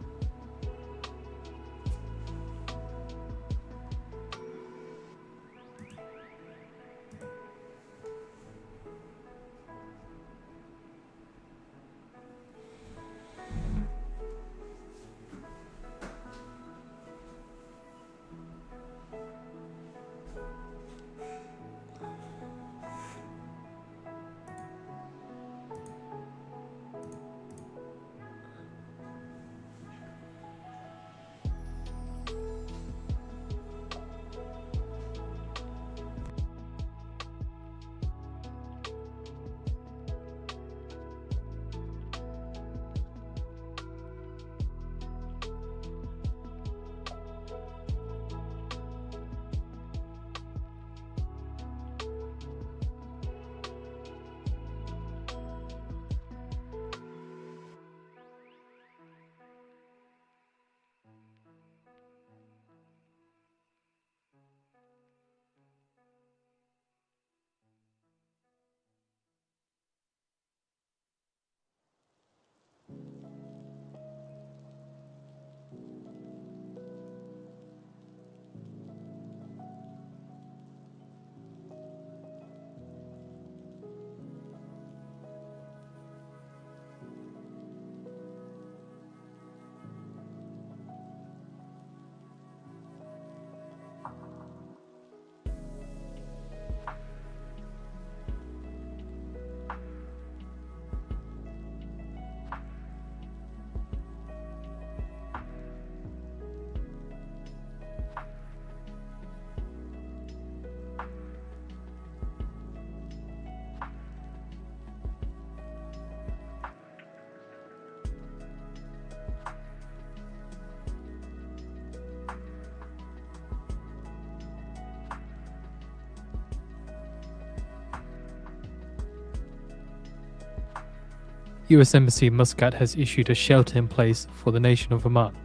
US Embassy in Muscat has issued a shelter in place for the nation of Oman.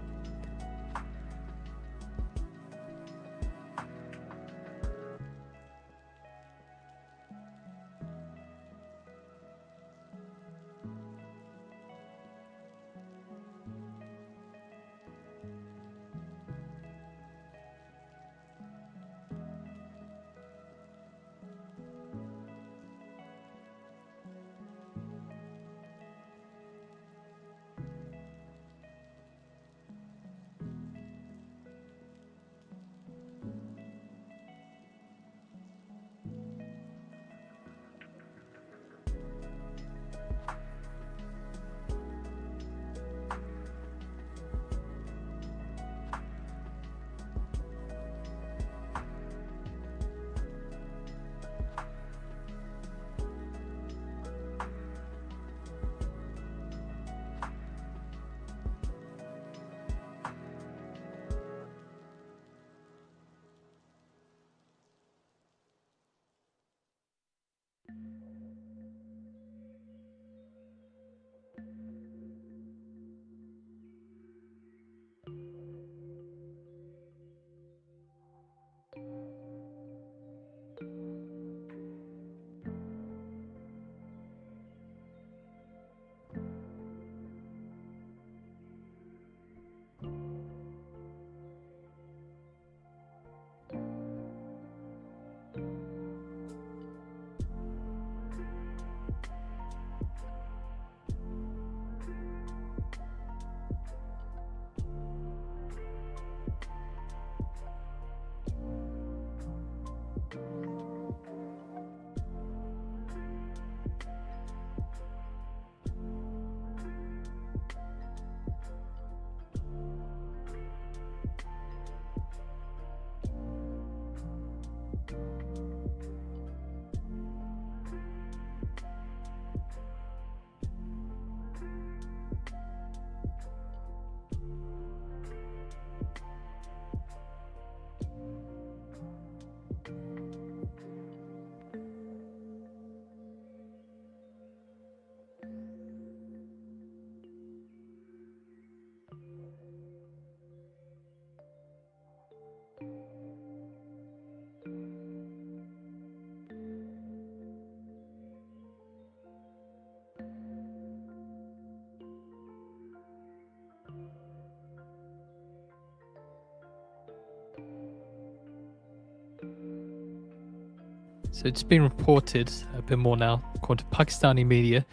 So it's been reported a bit more now, according to Pakistani media,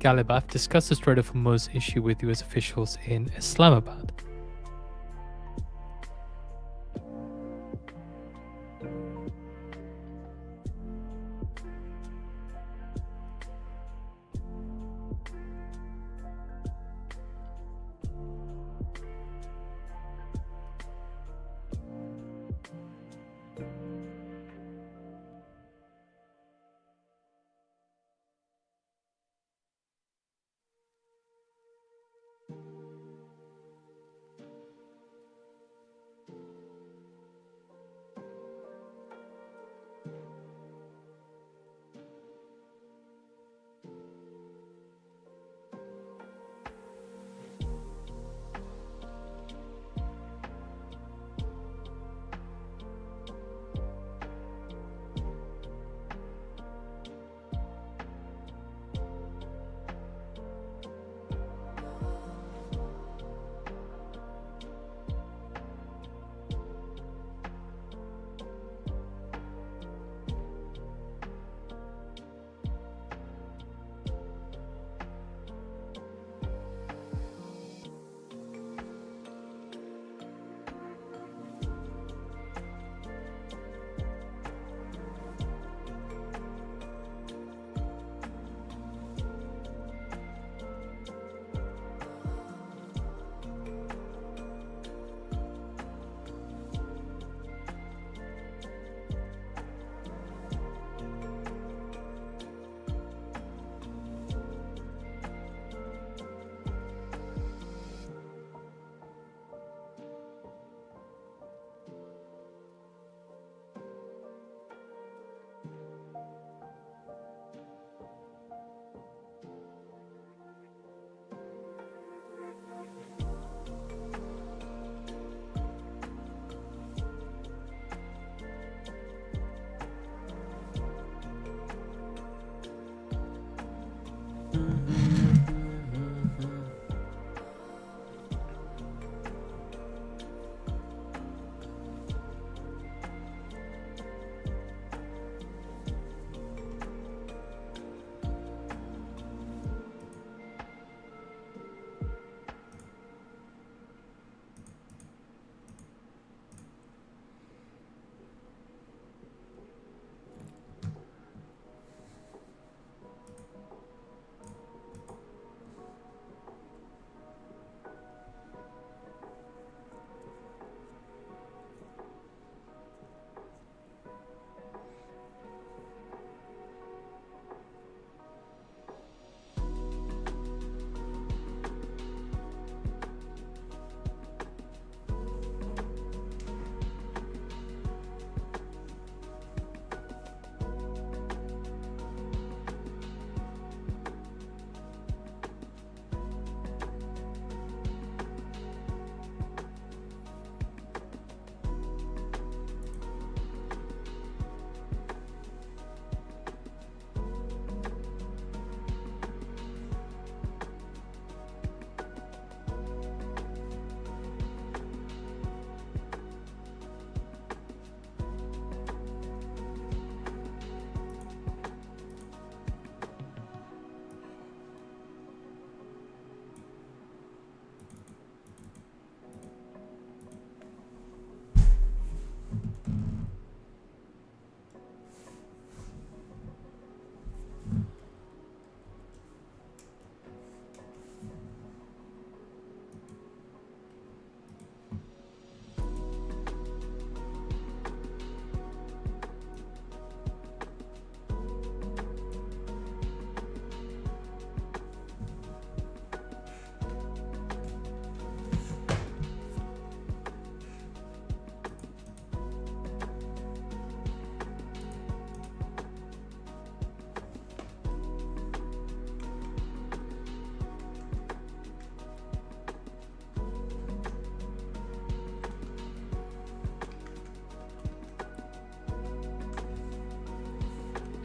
Galibaf discussed the Strait of Hormuz issue with US officials in Islamabad.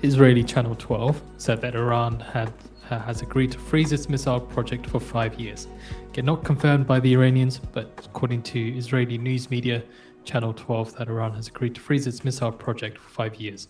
Israeli Channel 12 said that Iran has agreed to freeze its missile project for 5 years. Again, not confirmed by the Iranians, but according to Israeli news media, Channel 12, that Iran has agreed to freeze its missile project for 5 years.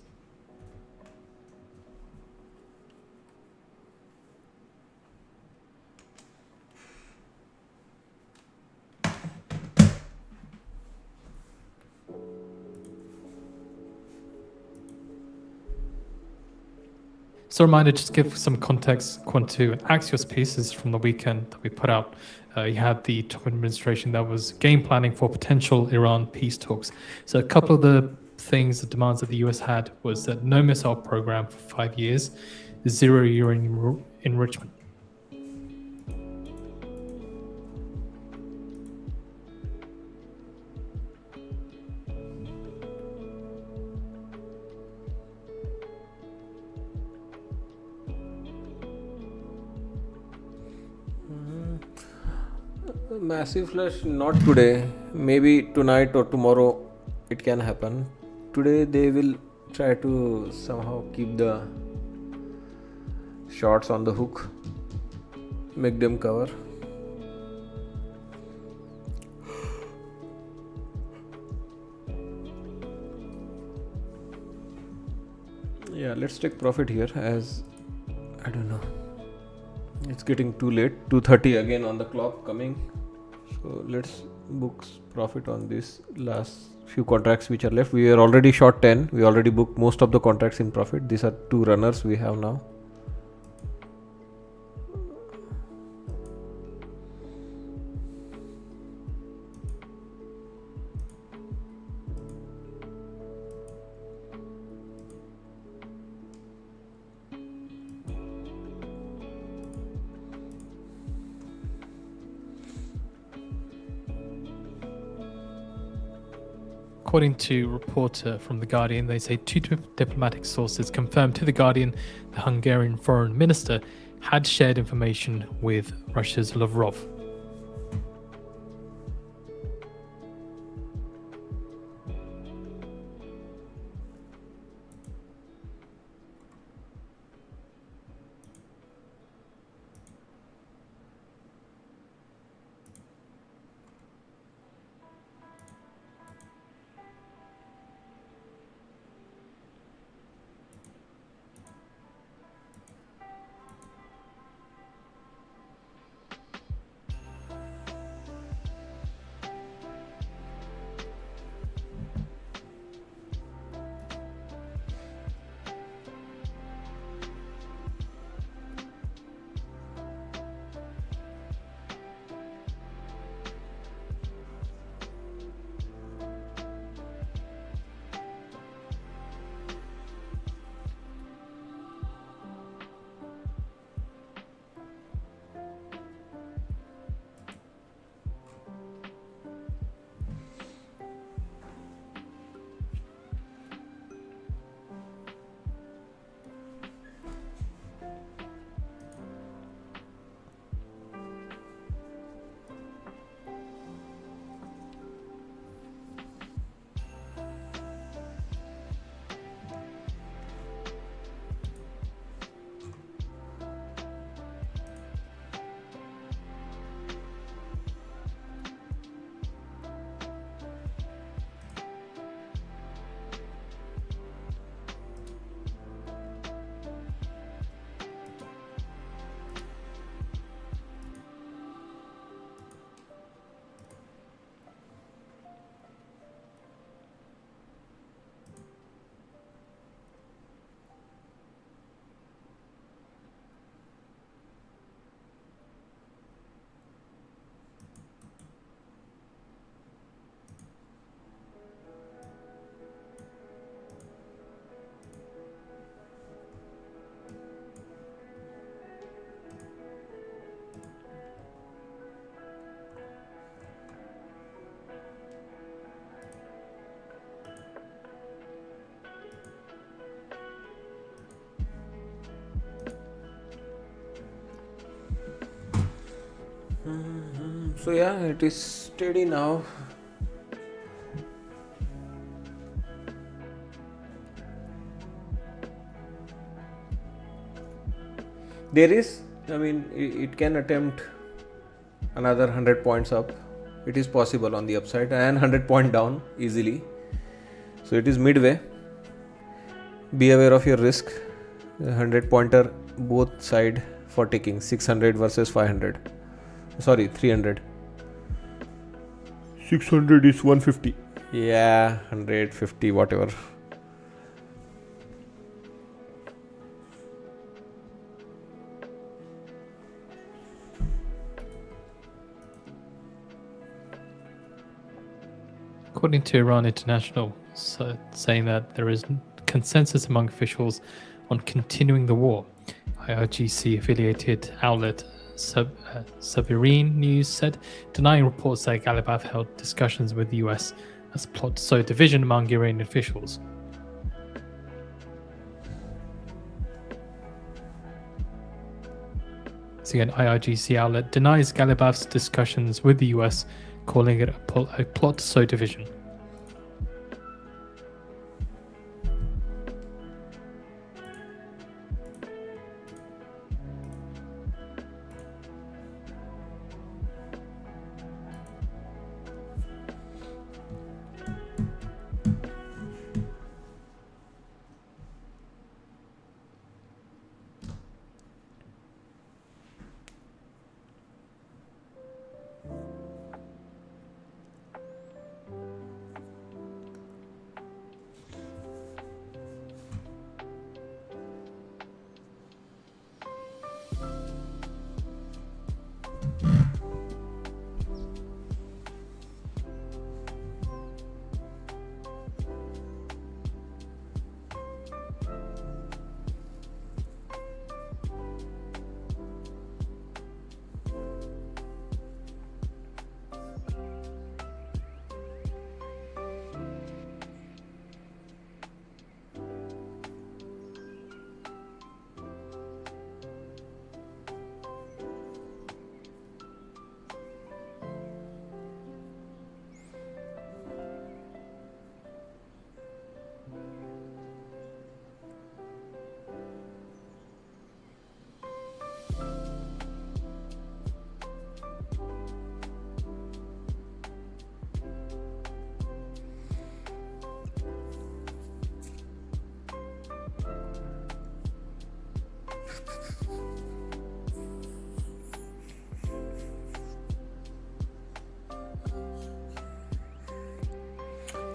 So, a reminder, just to give some context, according to Axios pieces from the weekend that we put out, you had the Trump administration that was game planning for potential Iran peace talks. So, a couple of the things, the demands that the US had was that no missile program for 5 years, zero uranium enrichment. Massive flush, not today. Maybe tonight or tomorrow it can happen. Today they will try to somehow keep the shorts on the hook, make them cover. Yeah, let's take profit here, as I don't know, it's getting too late. 2:30 again on the clock coming. So let's book profit on this last few contracts which are left. We are already short 10. We already booked most of the contracts in profit. These are two runners we have now. According to a reporter from The Guardian, they say two diplomatic sources confirmed to The Guardian the Hungarian foreign minister had shared information with Russia's Lavrov. So yeah, it is steady now. There is, it can attempt another 100 points up. It is possible on the upside, and 100 point down easily. So it is midway. Be aware of your risk. 100 pointer both side for taking. 600 versus 500. Sorry, 300. 600 is 150. Yeah, 150, whatever. according to Iran International, saying that there is consensus among officials on continuing the war. IRGC affiliated outlet Sabirine News said, denying reports that Galibaf held discussions with the US as a plot to sow division among Iranian officials. So again, IRGC outlet denies Galibaf's discussions with the US, calling it a plot to sow division.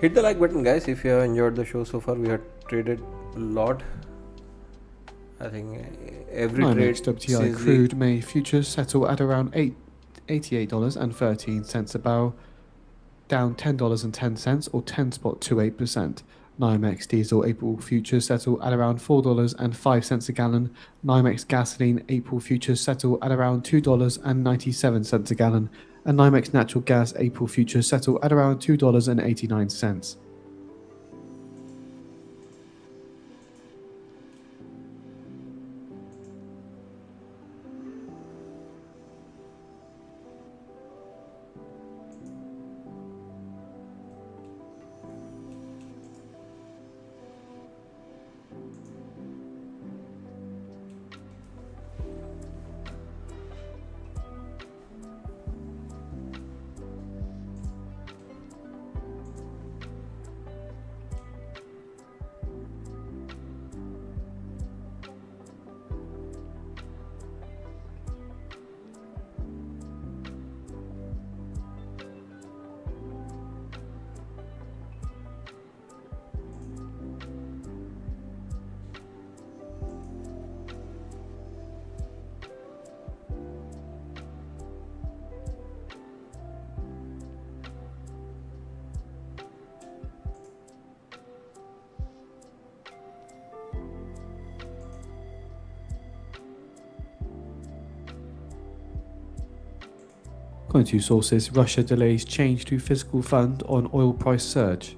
Hit the like button, guys, if you have enjoyed the show so far. We have traded a lot. I think every trade WTI since crude May futures settle at around $88.13 a barrel, down $10.10 or 10.28%. NYMEX diesel April futures settle at around $4.05 a gallon. NYMEX gasoline April futures settle at around $2.97 a gallon. And NYMEX natural gas April futures settle at around $2.89. According to sources, Russia delays change to fiscal fund on oil price surge.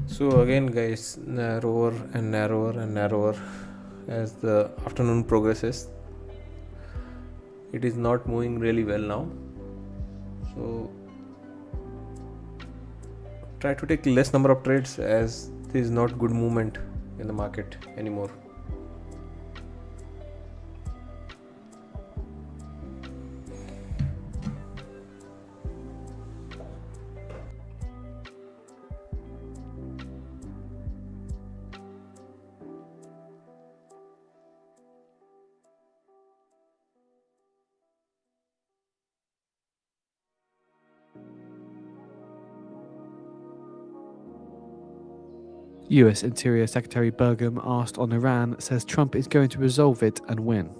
So again, guys, narrower and narrower and narrower as the afternoon progresses. It is not moving really well now, so try to take less number of trades as there is not good movement in the market anymore. US Interior Secretary Burgum, asked on Iran, says Trump is going to resolve it and win.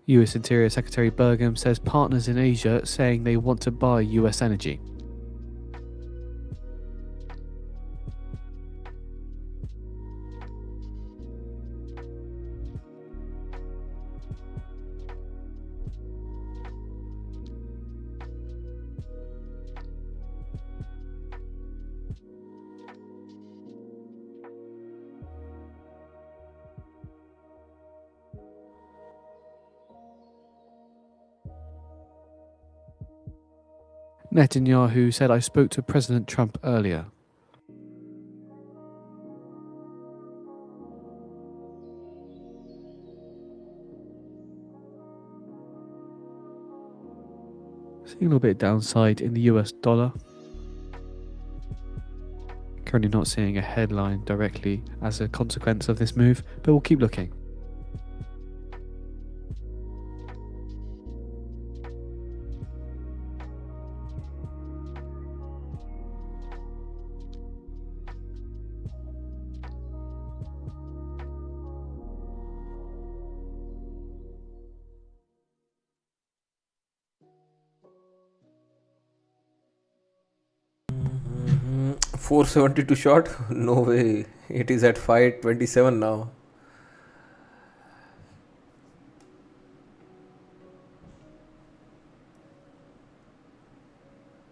US Interior Secretary Burgum says partners in Asia saying they want to buy US energy. Netanyahu said, I spoke to President Trump earlier. Seeing a little bit of downside in the US dollar. Currently not seeing a headline directly as a consequence of this move, but we'll keep looking. Mm-hmm. 472 short? No way. It is at 527 now.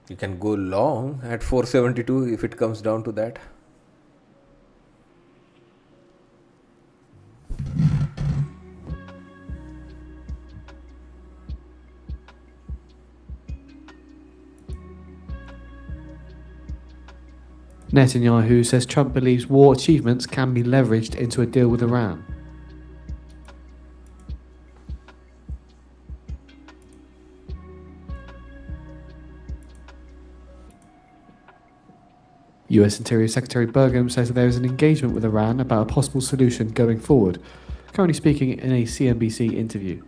You can go long at 472 if it comes down to that. Netanyahu says Trump believes war achievements can be leveraged into a deal with Iran. US Interior Secretary Burgum says that there is an engagement with Iran about a possible solution going forward, currently speaking in a CNBC interview.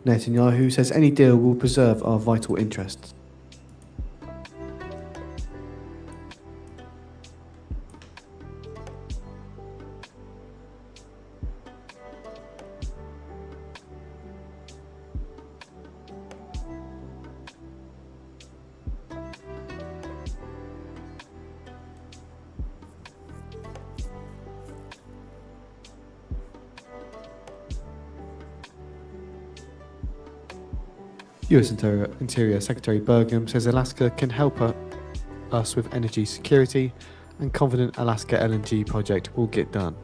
Netanyahu says any deal will preserve our vital interests. US Interior Secretary Burgum says Alaska can help us with energy security and confident Alaska LNG project will get done.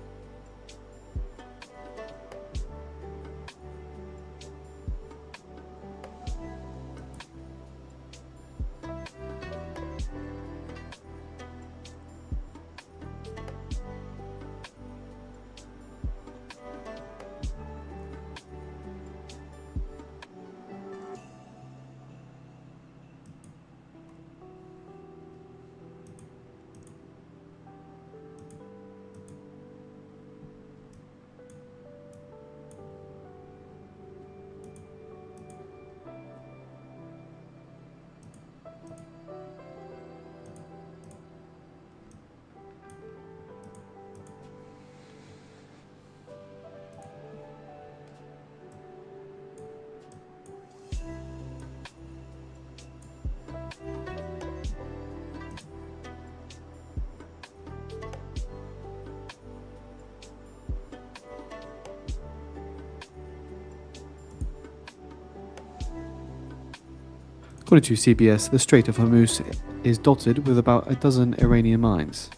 According to CBS, the Strait of Hormuz is dotted with about a dozen Iranian mines.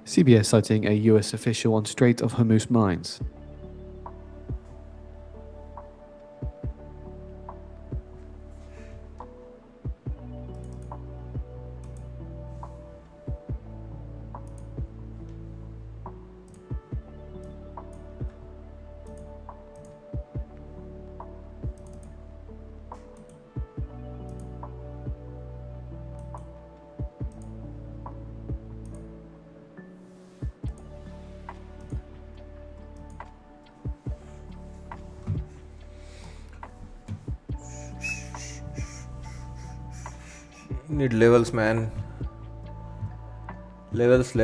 CBS citing a US official on Strait of Hormuz mines. Need levels, man. Levels.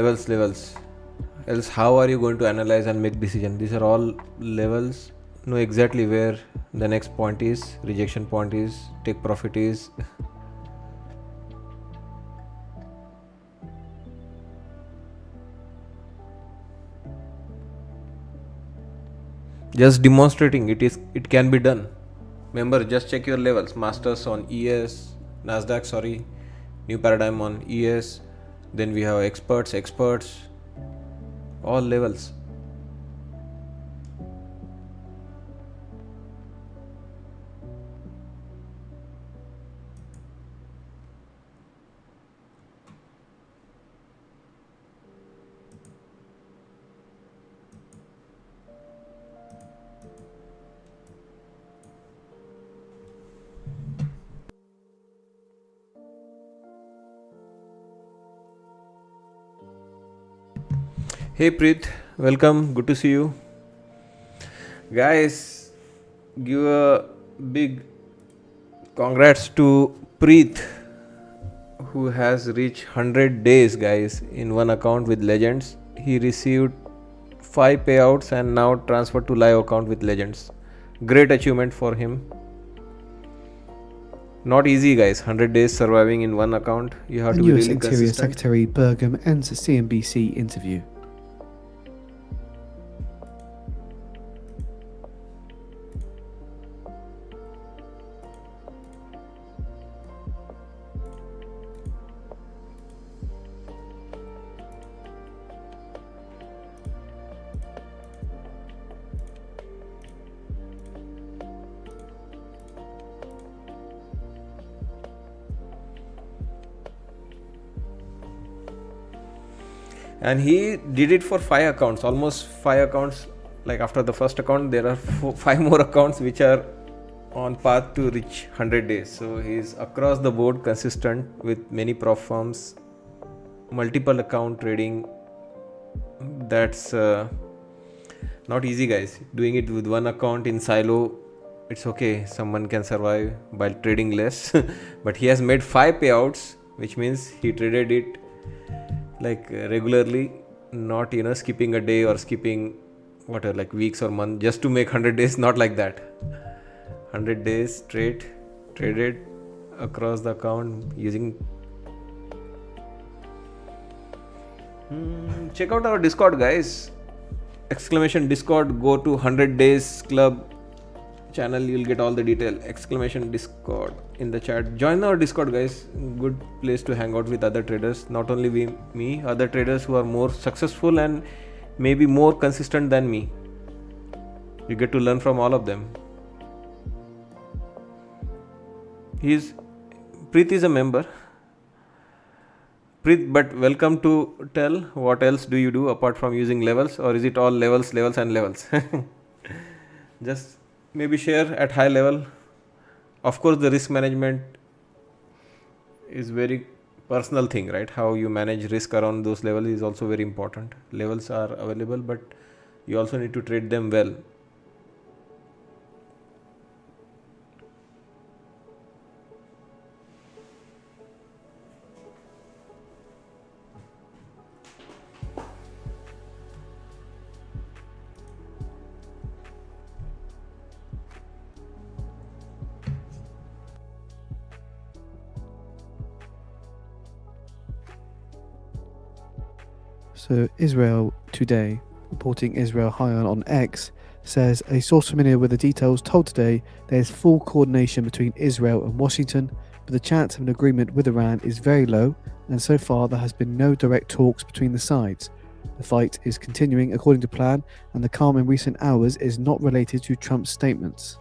Else how are you going to analyze and make decision? These are all levels. Know exactly where the next point is, rejection point is, take profit is. Just demonstrating it can be done. Remember, just check your levels. Masters on ES, Nasdaq, new paradigm on ES. Then we have experts, all levels. Hey Preet, welcome, good to see you. Guys, give a big congrats to Preet, who has reached 100 days, guys, in one account with Legends. He received 5 payouts and now transferred to live account with Legends. Great achievement for him. Not easy, guys. 100 days surviving in one account. You have to be US really Interior consistent. Secretary Burgum ends a CNBC interview. And he did it for 5 accounts, almost 5 accounts like after the first account there are 5 more accounts which are on path to reach 100 days. So he's across the board consistent with many prop firms, multiple account trading. That's not easy, guys. Doing it with one account in silo, it's okay, someone can survive by trading less. But he has made 5 payouts, which means he traded it like regularly, not skipping a day or skipping whatever, like weeks or month, just to make 100 days. Not like that. 100 days straight traded across the account using. Check out our Discord, guys. Exclamation Discord. Go to 100 days club channel, you'll get all the detail. Exclamation Discord in the chat. Join our Discord, guys. Good place to hang out with other traders, not only me, other traders who are more successful and maybe more consistent than me. You get to learn from all of them. Preet is a member. Preet, but welcome to tell what else do you do apart from using levels, or is it all levels and levels? Just maybe share at high level. Of course, the risk management is very personal thing, right? How you manage risk around those levels is also very important. Levels are available, but you also need to trade them well. So Israel Today, reporting Israel Higher on X, says a source familiar with the details told today there is full coordination between Israel and Washington, but the chance of an agreement with Iran is very low, and so far there has been no direct talks between the sides. The fight is continuing according to plan, and the calm in recent hours is not related to Trump's statements.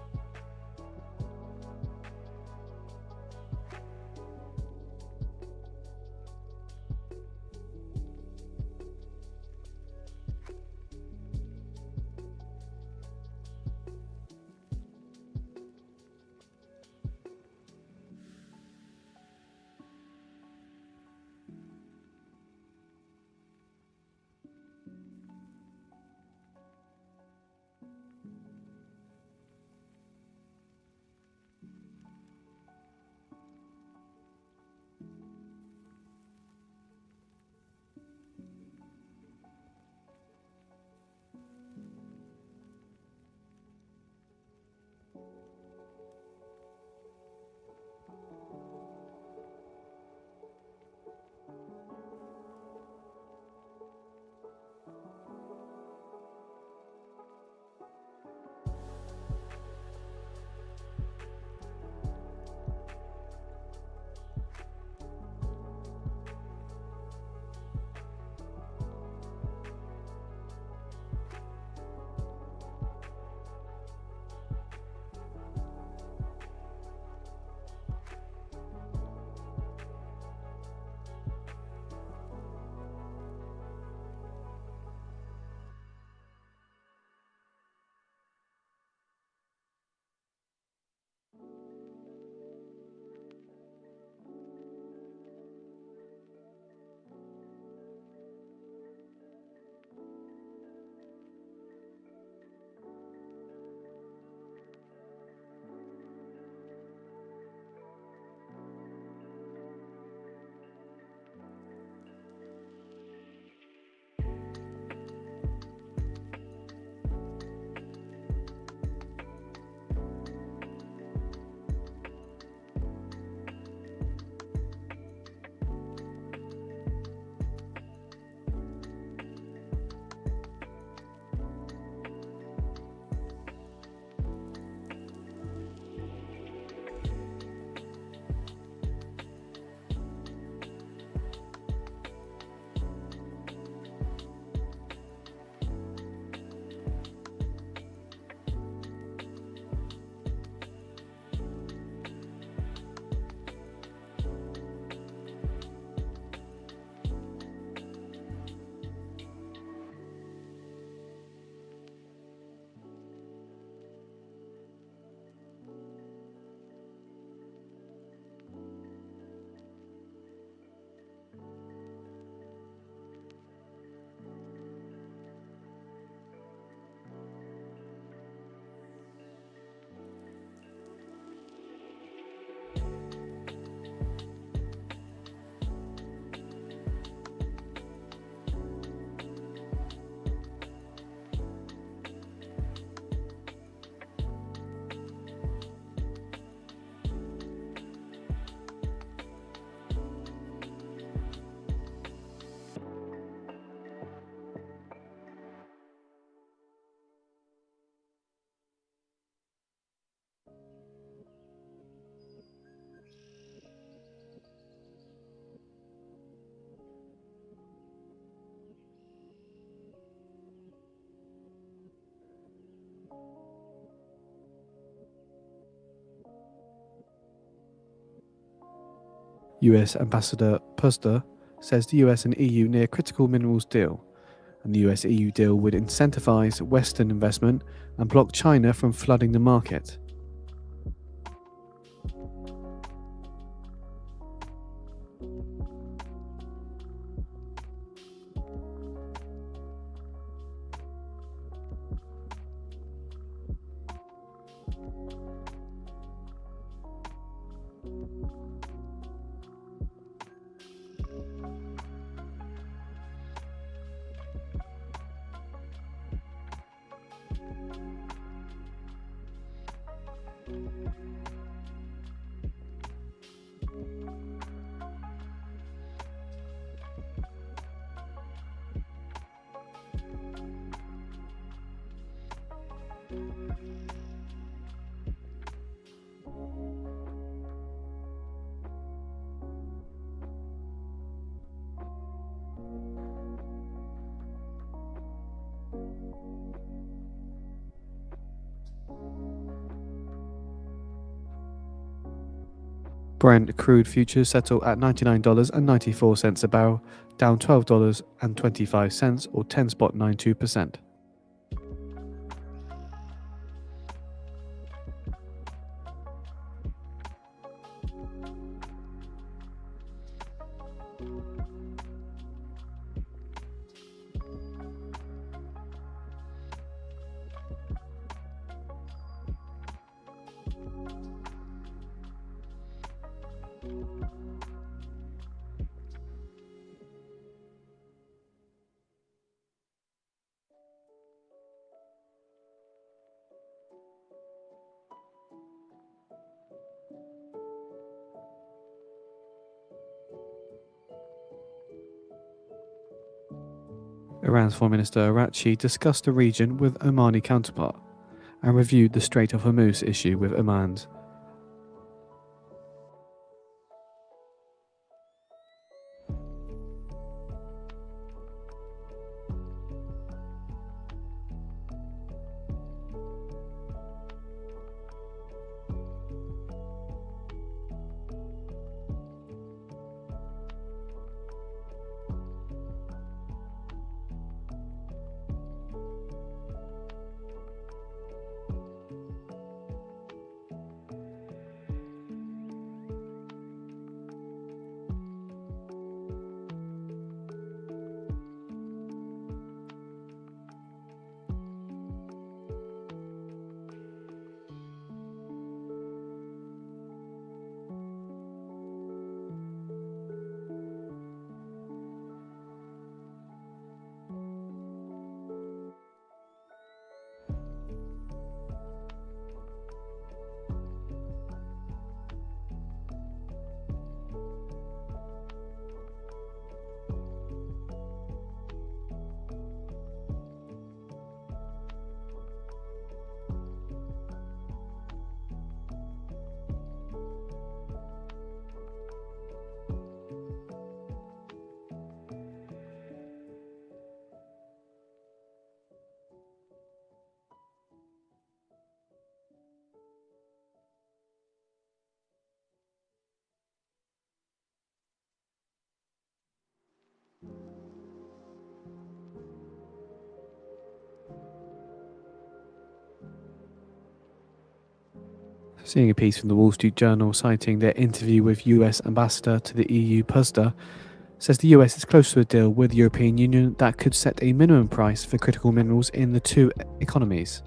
US Ambassador Puster says the US and EU near critical minerals deal, and the US EU deal would incentivize Western investment and block China from flooding the market. Brent crude futures settle at $99.94 a barrel, down $12.25 or 10.92%. Iran's Foreign Minister Araghchi discussed the region with Omani counterpart and reviewed the Strait of Hormuz issue with Oman's. Seeing a piece from the Wall Street Journal citing their interview with US Ambassador to the EU Puster, says the US is close to a deal with the European Union that could set a minimum price for critical minerals in the two economies.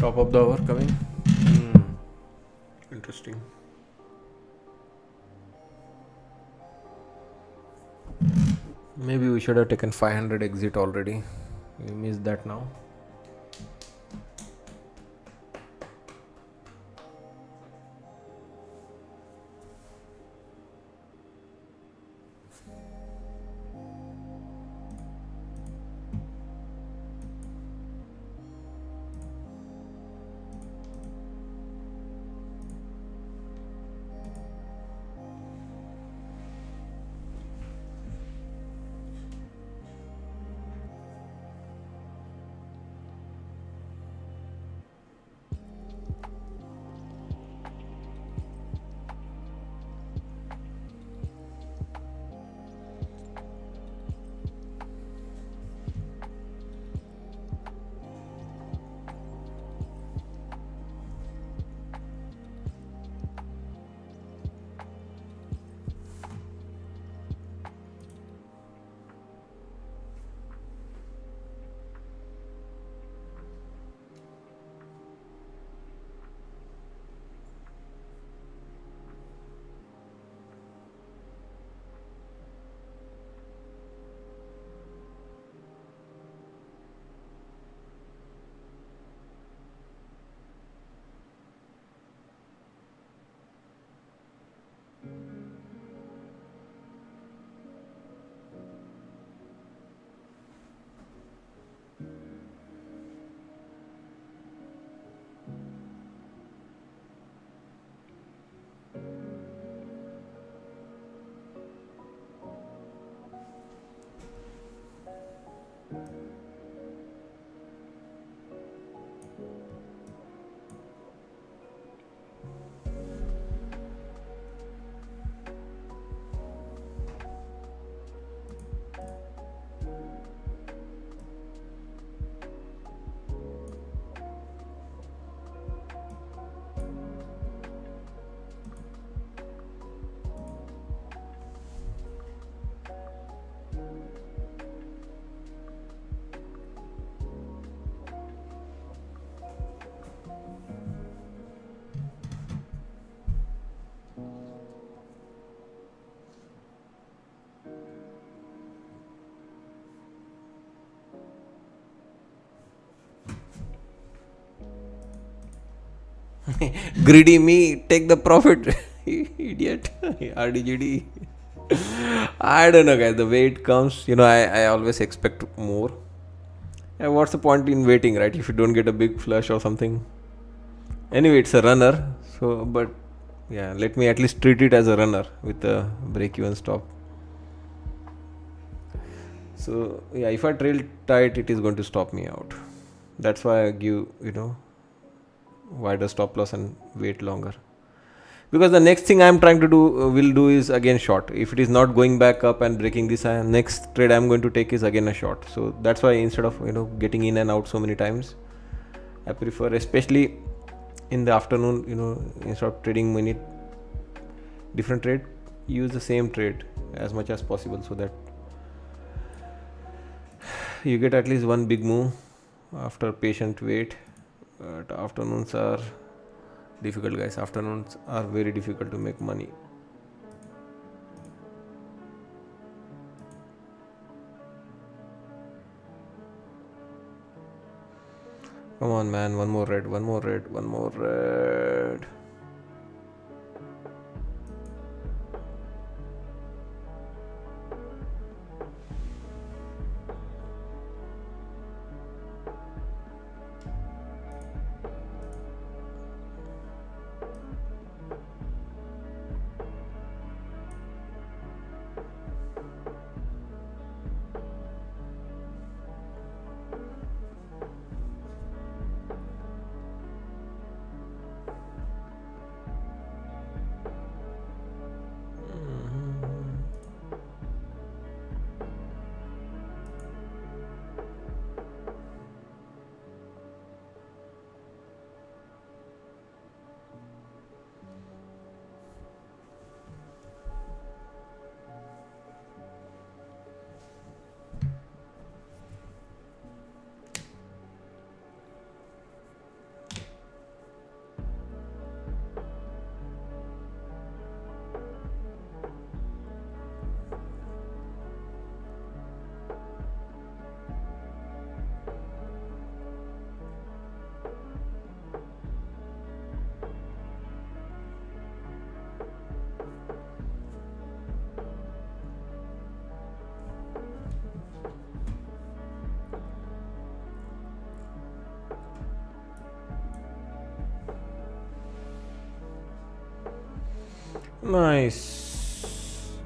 Top of the hour coming. Hmm. Interesting. Maybe we should have taken 500 exit already. We missed that now. Greedy me, take the profit. Idiot. RDGD. I don't know, guys. The way it comes, I always expect more. And what's the point in waiting, right? If you don't get a big flush or something. Anyway, it's a runner. So, but yeah, let me at least treat it as a runner with a break even stop. So, yeah, if I trail tight, it is going to stop me out. That's why I give, wider stop loss and wait longer. Because the next thing I'm trying to will do is again short. If it is not going back up and breaking this, next trade I'm going to take is again a short. So that's why instead of getting in and out so many times, I prefer, especially in the afternoon, instead of trading many different trade, use the same trade as much as possible so that you get at least one big move after patient wait. But afternoons are difficult, guys. Afternoons are very difficult to make money. Come on, man. One more red, one more red, one more red. Nice.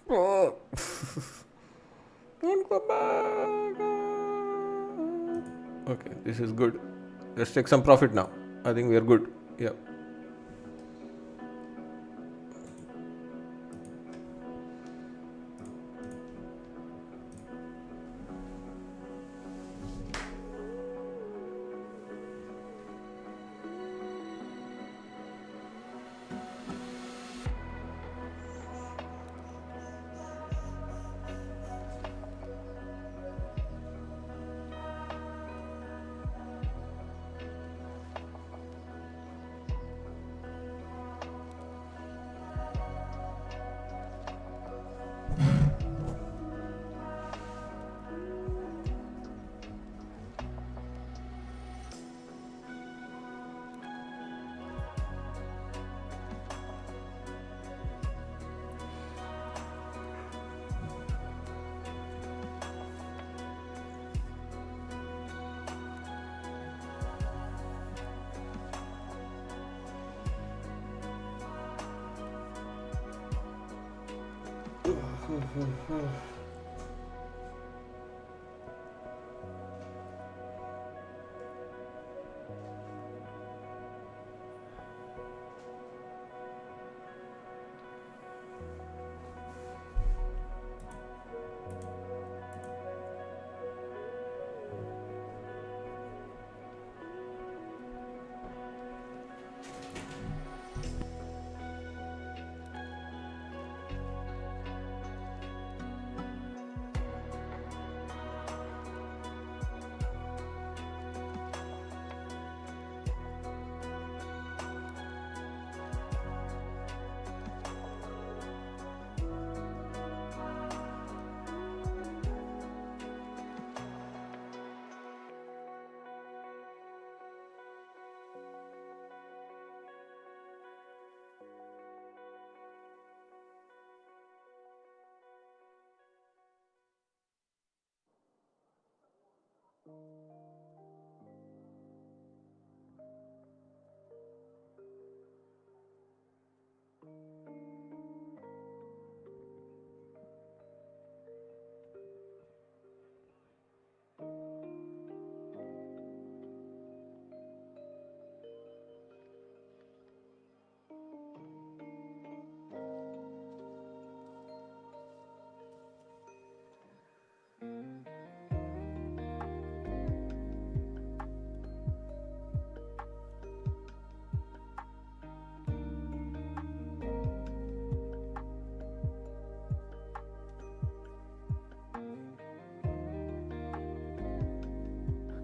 Oh. Don't go back. Okay, this is good. Let's take some profit now. I think we are good. Yeah.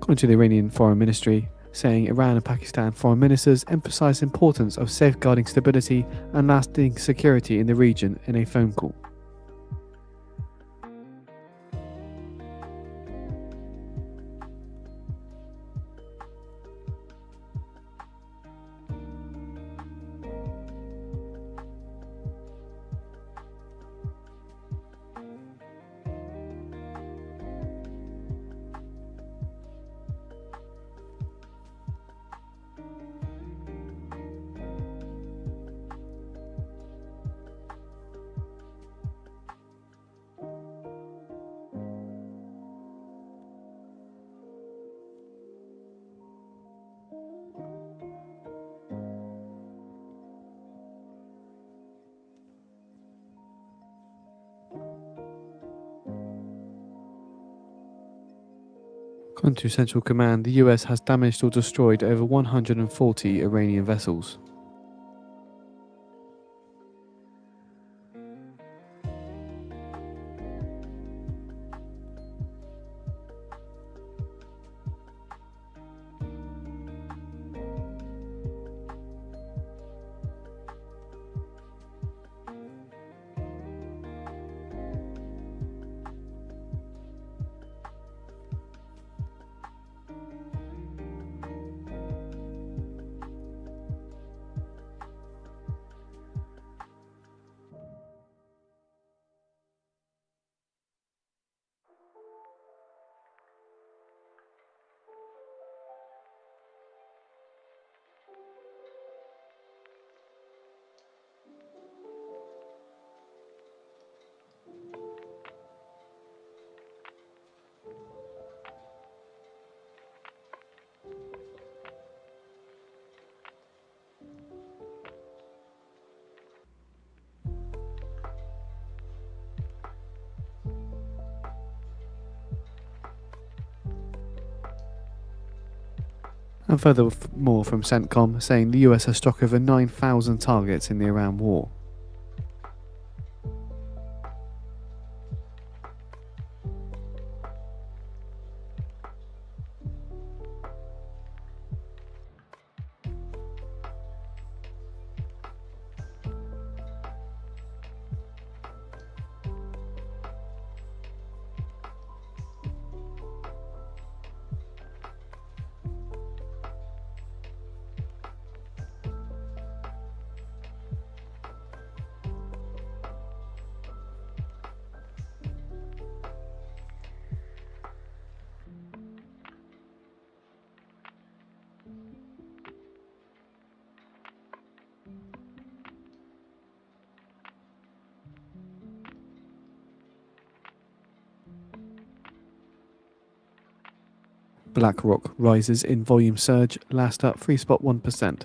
According to the Iranian Foreign Ministry, saying Iran and Pakistan foreign ministers emphasized the importance of safeguarding stability and lasting security in the region in a phone call. According to Central Command, the US has damaged or destroyed over 140 Iranian vessels. And furthermore from CENTCOM saying the US has struck over 9,000 targets in the Iran war. BlackRock rises in volume surge, last up 3.1%.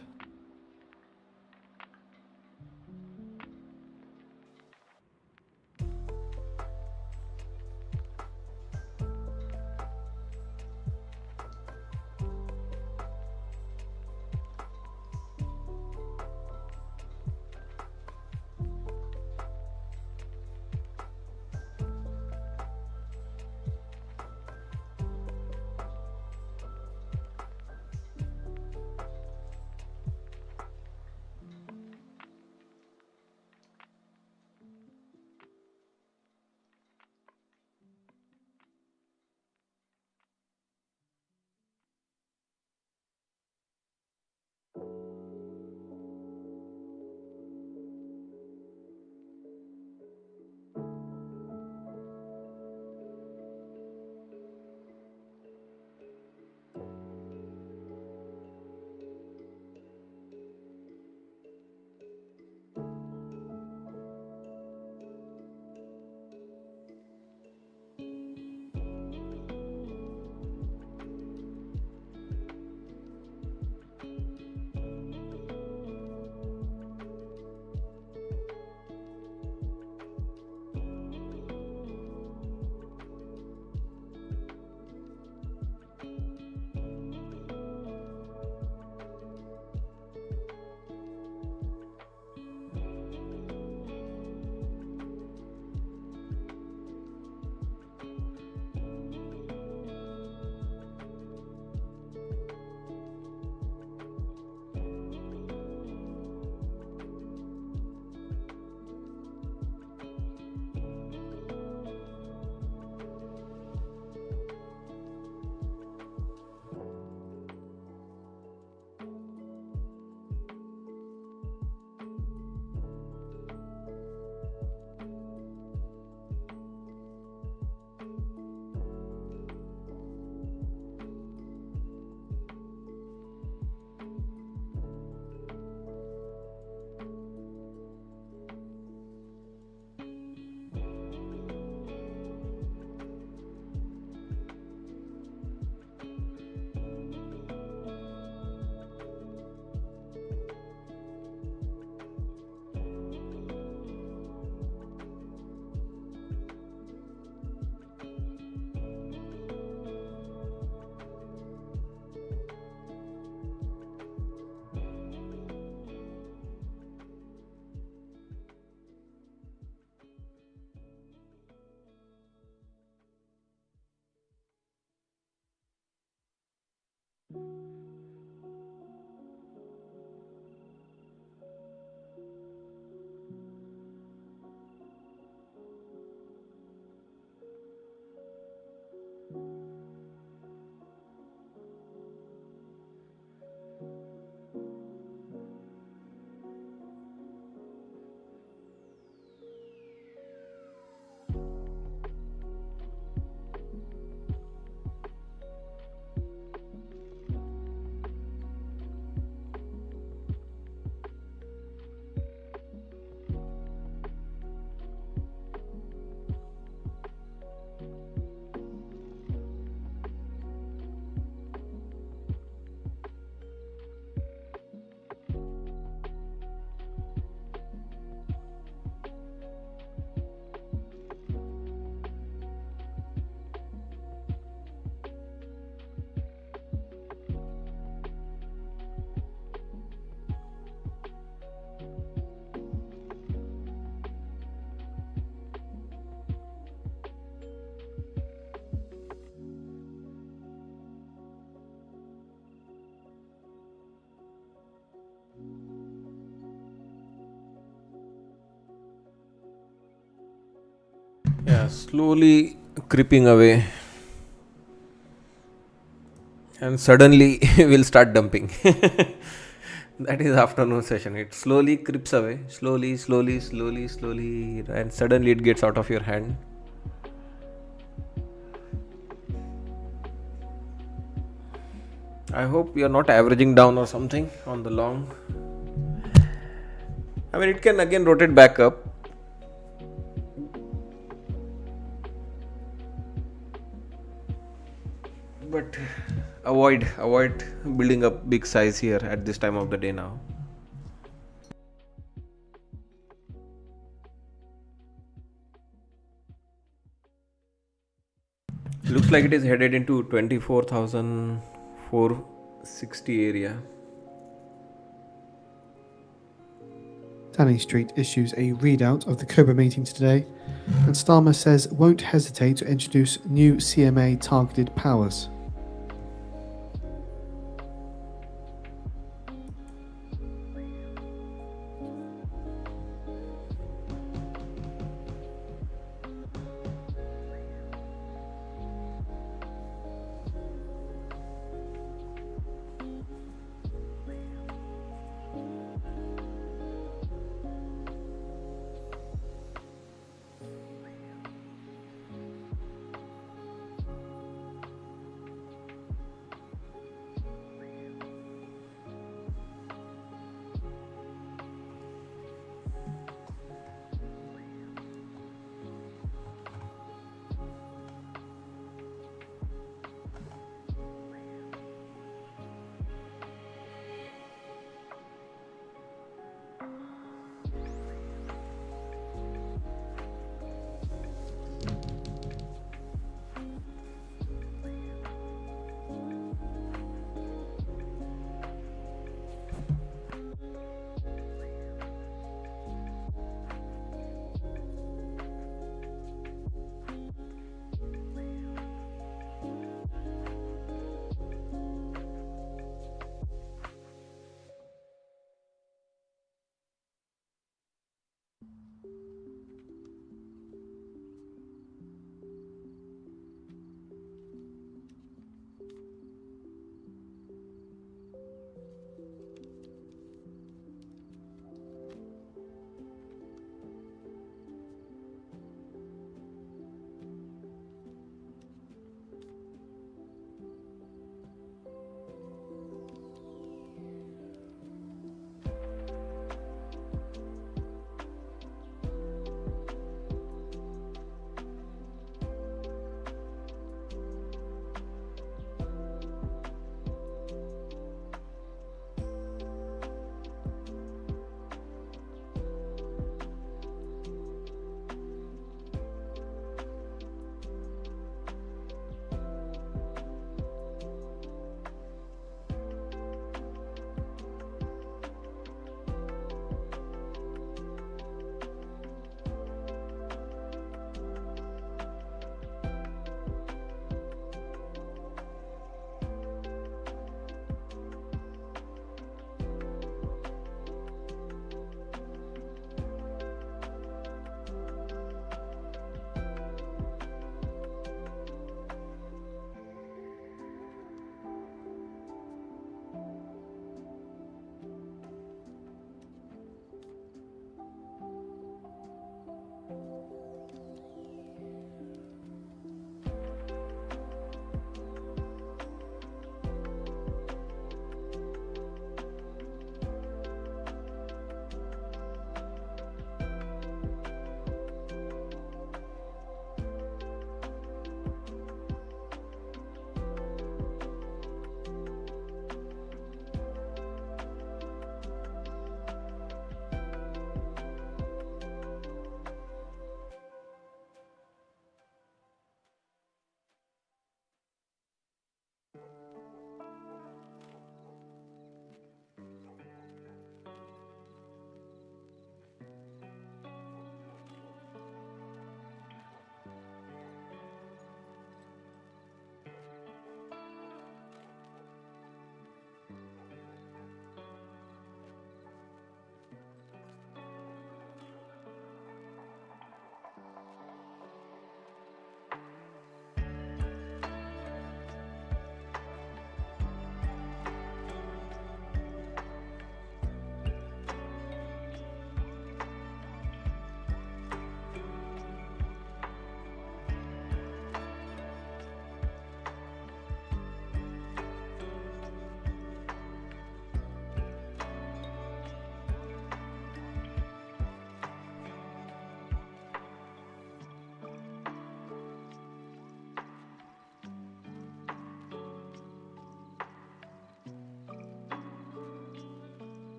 Yeah, slowly creeping away, and suddenly we'll start dumping. That is afternoon session. It slowly creeps away, slowly, and suddenly it gets out of your hand. I hope you're not averaging down or something on the long. I mean, it can again rotate back up. But avoid building up big size here at this time of the day now. Looks like it is headed into 24,460 area. Downing Street issues a readout of the Cobra meeting today, and Starmer says won't hesitate to introduce new CMA targeted powers.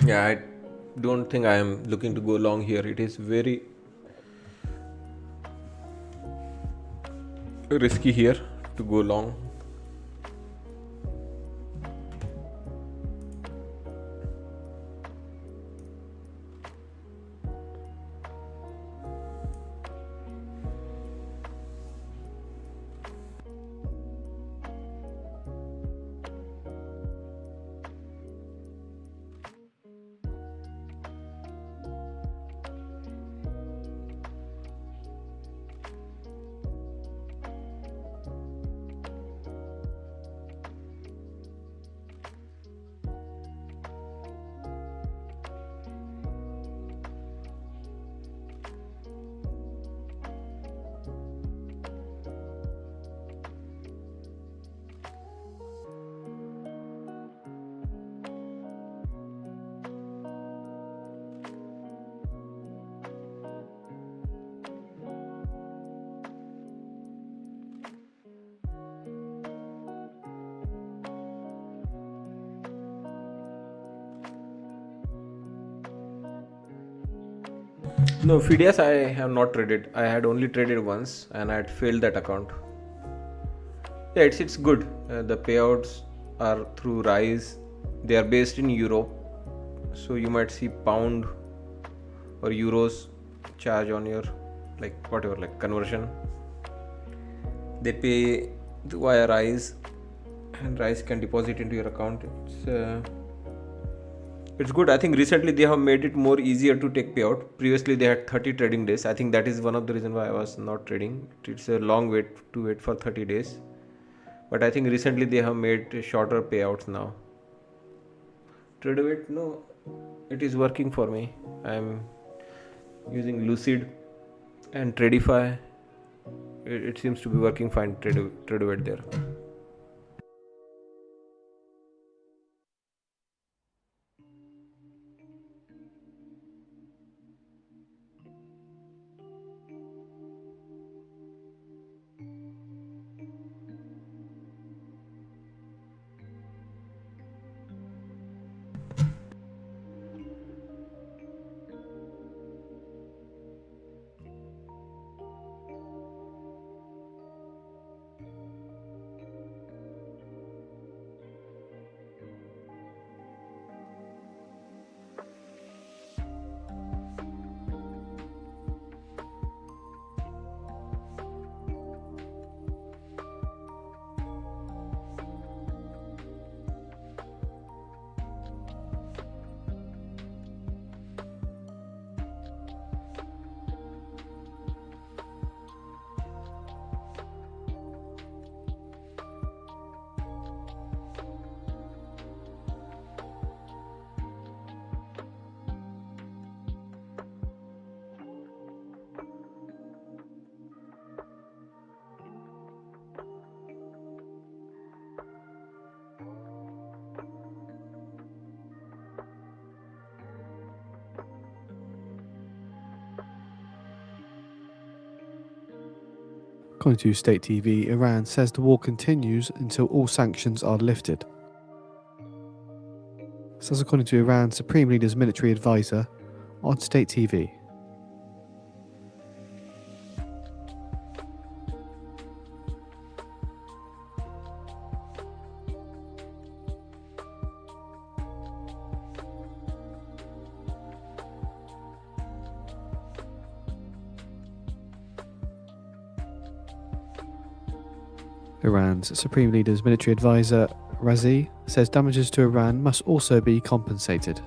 Yeah, I don't think I am looking to go long here. It is very risky here to go long. No, FIDES I have not traded. I had only traded once and I had failed that account. Yeah, it's good. The payouts are through Rise. They are based in Europe, so you might see pound or euros charge on your like conversion. They pay via Rise, and Rise can deposit into your account. It's good. I think recently they have made it more easier to take payout. Previously they had 30 trading days. I think that is one of the reasons why I was not trading. It's a long wait to wait for 30 days. But I think recently they have made shorter payouts now. Tradewit, no, it is working for me. I'm using Lucid and Tradify. It seems to be working fine. Tradewit there. According to state TV, Iran says the war continues until all sanctions are lifted. This is according to Iran's Supreme Leader's military advisor on state TV. Iran's Supreme Leader's military advisor, Razi, says damages to Iran must also be compensated.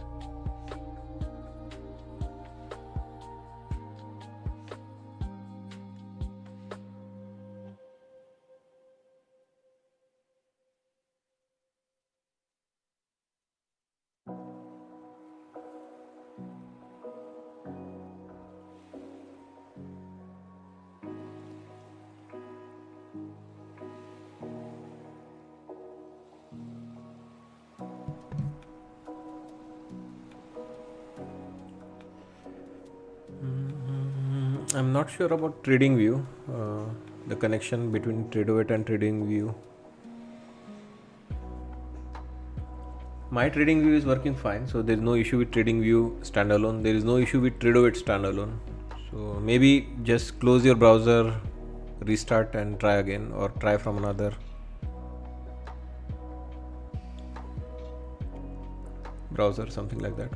I'm not sure about TradingView, the connection between Tradewit and TradingView. My trading view is working fine, so there is no issue with trading view standalone. There is no issue with Tradovate standalone. So maybe just close your browser, restart and try again, or try from another browser, something like that.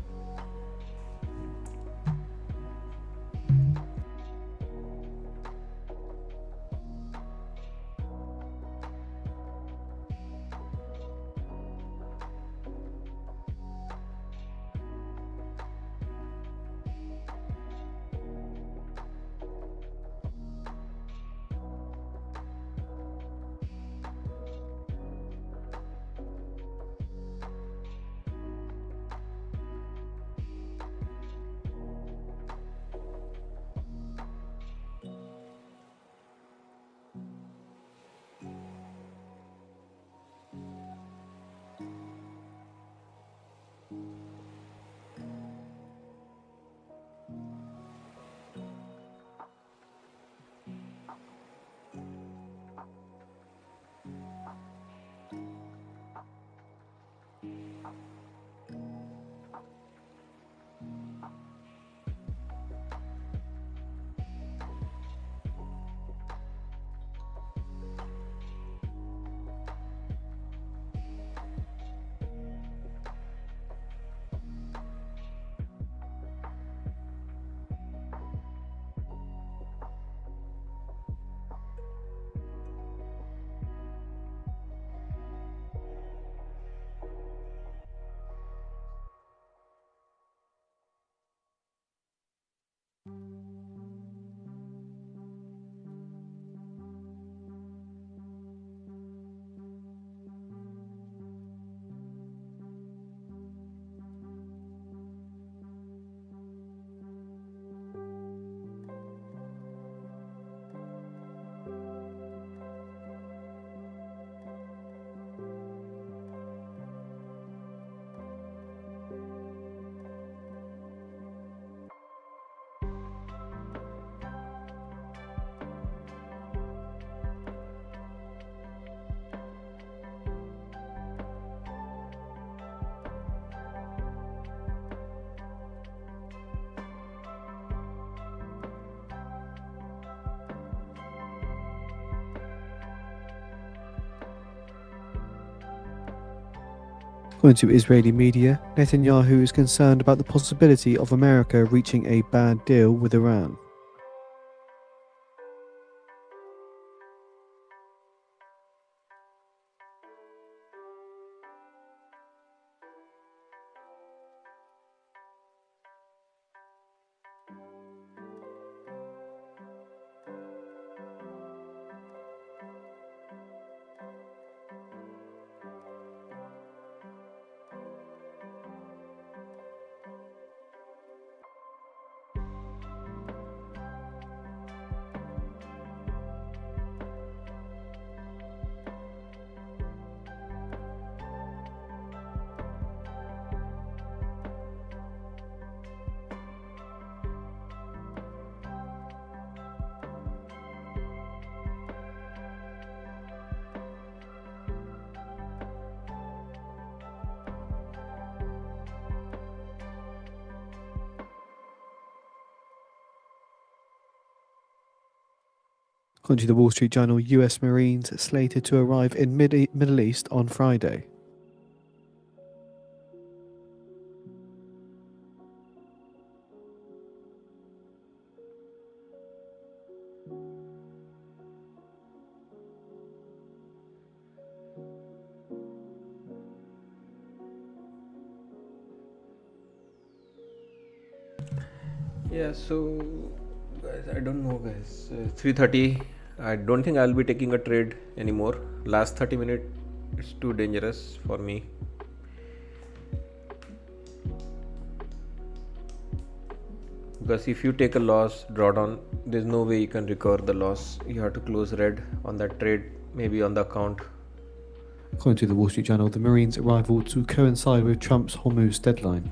According to Israeli media, Netanyahu is concerned about the possibility of America reaching a bad deal with Iran. According to the Wall Street Journal, US Marines slated to arrive in Middle East on Friday. Yeah, so guys, I don't know, guys. 3:30. I don't think I'll be taking a trade anymore. Last 30 minutes, it's too dangerous for me. Because if you take a loss, drawdown, there's no way you can recover the loss. You have to close red on that trade, maybe on the account. According to the Wall Street Journal, the Marines' arrival to coincide with Trump's Hormuz deadline.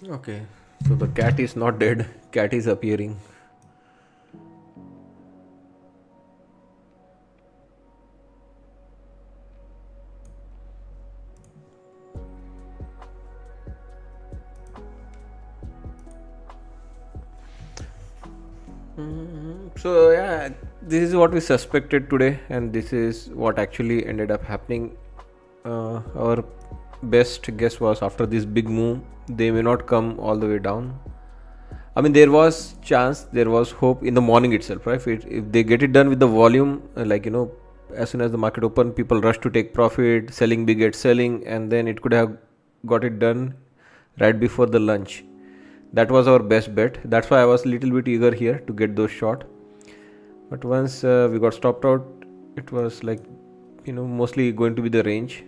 Okay, so the cat is not dead, cat is appearing. So yeah, this is what we suspected today, and this is what actually ended up happening. Our best guess was after this big move, they may not come all the way down. I mean, there was chance, there was hope in the morning itself, right? If they get it done with the volume, as soon as the market opened, people rush to take profit, selling big at selling, and then it could have got it done right before the lunch. That was our best bet. That's why I was a little bit eager here to get those short. But once we got stopped out, it was like, mostly going to be the range.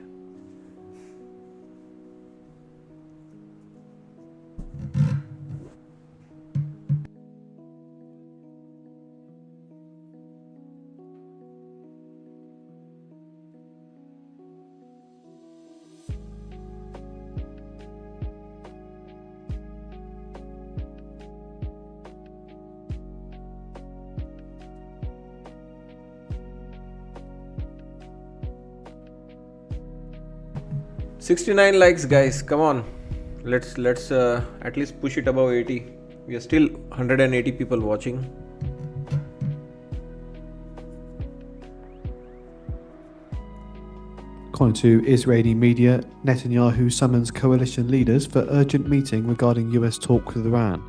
$69 likes, guys. Come on, let's at least push it above 80. We are still 180 people watching. According to Israeli media, Netanyahu summons coalition leaders for urgent meeting regarding US talks with Iran.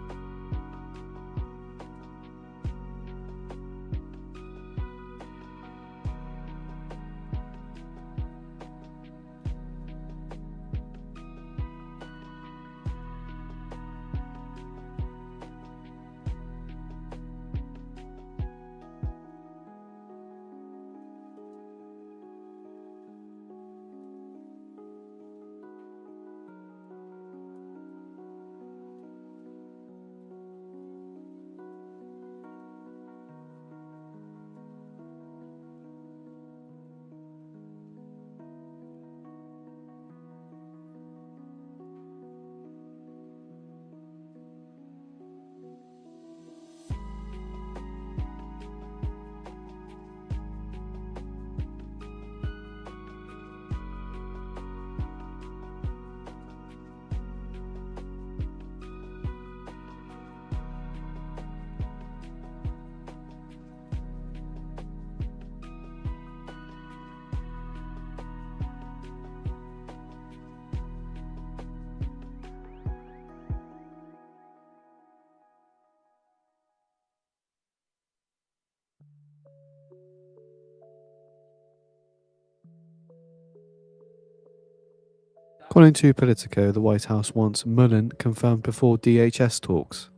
According to Politico, the White House wants Mullen confirmed before DHS talks.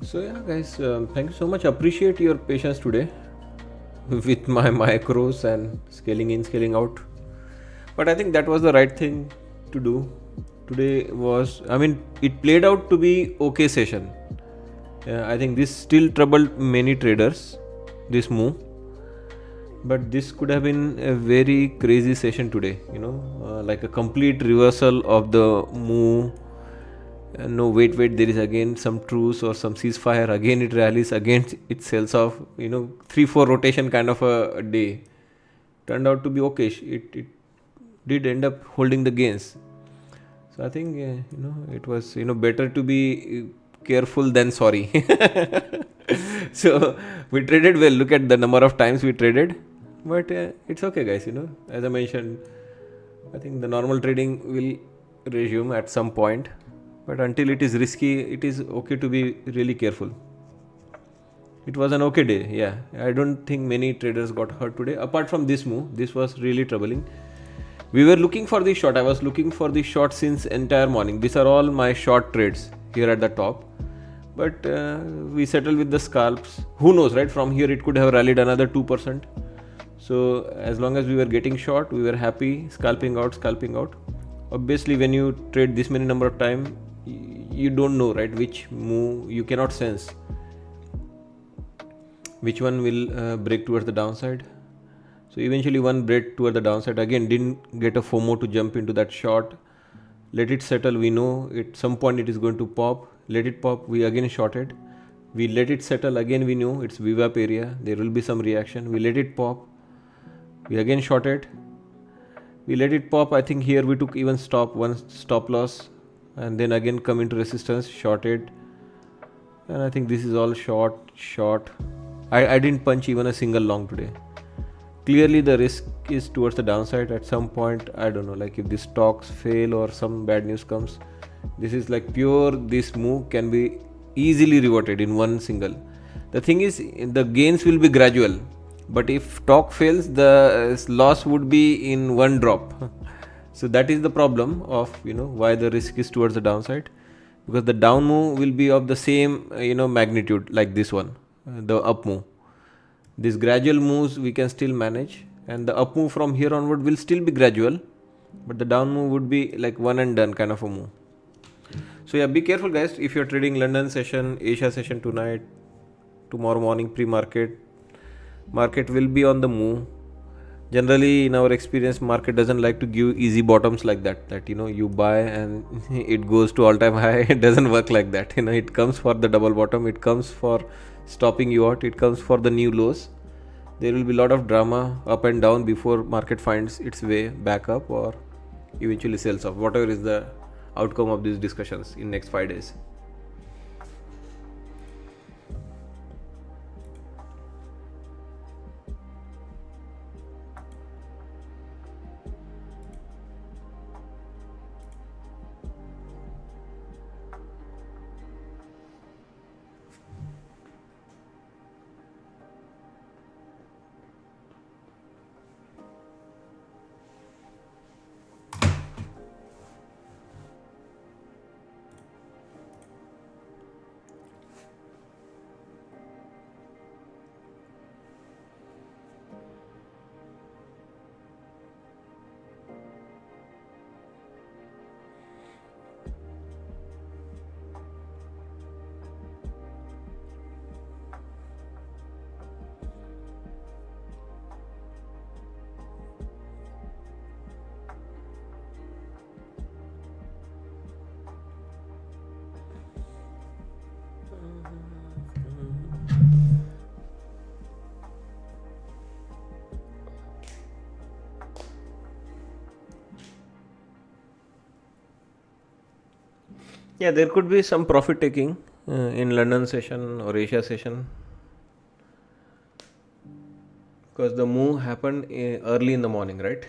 So yeah, guys, thank you so much. Appreciate your patience today with my micros and scaling in, scaling out. But I think that was the right thing to do. Today was, I mean, it played out to be okay session. I think this still troubled many traders, this move. But this could have been a very crazy session today, like a complete reversal of the move. No, wait, there is again some truce or some ceasefire. Again, it rallies. Again, it sells off. 3-4 rotation kind of a day. Turned out to be okay. It did end up holding the gains. So I think it was better to be careful than sorry. So we traded well. Look at the number of times we traded, but it's okay, guys. As I mentioned, I think the normal trading will resume at some point. But until it is risky, it is okay to be really careful. It was an okay day. Yeah, I don't think many traders got hurt today. Apart from this move, this was really troubling. We were looking for the short. I was looking for the short since entire morning. These are all my short trades here at the top. But we settled with the scalps. Who knows, right? From here, it could have rallied another 2%. So as long as we were getting short, we were happy scalping out. Obviously, when you trade this many number of time, you don't know, right, which move. You cannot sense which one will break towards the downside. So eventually one break toward the downside. Again, didn't get a FOMO to jump into that short. Let it settle. We know at some point it is going to pop. Let it pop. We again shorted. We let it settle. Again, we know it's VWAP area. There will be some reaction. We let it pop. We again shorted. We let it pop. I think here we took even one stop loss, and then again come into resistance, shorted. And I think this is all short. I didn't punch even a single long today. Clearly the risk is towards the downside at some point. I don't know, like if the stocks fail or some bad news comes, this is like pure, this move can be easily reverted in one single. The thing is, the gains will be gradual, but if stock fails, the loss would be in one drop. So that is the problem of why the risk is towards the downside, because the down move will be of the same magnitude like this one, the up move. These gradual moves we can still manage, and the up move from here onward will still be gradual, but the down move would be like one and done kind of a move. So yeah, be careful, guys. If you're trading London session, Asia session tonight, tomorrow morning pre-market, market will be on the move. Generally, in our experience, market doesn't like to give easy bottoms like that you buy and it goes to all-time high. It doesn't work like that. It comes for the double bottom. It comes for stopping you out. It comes for the new lows. There will be a lot of drama up and down before market finds its way back up or eventually sells off, whatever is the outcome of these discussions in next 5 days. Yeah, there could be some profit taking in London session or Asia session, because the move happened early in the morning, right?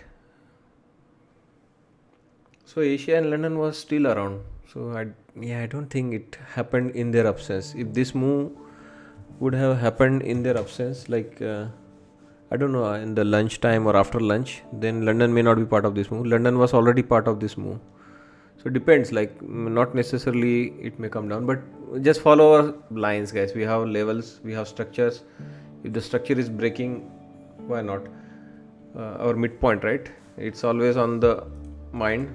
So Asia and London was still around. So I don't think it happened in their absence. If this move would have happened in their absence, like I don't know, in the lunch time or after lunch, then London may not be part of this move. London was already part of this move. So it depends, like not necessarily it may come down, but just follow our lines, guys. We have levels, we have structures. If the structure is breaking, why not? Our midpoint, right? It's always on the mind.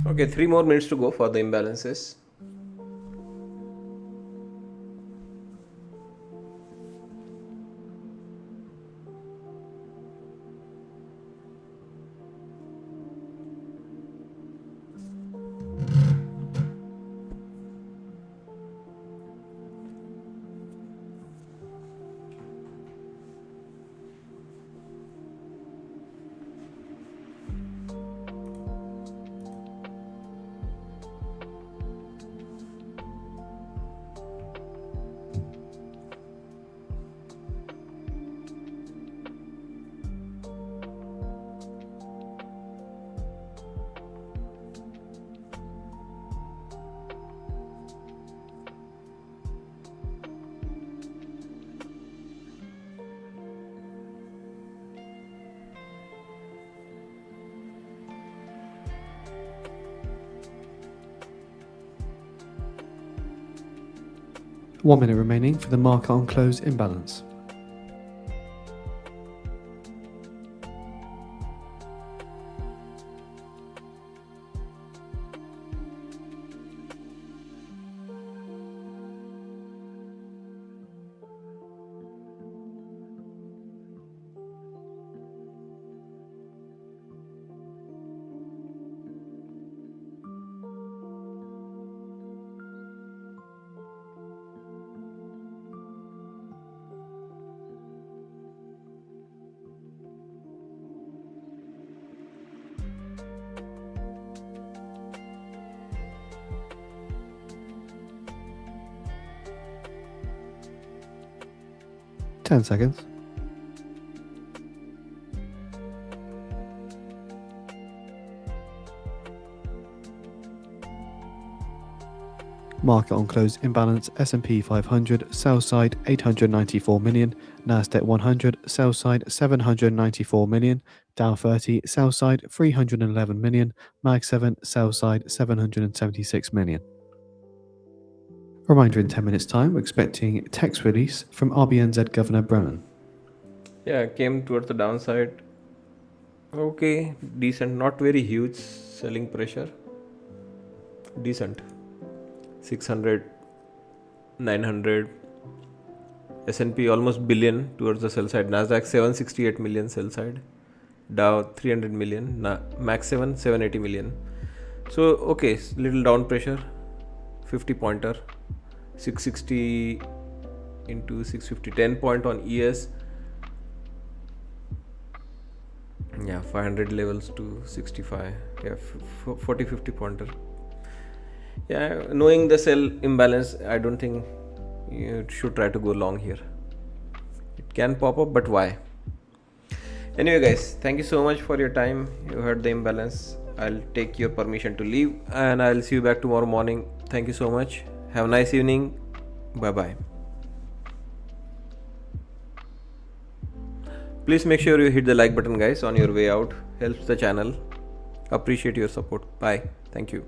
Okay, 3 more minutes to go for the imbalances. One minute remaining for the market on close imbalance. Ten seconds. Market on close imbalance. S&P 500 sell side 894 million, Nasdaq 100 sell side 794 million, Dow 30 sell side 311 million, Mag 7 sell side 776 million. Reminder, in 10 minutes time we're expecting text release from RBNZ Governor Brennan. Yeah, came towards the downside. Okay, decent, not very huge selling pressure. Decent. 600, 900. S&P almost billion towards the sell side. Nasdaq 768 million sell side. Dow 300 million, max 780 million. So okay, little down pressure, 50 pointer, 660 into 650, 10 point on ES. Yeah, 500 levels to 65. Yeah, 40 50 pointer. Yeah, knowing the sell imbalance, I don't think you should try to go long here. It can pop up, but why? Anyway guys, thank you so much for your time. You heard the imbalance. I'll take your permission to leave, and I'll see you back tomorrow morning. Thank you so much. Have a nice evening. Bye bye. Please make sure you hit the like button guys on your way out. Helps the channel. Appreciate your support. Bye. Thank you.